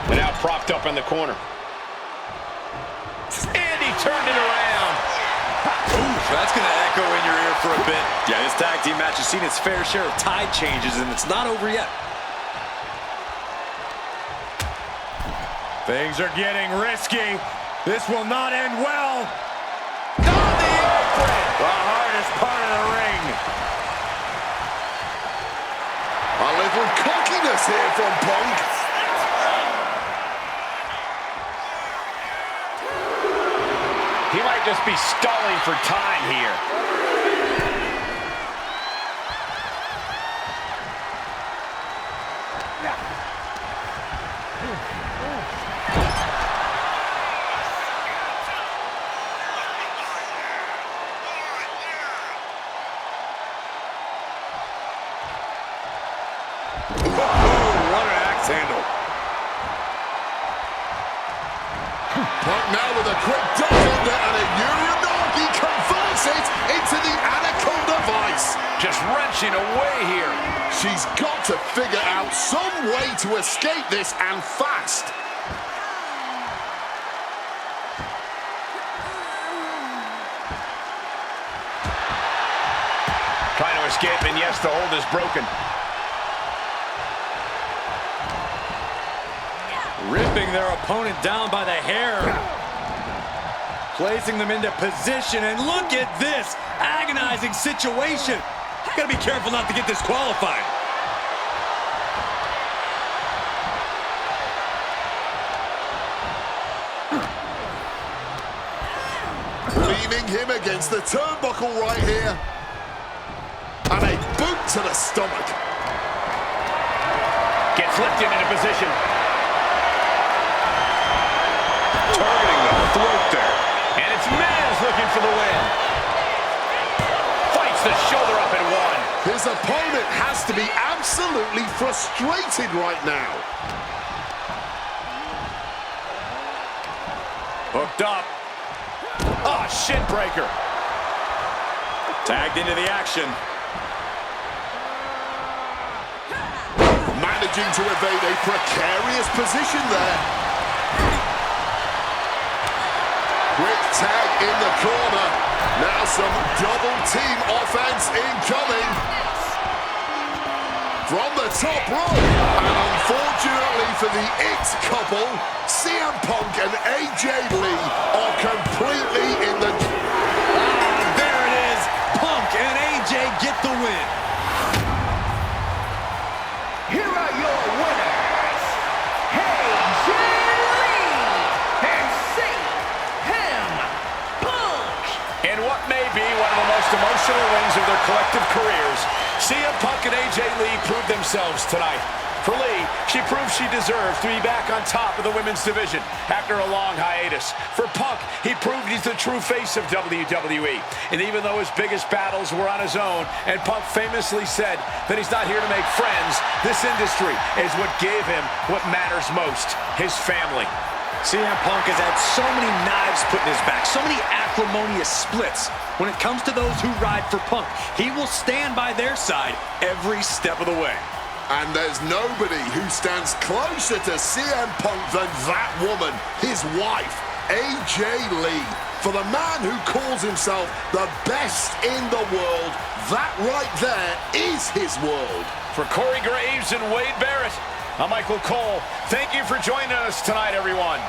And now propped up in the corner. And he turned it around. Oof, that's going to echo in your ear for a bit. Yeah, this tag team match has seen its fair share of tide changes, and it's not over yet. Things are getting risky. This will not end well. On the apron. The hardest part of the ring. A little cockiness here from Punk. He might just be stalling for time here. What an axe handle. Punk now with a quick duck under and a Uranagi converts it into the Anaconda Vice. Just wrenching away here. She's got to figure out some way to escape this, and fast. Trying to escape, and yes, the hold is broken. Ripping their opponent down by the hair. Placing them into position, and look at this agonizing situation. Gotta be careful not to get disqualified. Leaning him against the turnbuckle right here. And a boot to the stomach. Gets lifted into position. Targeting the throat there. And it's Miz looking for the win. Fights the shoulder up and one. His opponent has to be absolutely frustrated right now. Hooked up. Ah, shin breaker. Tagged into the action. Managing to evade a precarious position there. Quick tag in the corner. Now some double team offense incoming. From the top rope. And unfortunately for the It Couple, CM Punk and AJ Lee are completely in the... There it is. Punk and AJ get the win. Here are your winners, AJ Lee and CM Punk. In what may be one of the most emotional wins of their collective careers, CM Punk and AJ Lee proved themselves tonight. For Lee, she proved she deserves to be back on top of the women's division after a long hiatus. For Punk, he proved he's the true face of WWE. And even though his biggest battles were on his own, and Punk famously said that he's not here to make friends, this industry is what gave him what matters most, his family. CM Punk has had so many knives put in his back, so many acrimonious splits. When it comes to those who ride for Punk, he will stand by their side every step of the way. And there's nobody who stands closer to CM Punk than that woman, his wife, AJ Lee. For the man who calls himself the best in the world, that right there is his world. For Corey Graves and Wade Barrett, I'm Michael Cole. Thank you for joining us tonight, everyone.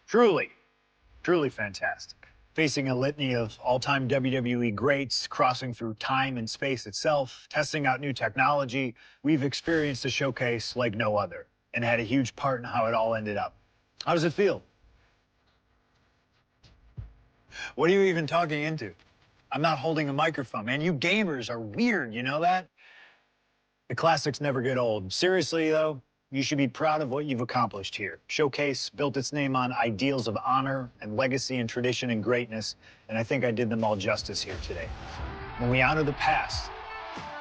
Truly, truly fantastic. Facing a litany of all-time WWE greats, crossing through time and space itself, testing out new technology, we've experienced a showcase like no other and had a huge part in how it all ended up. How does it feel? What are you even talking into? I'm not holding a microphone, man. You gamers are weird, you know that? The classics never get old. Seriously, though, you should be proud of what you've accomplished here. Showcase built its name on ideals of honor and legacy and tradition and greatness, and I think I did them all justice here today. When we honor the past,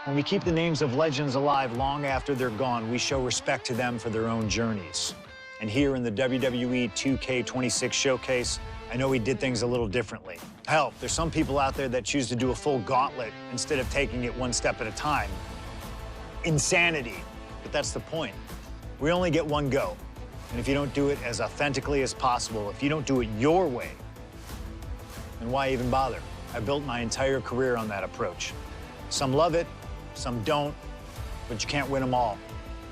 when we keep the names of legends alive long after they're gone, we show respect to them for their own journeys. And here in the WWE 2K26 showcase, I know we did things a little differently. Hell, there's some people out there that choose to do a full gauntlet instead of taking it one step at a time. Insanity, but that's the point. We only get one go. And if you don't do it as authentically as possible, if you don't do it your way, then why even bother? I built my entire career on that approach. Some love it, some don't, but you can't win them all.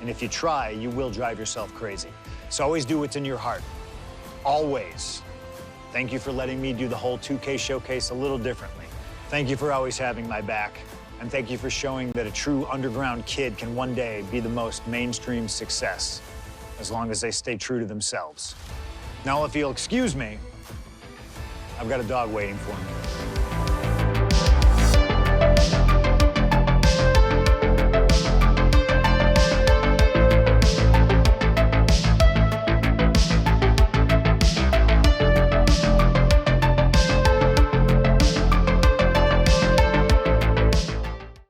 And if you try, you will drive yourself crazy. So always do what's in your heart. Always. Thank you for letting me do the whole 2K showcase a little differently. Thank you for always having my back. And thank you for showing that a true underground kid can one day be the most mainstream success, as long as they stay true to themselves. Now, if you'll excuse me, I've got a dog waiting for me.